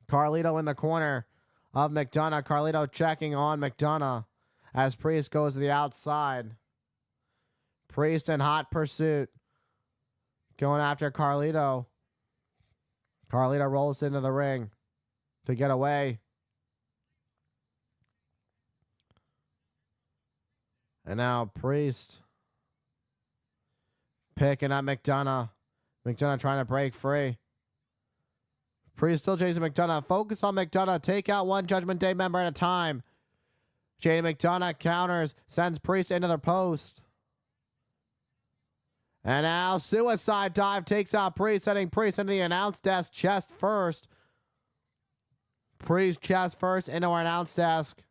Carlito in the corner of McDonough. Carlito checking on McDonough as Priest goes to the outside. Priest in hot pursuit. Going after Carlito. Carlito rolls into the ring to get away. And now Priest picking up McDonough. McDonough trying to break free. Priest still chasing McDonough. Focus on McDonough. Take out one Judgment Day member at a time. JD McDonough counters. Sends Priest into the post. And now suicide dive takes out Priest. Sending Priest into the announce desk chest first. Priest chest first into our announce desk.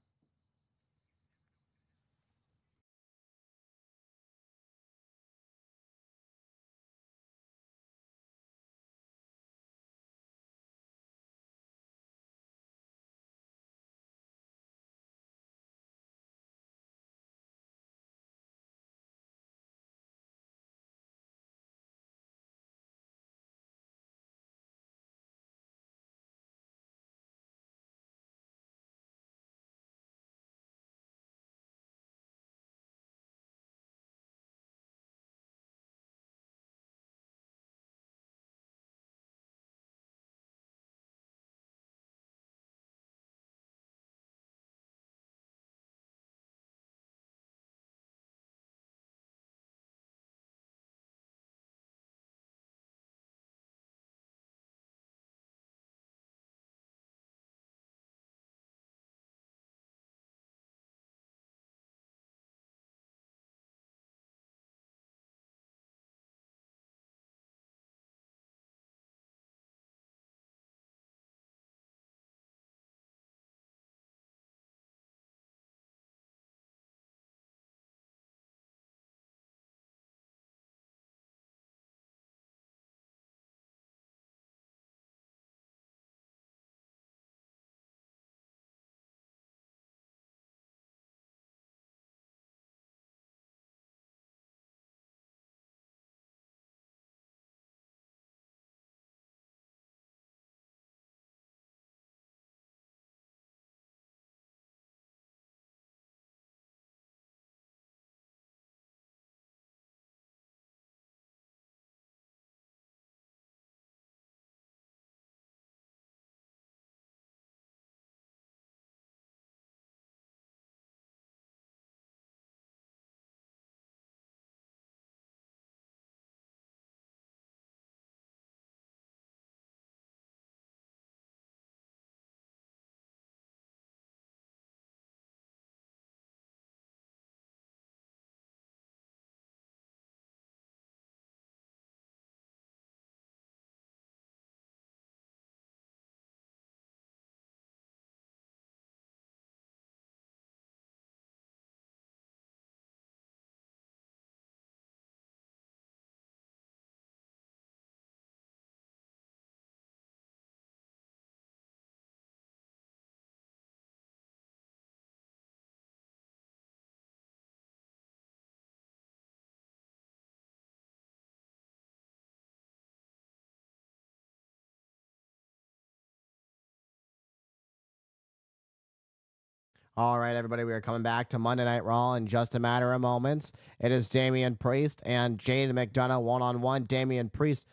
All right, everybody, we are coming back to Monday Night Raw in just a matter of moments. It is Damian Priest and Jaden McDonough one-on-one. Damian Priest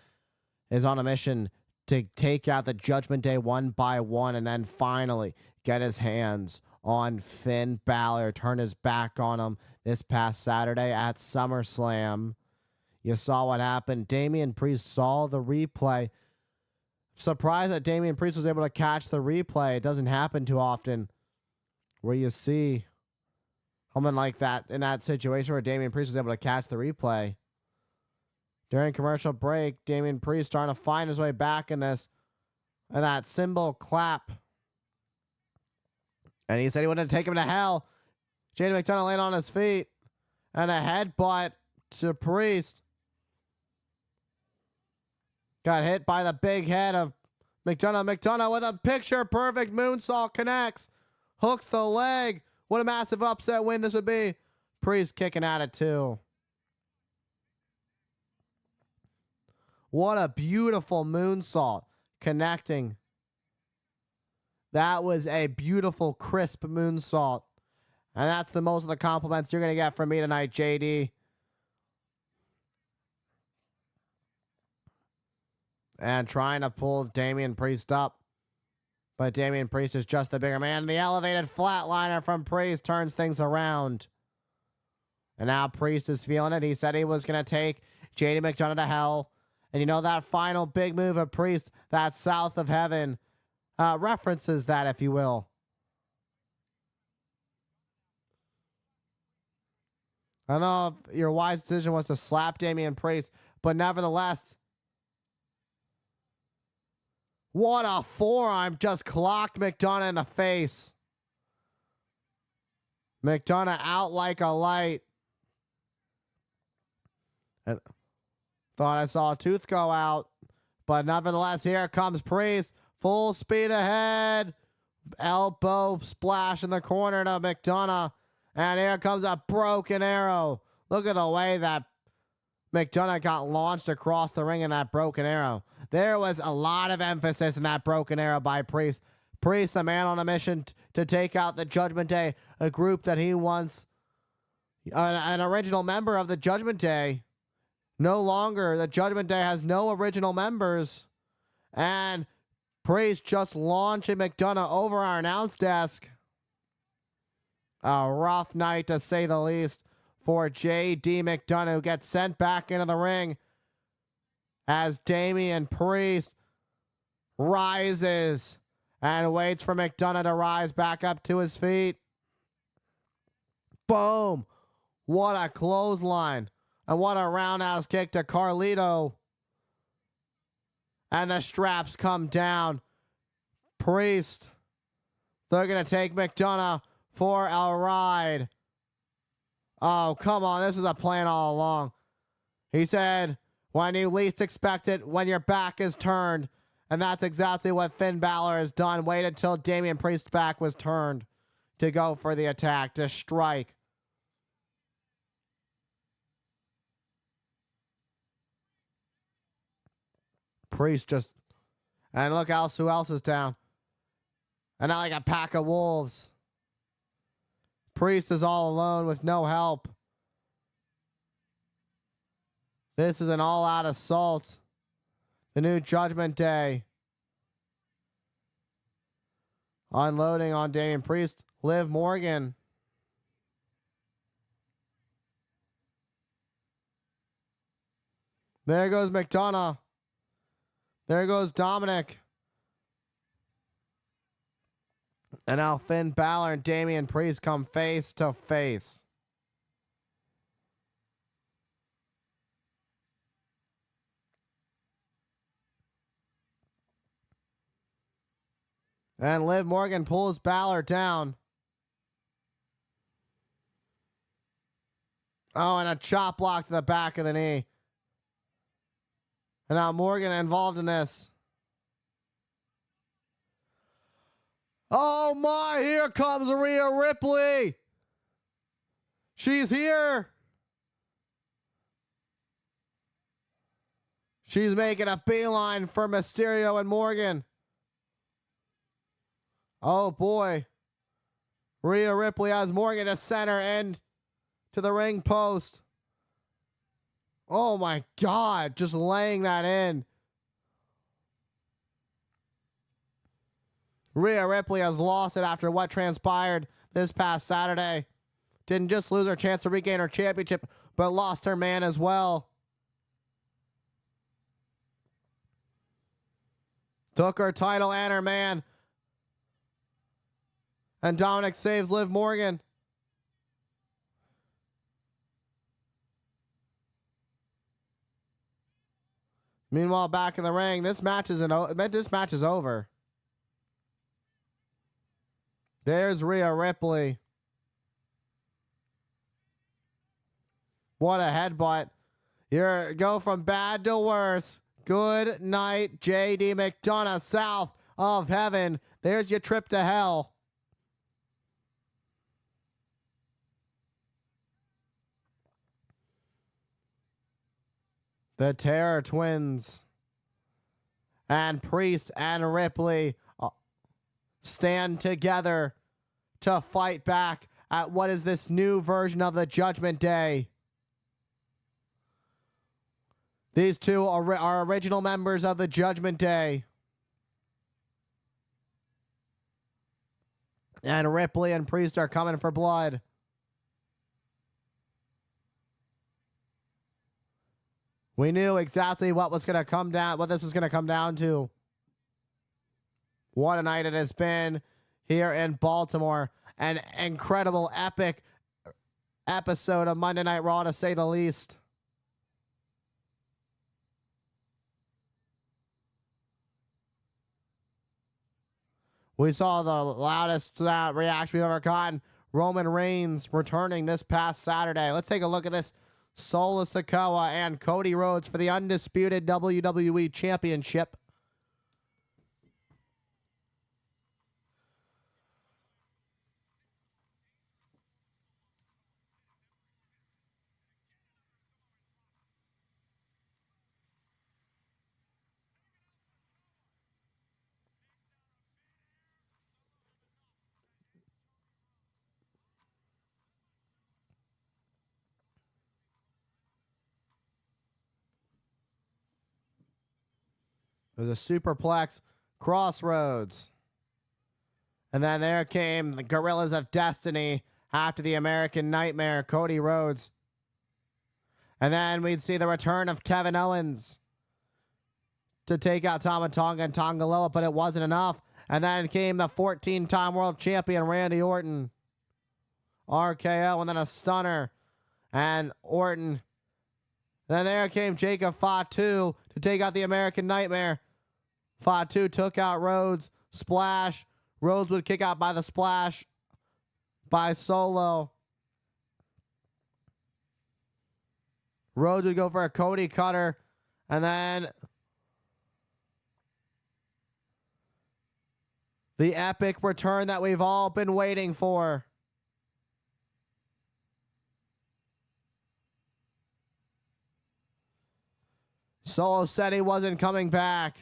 is on a mission to take out the Judgment Day one by one and then finally get his hands on Finn Balor, turn his back on him this past Saturday at SummerSlam. You saw what happened. Damian Priest saw the replay. Surprised that Damian Priest was able to catch the replay. It doesn't happen too often where you see someone like that in that situation where Damian Priest was able to catch the replay. During commercial break, Damian Priest starting to find his way back in this, and that cymbal clap. And he said he wanted to take him to hell. Jaden McDonough laying on his feet, and a headbutt to Priest. Got hit by the big head of McDonough. McDonough with a picture-perfect moonsault connects. Hooks the leg. What a massive upset win this would be. Priest kicking at it too. What a beautiful moonsault connecting That was a beautiful, crisp moonsault. And that's the most of the compliments you're going to get from me tonight, JD. And trying to pull Damian Priest up. But Damian Priest is just the bigger man. The elevated flatliner from Priest turns things around. And now Priest is feeling it. He said he was going to take JD McDonough to hell. And you know that final big move of Priest, that South of Heaven, references that, if you will. I don't know if your wise decision was to slap Damian Priest, but nevertheless, what a forearm just clocked McDonough in the face. McDonough out like a light. And thought I saw a tooth go out, but nevertheless, here comes Priest. Full speed ahead. Elbow splash in the corner to McDonough. And here comes a broken arrow. Look at the way that McDonough got launched across the ring in that broken arrow. There was a lot of emphasis in that broken arrow by Priest. Priest, the man on a mission to take out the Judgment Day, a group that he once, an original member of the Judgment Day. No longer, the Judgment Day has no original members. And Priest just launching McDonough over our announce desk. A rough night, to say the least, for J.D. McDonough, who gets sent back into the ring as Damian Priest rises and waits for McDonough to rise back up to his feet. Boom. What a clothesline. And what a roundhouse kick to Carlito. And the straps come down. Priest, they're going to take McDonough for a ride. Oh, come on. This is a plan all along. He said, when you least expect it, when your back is turned. And that's exactly what Finn Balor has done. Waited till Damian Priest's back was turned to go for the attack, to strike. Priest just... And look else who else is down. And not like a pack of wolves. Priest is all alone with no help. This is an all-out assault. The new Judgment Day. Unloading on Damian Priest. Liv Morgan. There goes McDonough. There goes Dominic. And now Finn Balor and Damian Priest come face to face. And Liv Morgan pulls Balor down. Oh, and a chop block to the back of the knee. And now Morgan involved in this. Oh my, here comes Rhea Ripley. She's here. She's making a beeline for Mysterio and Morgan. Oh boy. Rhea Ripley has Morgan to center and to the ring post. Oh my God, just laying that in. Rhea Ripley has lost it after what transpired this past Saturday. Didn't just lose her chance to regain her championship, but lost her man as well. Took her title and her man. And Dominic saves Liv Morgan. Meanwhile, back in the ring, this match is over. There's Rhea Ripley. What a headbutt. You go from bad to worse. Good night, J.D. McDonough, South of Heaven. There's your trip to hell. The Terror Twins and Priest and Ripley stand together to fight back at what is this new version of the Judgment Day. These two are original members of the Judgment Day. And Ripley and Priest are coming for blood. We knew exactly what was going to come down, what this was going to come down to. What a night it has been here in Baltimore. An incredible, epic episode of Monday Night Raw, to say the least. We saw the loudest reaction we've ever gotten. Roman Reigns returning this past Saturday. Let's take a look at this. Solo Sikoa and Cody Rhodes for the undisputed WWE Championship. It was a superplex crossroads. And then there came the Gorillas of Destiny after the American Nightmare, Cody Rhodes. And then we'd see the return of Kevin Owens to take out Tama Tonga and Tonga Loa, but it wasn't enough. And then came the 14-time world champion, Randy Orton. RKO, and then a stunner. And Orton. Then there came Jacob Fatu to take out the American Nightmare. Fatu took out Rhodes. Splash. Rhodes would kick out by the splash by Solo. Rhodes would go for a Cody cutter. And then the epic return that we've all been waiting for. Solo said he wasn't coming back.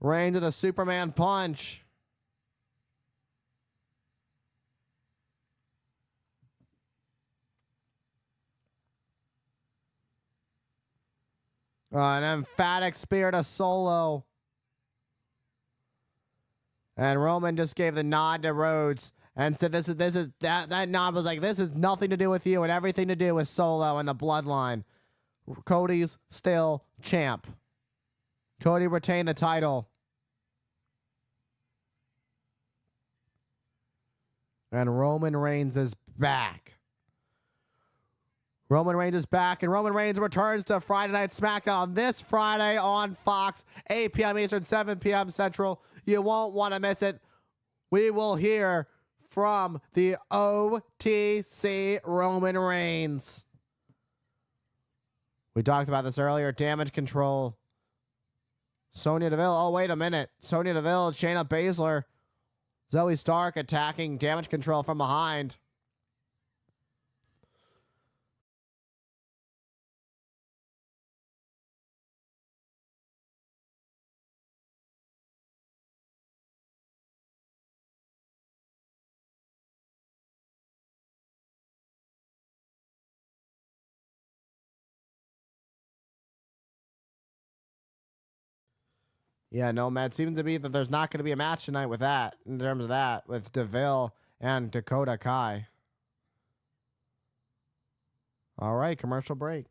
Reigns with a Superman punch. An emphatic spear to Solo. And Roman just gave the nod to Rhodes and said, that nod was like, this has nothing to do with you and everything to do with Solo and the bloodline. Cody's still champ. Cody retained the title. And Roman Reigns is back. Roman Reigns is back, and Roman Reigns returns to Friday Night SmackDown this Friday on Fox, 8 p.m. Eastern, 7 p.m. Central. You won't want to miss it. We will hear from the OTC Roman Reigns. We talked about this earlier. Damage control. Sonya Deville. Oh, wait a minute. Sonya Deville, Shayna Baszler, Zoe Stark attacking Damage control from behind. Yeah, no, man. It seems to be that there's not going to be a match tonight with that, in terms of that, with Deville and Dakota Kai. All right, commercial break.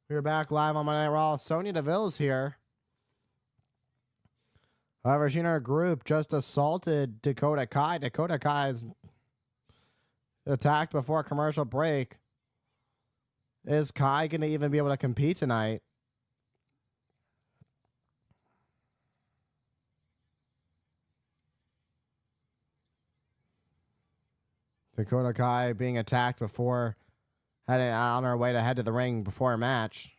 We're back live on Monday Night Raw. Sonya Deville's here. However, she and her group just assaulted Dakota Kai. Dakota Kai is attacked before a commercial break. Is Kai going to even be able to compete tonight? Dakota Kai being attacked before heading on her way to head to the ring before a match.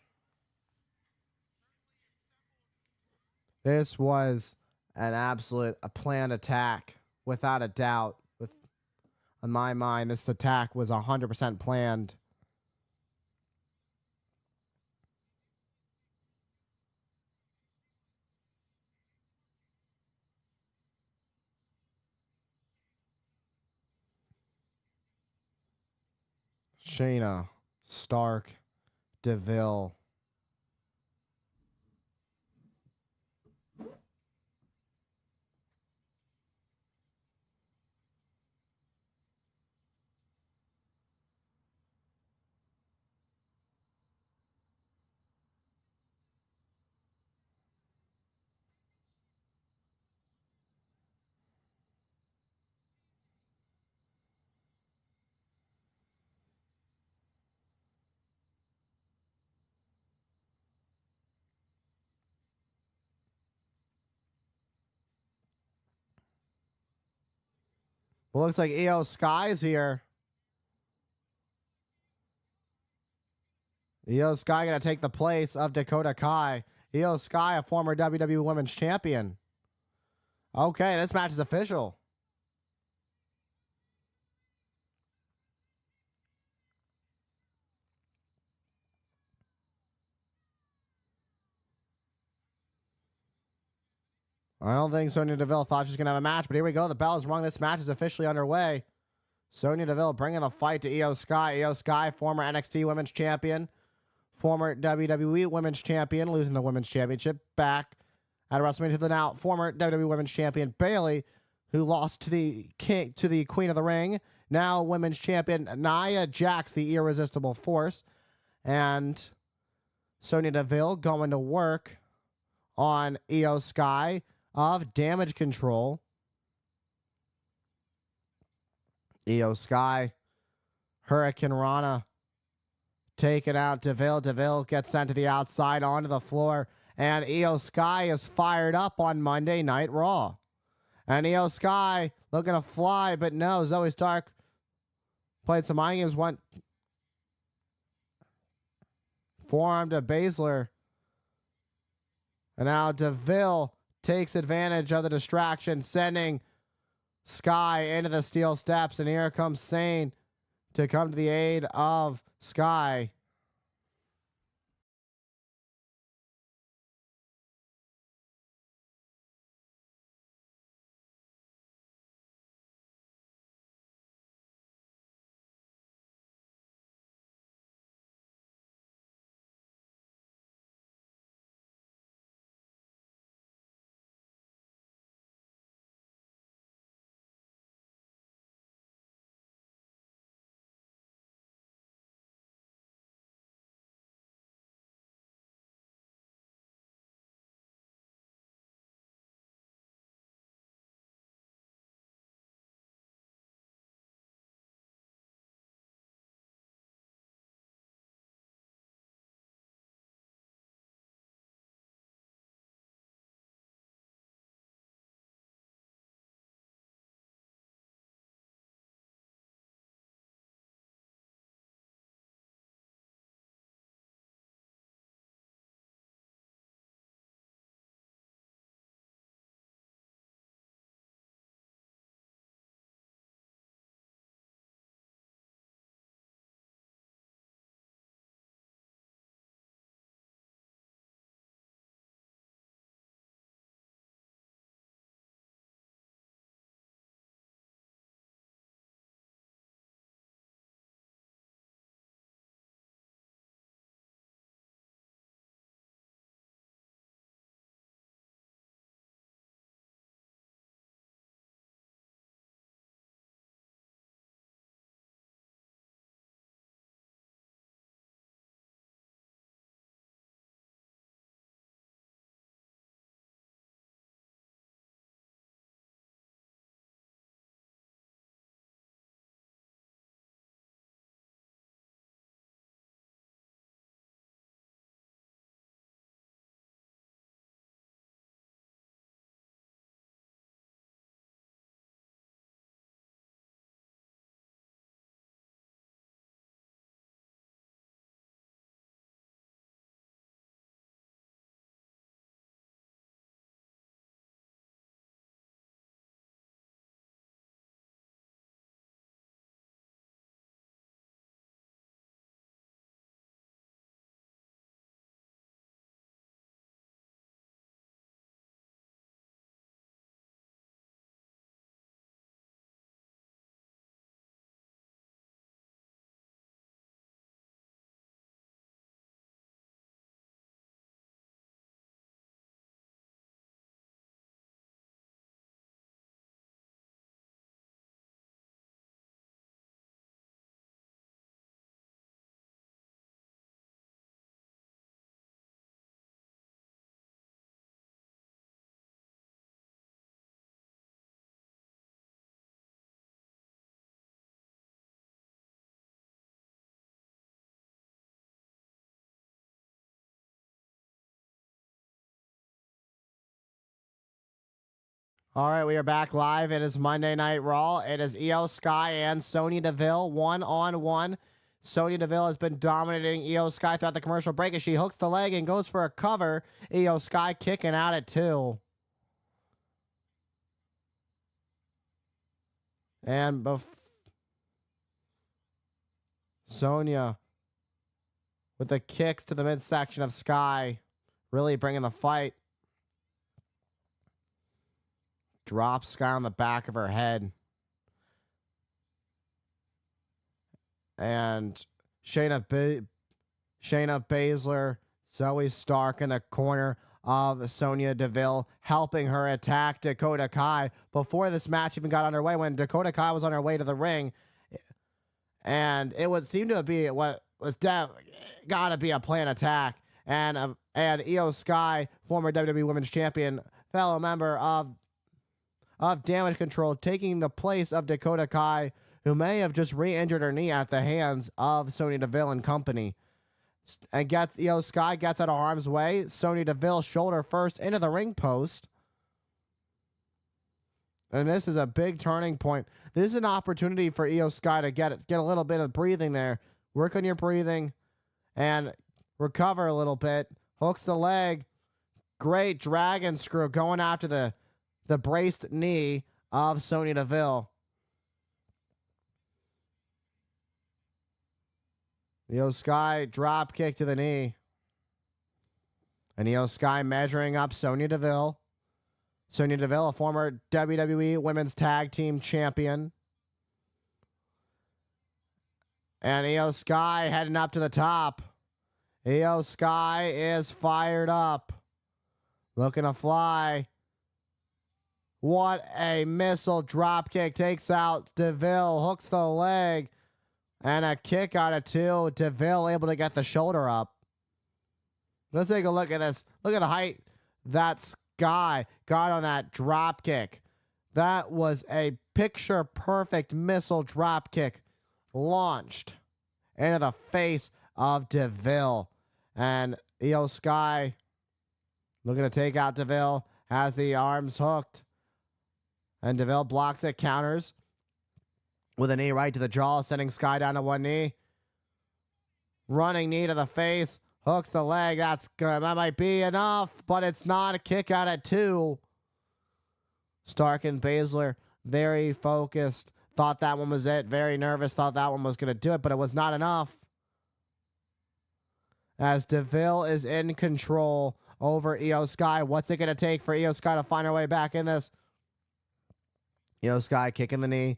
This was an absolute planned attack, without a doubt. In my mind, this attack was 100% planned. Shayna, Stark, Deville. Well, looks like Io Sky's here. Io Sky going to take the place of Dakota Kai. Io Sky, a former WWE Women's Champion. Okay, this match is official. I don't think Sonya Deville thought she was going to have a match, but here we go. The bell is rung. This match is officially underway. Sonya Deville bringing the fight to Io Sky. Io Sky, former NXT Women's Champion, former WWE Women's Champion, losing the Women's Championship back at WrestleMania to the now former WWE Women's Champion Bayley, who lost to the Queen of the Ring, now Women's Champion Nia Jax, the Irresistible Force, and Sonya Deville going to work on Io Sky of Damage Control. Io Sky, Hurricane Rana, taking out Deville. Deville gets sent to the outside onto the floor, and Io Sky is fired up on Monday Night Raw. And Io Sky looking to fly, but no, Zoe Stark played some mind games, went forearm to Baszler. And now Deville takes advantage of the distraction, sending Sky into the steel steps, and here comes Sane to come to the aid of Sky. All right, we are back live. It is Monday Night Raw. It is Io Sky and Sonya Deville one-on-one. Sonya Deville has been dominating Io Sky throughout the commercial break as she hooks the leg and goes for a cover. Io Sky kicking out at 2. And Sonya with the kicks to the midsection of Sky, really bringing the fight. Drops Sky on the back of her head. And Shayna Baszler, Zoe Stark in the corner of Sonya Deville, helping her attack Dakota Kai before this match even got underway, when Dakota Kai was on her way to the ring. And it would seem to be what was got to be a planned attack. And Io Sky, former WWE Women's Champion, fellow member of Damage Control, taking the place of Dakota Kai, who may have just re-injured her knee at the hands of Sonya Deville and company. And Io Sky gets out of harm's way. Sonya Deville shoulder first into the ring post. And this is a big turning point. This is an opportunity for Io Sky to get a little bit of breathing there. Work on your breathing and recover a little bit. Hooks the leg. Great dragon screw going after the braced knee of Sonya Deville. Io Sky drop kick to the knee. And Io Sky measuring up Sonya Deville. Sonya Deville, a former WWE Women's Tag Team Champion. And Io Sky heading up to the top. Io Sky is fired up. Looking to fly. What a missile drop kick. Takes out Deville. Hooks the leg. And a kick out of 2. Deville able to get the shoulder up. Let's take a look at this. Look at the height that Sky got on that drop kick. That was a picture perfect missile drop kick launched into the face of Deville. And Io Sky looking to take out Deville. Has the arms hooked. And Deville blocks it, counters with a knee right to the jaw, sending Sky down to one knee. Running knee to the face. Hooks the leg. That's good. That might be enough, but it's not. A kick out at 2. Stark and Baszler very focused. Thought that one was it. Very nervous. Thought that one was going to do it, but it was not enough. As Deville is in control over Io Sky. What's it going to take for Io Sky to find her way back in this? Io Sky kicking the knee.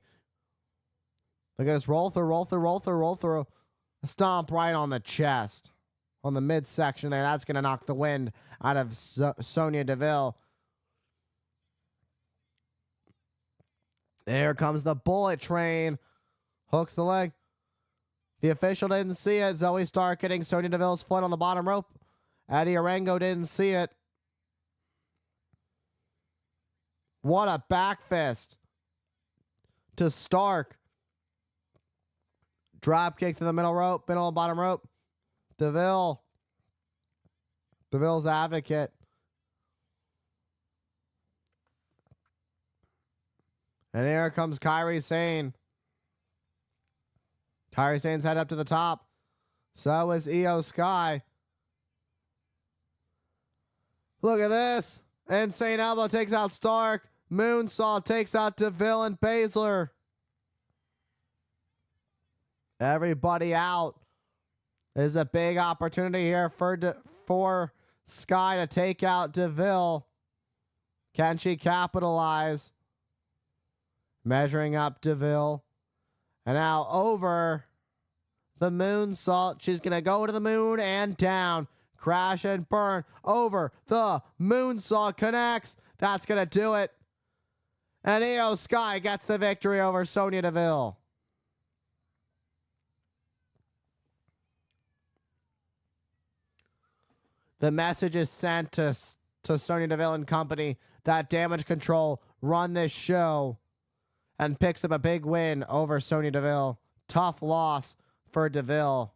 Look at this. Roll through, roll through, roll through, roll through. A stomp right on the chest. On the midsection there. That's going to knock the wind out of Sonya Deville. There comes the bullet train. Hooks the leg. The official didn't see it. Zoe Stark hitting Sonya Deville's foot on the bottom rope. Eddie Arango didn't see it. What a back fist to Stark. Drop kick to the middle rope, middle and bottom rope. Deville's advocate. And here comes Kairi Sane. Kairi Sane's head up to the top. So is Io Sky. Look at this. Insane elbow takes out Stark. Moonsault takes out Deville and Baszler. Everybody out. This is a big opportunity here for Sky to take out Deville. Can she capitalize? Measuring up Deville. And now over the moonsault. She's going to go to the moon and down. Crash and burn over the moonsault. Connects. That's going to do it. And Io Sky gets the victory over Sonya Deville. The message is sent to Sonya Deville and company that Damage Control run this show and picks up a big win over Sonya Deville. Tough loss for Deville.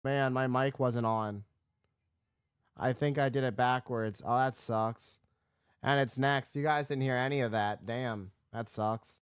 Man, my mic wasn't on. I think I did it backwards. Oh, that sucks. And it's next. You guys didn't hear any of that. Damn, that sucks.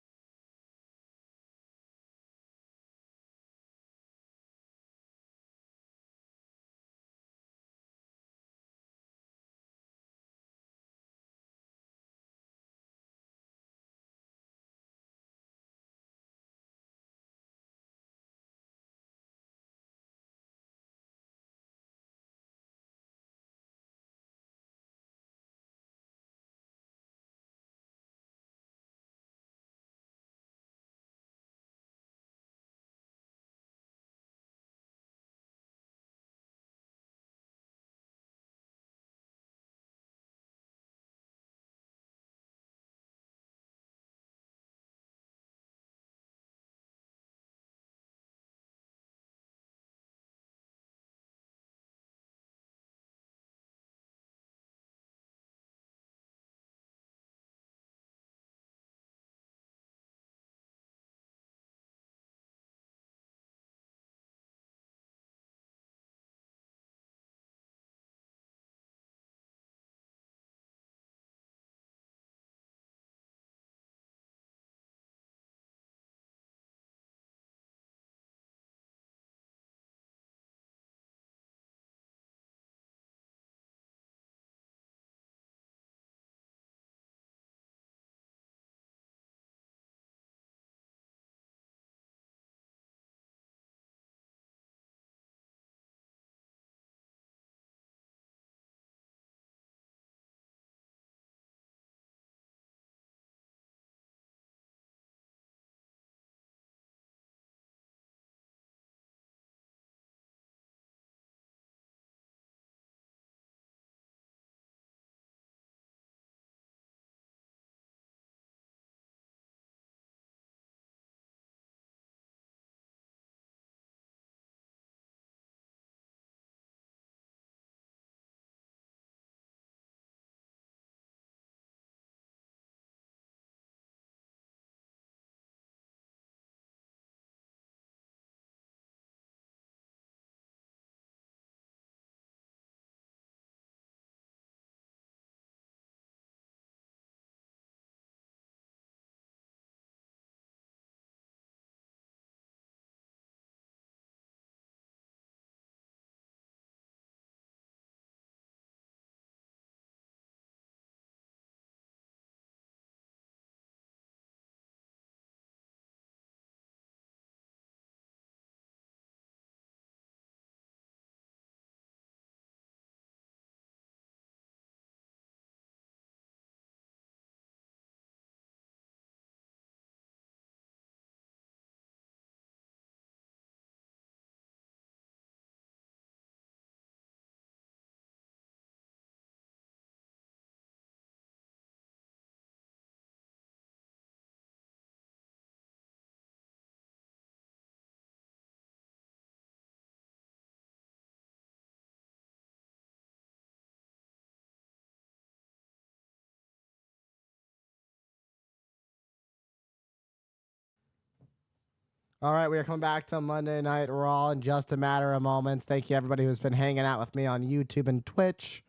All right, we are coming back to Monday Night Raw in just a matter of moments. Thank you, everybody who's been hanging out with me on YouTube and Twitch.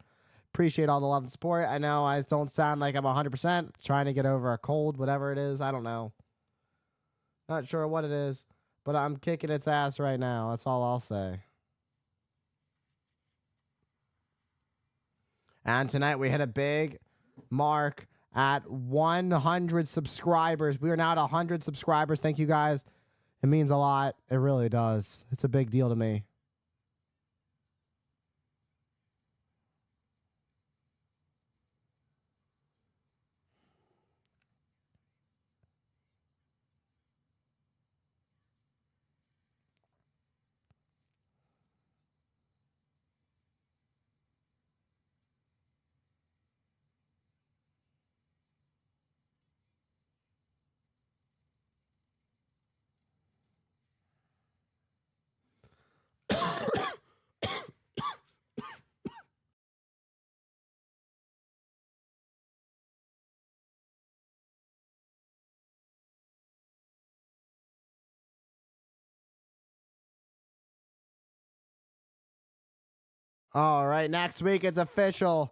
Appreciate all the love and support. I know I don't sound like I'm 100%. Trying to get over a cold, whatever it is. I don't know. Not sure what it is, but I'm kicking its ass right now. That's all I'll say. And tonight we hit a big mark at 100 subscribers. We are now at 100 subscribers. Thank you guys. It means a lot. It really does. It's a big deal to me. All right, next week it's official.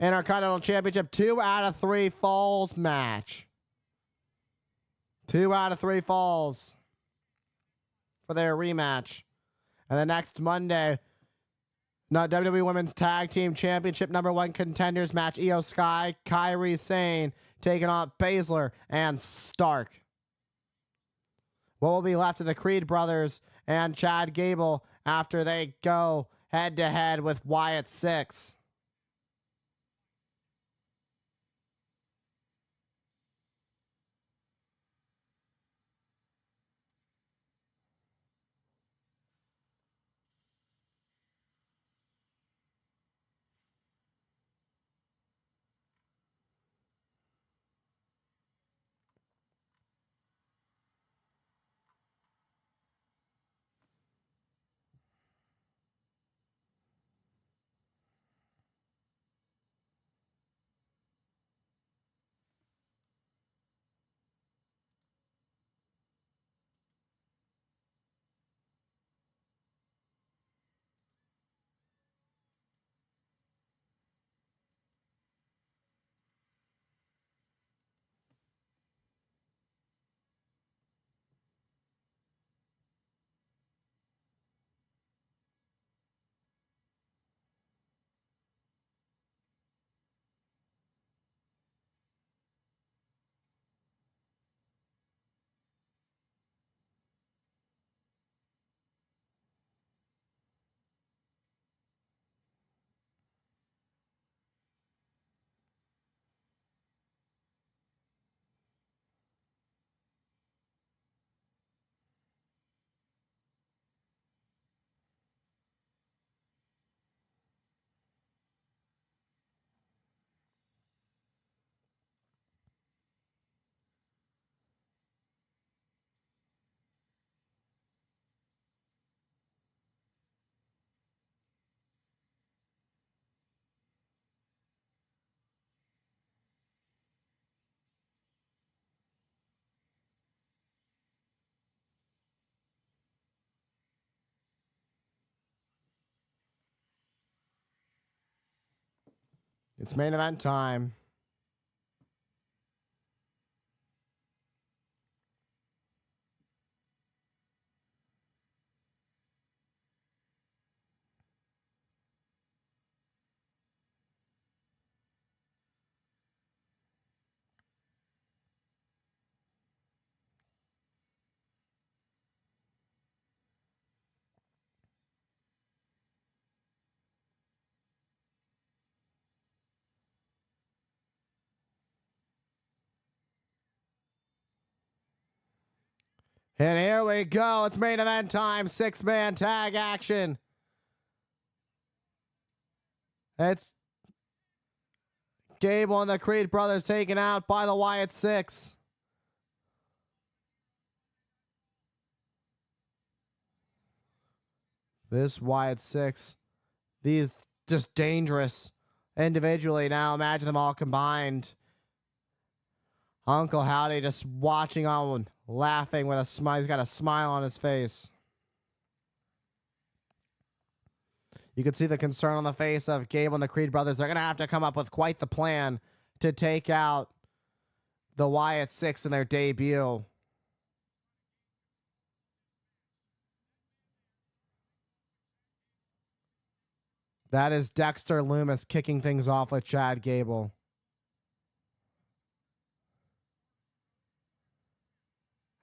Intercontinental Championship 2 out of 3 falls match. 2 out of 3 falls for their rematch. And the next Monday, WWE Women's Tag Team Championship #1 contenders match. Io Sky, Kairi Sane taking on Baszler and Stark. What will be left of the Creed brothers and Chad Gable after they go head-to-head with Wyatt Six? It's main event time. And here we go. It's main event time. 6-man tag action. It's Gable and the Creed brothers taken out by the Wyatt Six. This Wyatt Six, these just dangerous individually. Now imagine them all combined. Uncle Howdy just watching on, laughing with a smile. He's got a smile on his face. You can see the concern on the face of Gable and the Creed brothers. They're going to have to come up with quite the plan to take out the Wyatt Six in their debut. That is Dexter Lumis kicking things off with Chad Gable.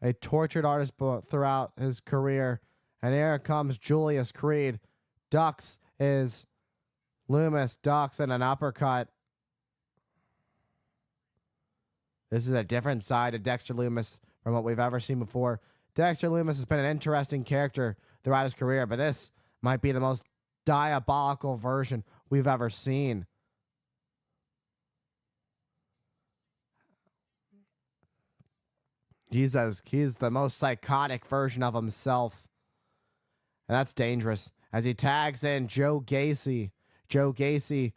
A tortured artist throughout his career. And here comes Julius Creed. Ducks is Lumis. Ducks and an uppercut. This is a different side of Dexter Lumis from what we've ever seen before. Dexter Lumis has been an interesting character throughout his career, but this might be the most diabolical version we've ever seen. He's the most psychotic version of himself. And that's dangerous. As he tags in Joe Gacy. Joe Gacy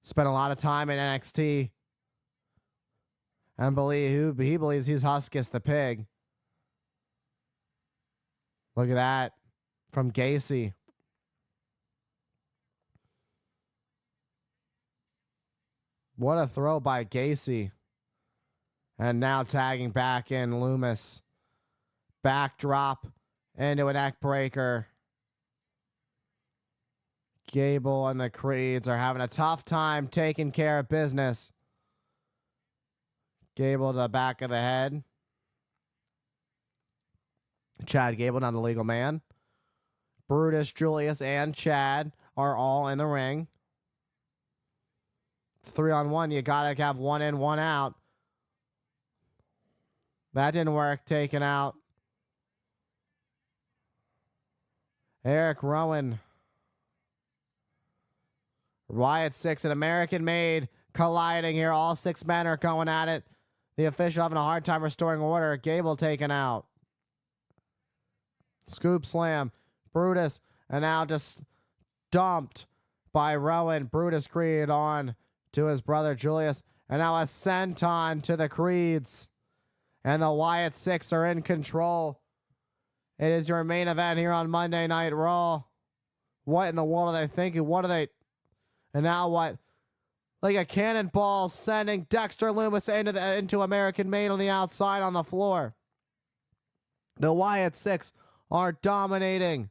spent a lot of time in NXT. And he believes he's Huskus the Pig. Look at that. From Gacy. What a throw by Gacy. And now tagging back in Loomis. Backdrop into a neck breaker. Gable and the Creeds are having a tough time taking care of business. Gable to the back of the head. Chad Gable, now the legal man. Brutus, Julius, and Chad are all in the ring. It's 3-on-1. You got to have one in, one out. That didn't work. Taken out. Eric Rowan. Wyatt 6, an American made, colliding here. All 6 men are going at it. The official having a hard time restoring order. Gable taken out. Scoop slam. Brutus, and now just dumped by Rowan. Brutus Creed on to his brother Julius. And now a senton to the Creeds. And the Wyatt 6 are in control. It is your main event here on Monday Night Raw. What in the world are they thinking? What are they... And now what? Like a cannonball sending Dexter Loomis into American Made on the outside on the floor. The Wyatt 6 are dominating.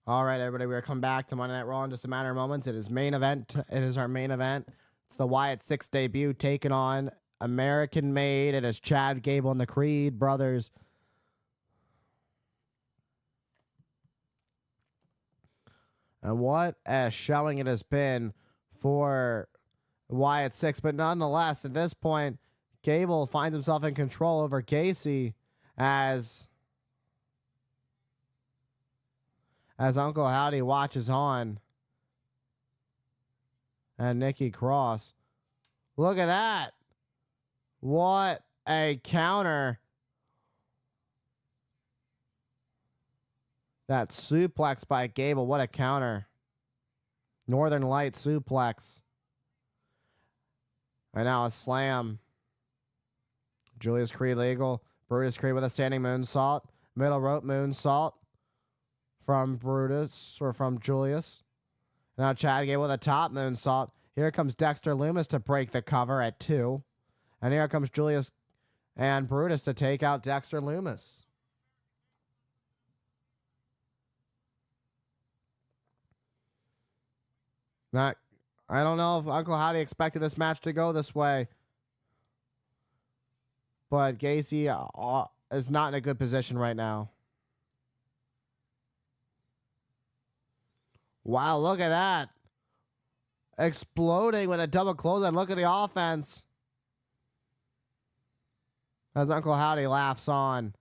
All right, everybody, we're coming back to Monday Night Raw in just a matter of moments. It is main event. It is our main event. It's the Wyatt 6 debut taking on American Made. It is Chad Gable and the Creed brothers. And what a shelling it has been for Wyatt 6. But nonetheless, at this point, Gable finds himself in control over Gacy as Uncle Howdy watches on. And Nikki Cross. Look at that. What a counter. That suplex by Gable. What a counter. Northern Light suplex. And now a slam. Julius Creed legal. Brutus Creed with a standing moonsault. Middle rope moonsault from Brutus or from Julius. Now Chad Gable with a top moonsault. Here comes Dexter Lumis to break the cover at 2. And here comes Julius and Brutus to take out Dexter Lumis. Now, I don't know if Uncle Howdy expected this match to go this way. But Gacy is not in a good position right now. Wow, look at that. Exploding with a double clothesline. Look at the offense. As Uncle Howdy laughs on.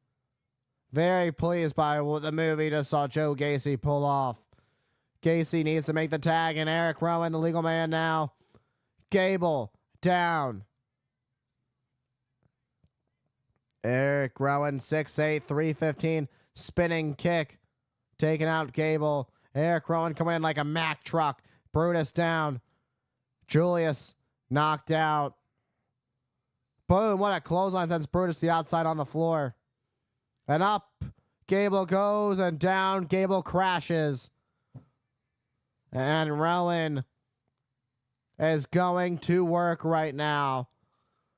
Very pleased by what the move he just saw Joe Gacy pull off. Gacy needs to make the tag, and Eric Rowan, the legal man now. Gable down. Eric Rowan, 6'8", 315, spinning kick. Taking out Gable. Eric Rowan coming in like a Mack truck. Brutus down. Julius knocked out. Boom, what a clothesline sends Brutus to the outside on the floor. And up Gable goes, and down Gable crashes. And Rowan is going to work right now.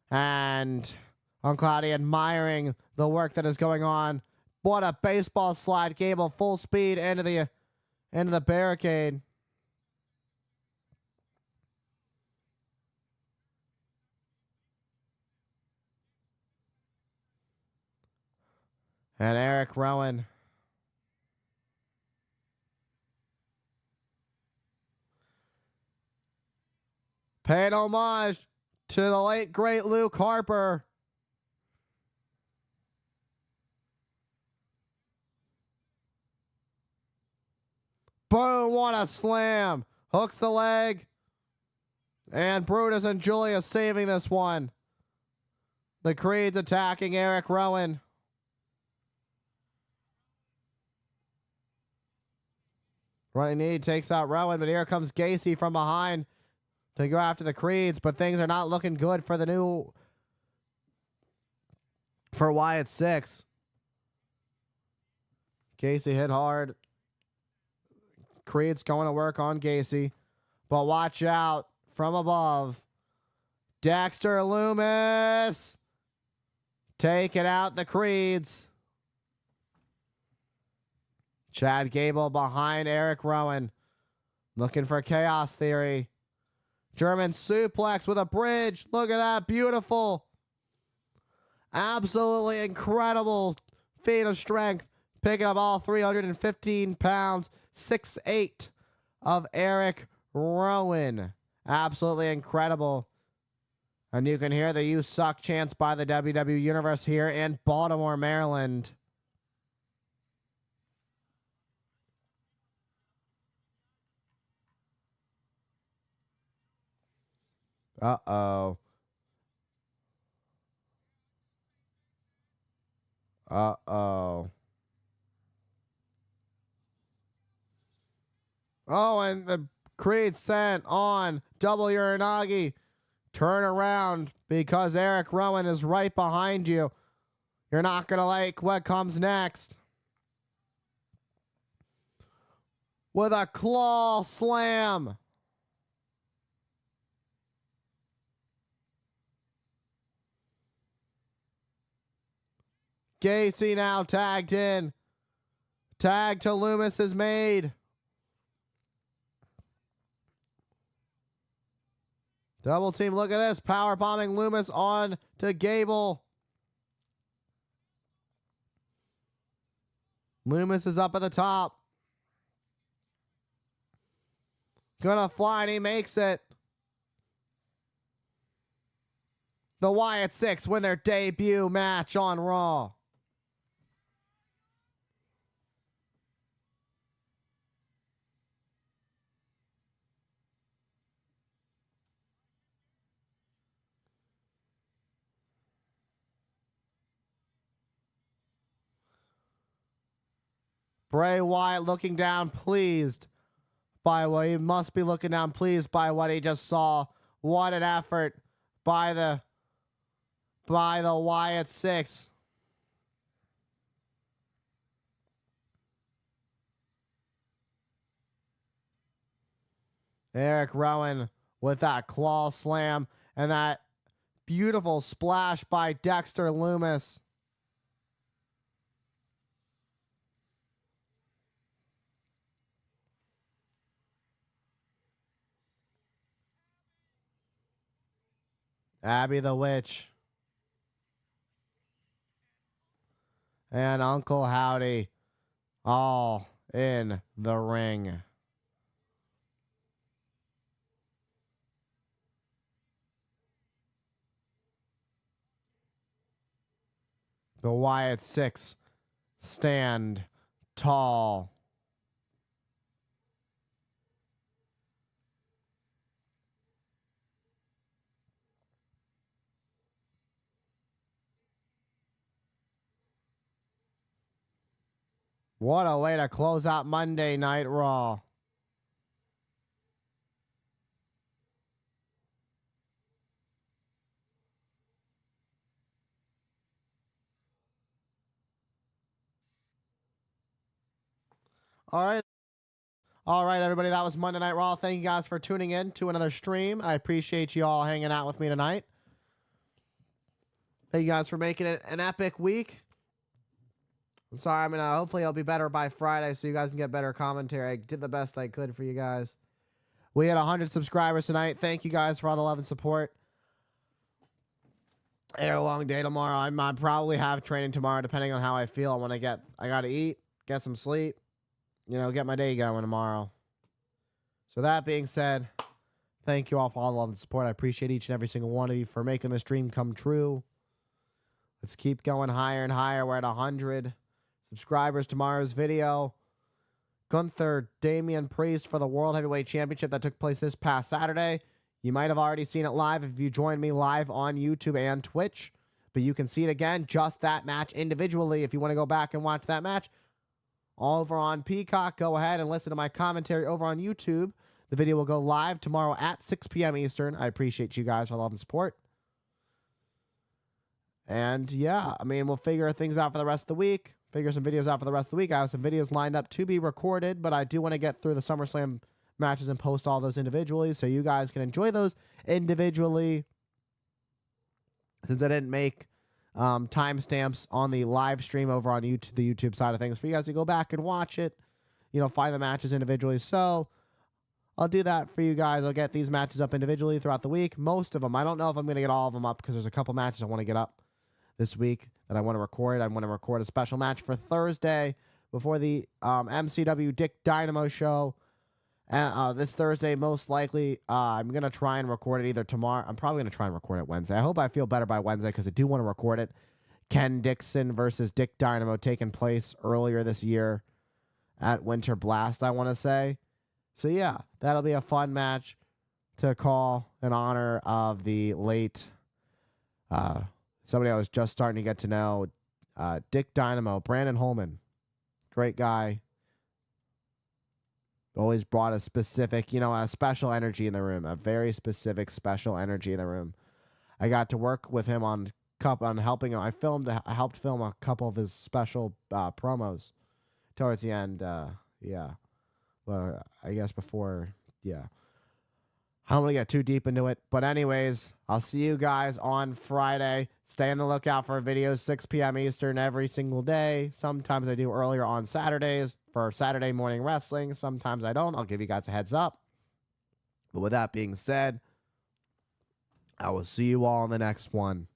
And Uncle Howdy admiring the work that is going on. What a baseball slide. Gable full speed into the barricade. And Eric Rowan paying homage to the late, great Luke Harper. Boom, what a slam. Hooks the leg. And Brutus and Julius saving this one. The Creeds attacking Eric Rowan. Running knee takes out Rowan, but here comes Gacy from behind to go after the Creeds, but things are not looking good for Wyatt 6. Gacy hit hard. Creed's going to work on Gacy, but watch out from above. Dexter Lumis taking out the Creeds. Chad Gable behind Eric Rowan. Looking for Chaos Theory. German suplex with a bridge. Look at that. Beautiful. Absolutely incredible feat of strength. Picking up all 315 pounds. 6'8" of Eric Rowan. Absolutely incredible. And you can hear the "You Suck" chants by the WWE Universe here in Baltimore, Maryland. Uh-oh. Uh-oh. Oh, and the Creed sent on double Uranagi. Turn around because Eric Rowan is right behind you. You're not going to like what comes next. With a claw slam. Gacy now tagged in. Tag to Lumis is made. Double team, look at this. Power bombing Lumis on to Gable. Lumis is up at the top. Gonna fly, and he makes it. The Wyatt Six win their debut match on Raw. Bray Wyatt looking down, pleased by what he must be looking down, pleased by what he just saw. What an effort by the Wyatt Six. Eric Rowan with that claw slam and that beautiful splash by Dexter Lumis. Abby the Witch. And Uncle Howdy all in the ring. The Wyatt Six stand tall. What a way to close out Monday Night Raw. All right, everybody. That was Monday Night Raw. Thank you guys for tuning in to another stream. I appreciate you all hanging out with me tonight. Thank you guys for making it an epic week. I'm sorry. Hopefully I'll be better by Friday so you guys can get better commentary. I did the best I could for you guys. We had 100 subscribers tonight. Thank you guys for all the love and support. I had a long day tomorrow. I might probably have training tomorrow depending on how I feel. I got to eat, get some sleep, get my day going tomorrow. So that being said, thank you all for all the love and support. I appreciate each and every single one of you for making this dream come true. Let's keep going higher and higher. We're at 100 subscribers. Tomorrow's video, Gunther Damian Priest for the World Heavyweight Championship that took place this past Saturday. You might have already seen it live if you joined me live on YouTube and Twitch, but you can see it again, just that match individually. If you want to go back and watch that match over on Peacock, go ahead and listen to my commentary over on YouTube. The video will go live tomorrow at 6 p.m. Eastern. I appreciate you guys for love and support. And yeah, we'll figure things out for the rest of the week. Figure some videos out for the rest of the week. I have some videos lined up to be recorded, but I do want to get through the Summerslam matches and post all those individually so you guys can enjoy those individually. Since I didn't make timestamps on the live stream over on YouTube, the YouTube side of things, for you guys to go back and watch it, find the matches individually. So I'll do that for you guys. I'll get these matches up individually throughout the week. Most of them. I don't know if I'm going to get all of them up because there's a couple matches I want to get up this week that I want to record. I want to record a special match for Thursday before the MCW Dick Dynamo show. This Thursday, most likely, I'm going to try and record it either tomorrow. I'm probably going to try and record it Wednesday. I hope I feel better by Wednesday because I do want to record it. Ken Dixon versus Dick Dynamo taking place earlier this year at Winter Blast, I want to say. So, yeah, that'll be a fun match to call in honor of the late somebody I was just starting to get to know, Dick Dynamo, Brandon Holman. Great guy. Always brought a specific, a special energy in the room, a very specific special energy in the room. I got to work with him on helping him. I helped film a couple of his special promos towards the end. Yeah. Well, I guess before, yeah. I don't want to get too deep into it. But anyways, I'll see you guys on Friday. Stay on the lookout for videos 6 p.m. Eastern every single day. Sometimes I do earlier on Saturdays for Saturday morning wrestling. Sometimes I don't. I'll give you guys a heads up. But with that being said, I will see you all in the next one.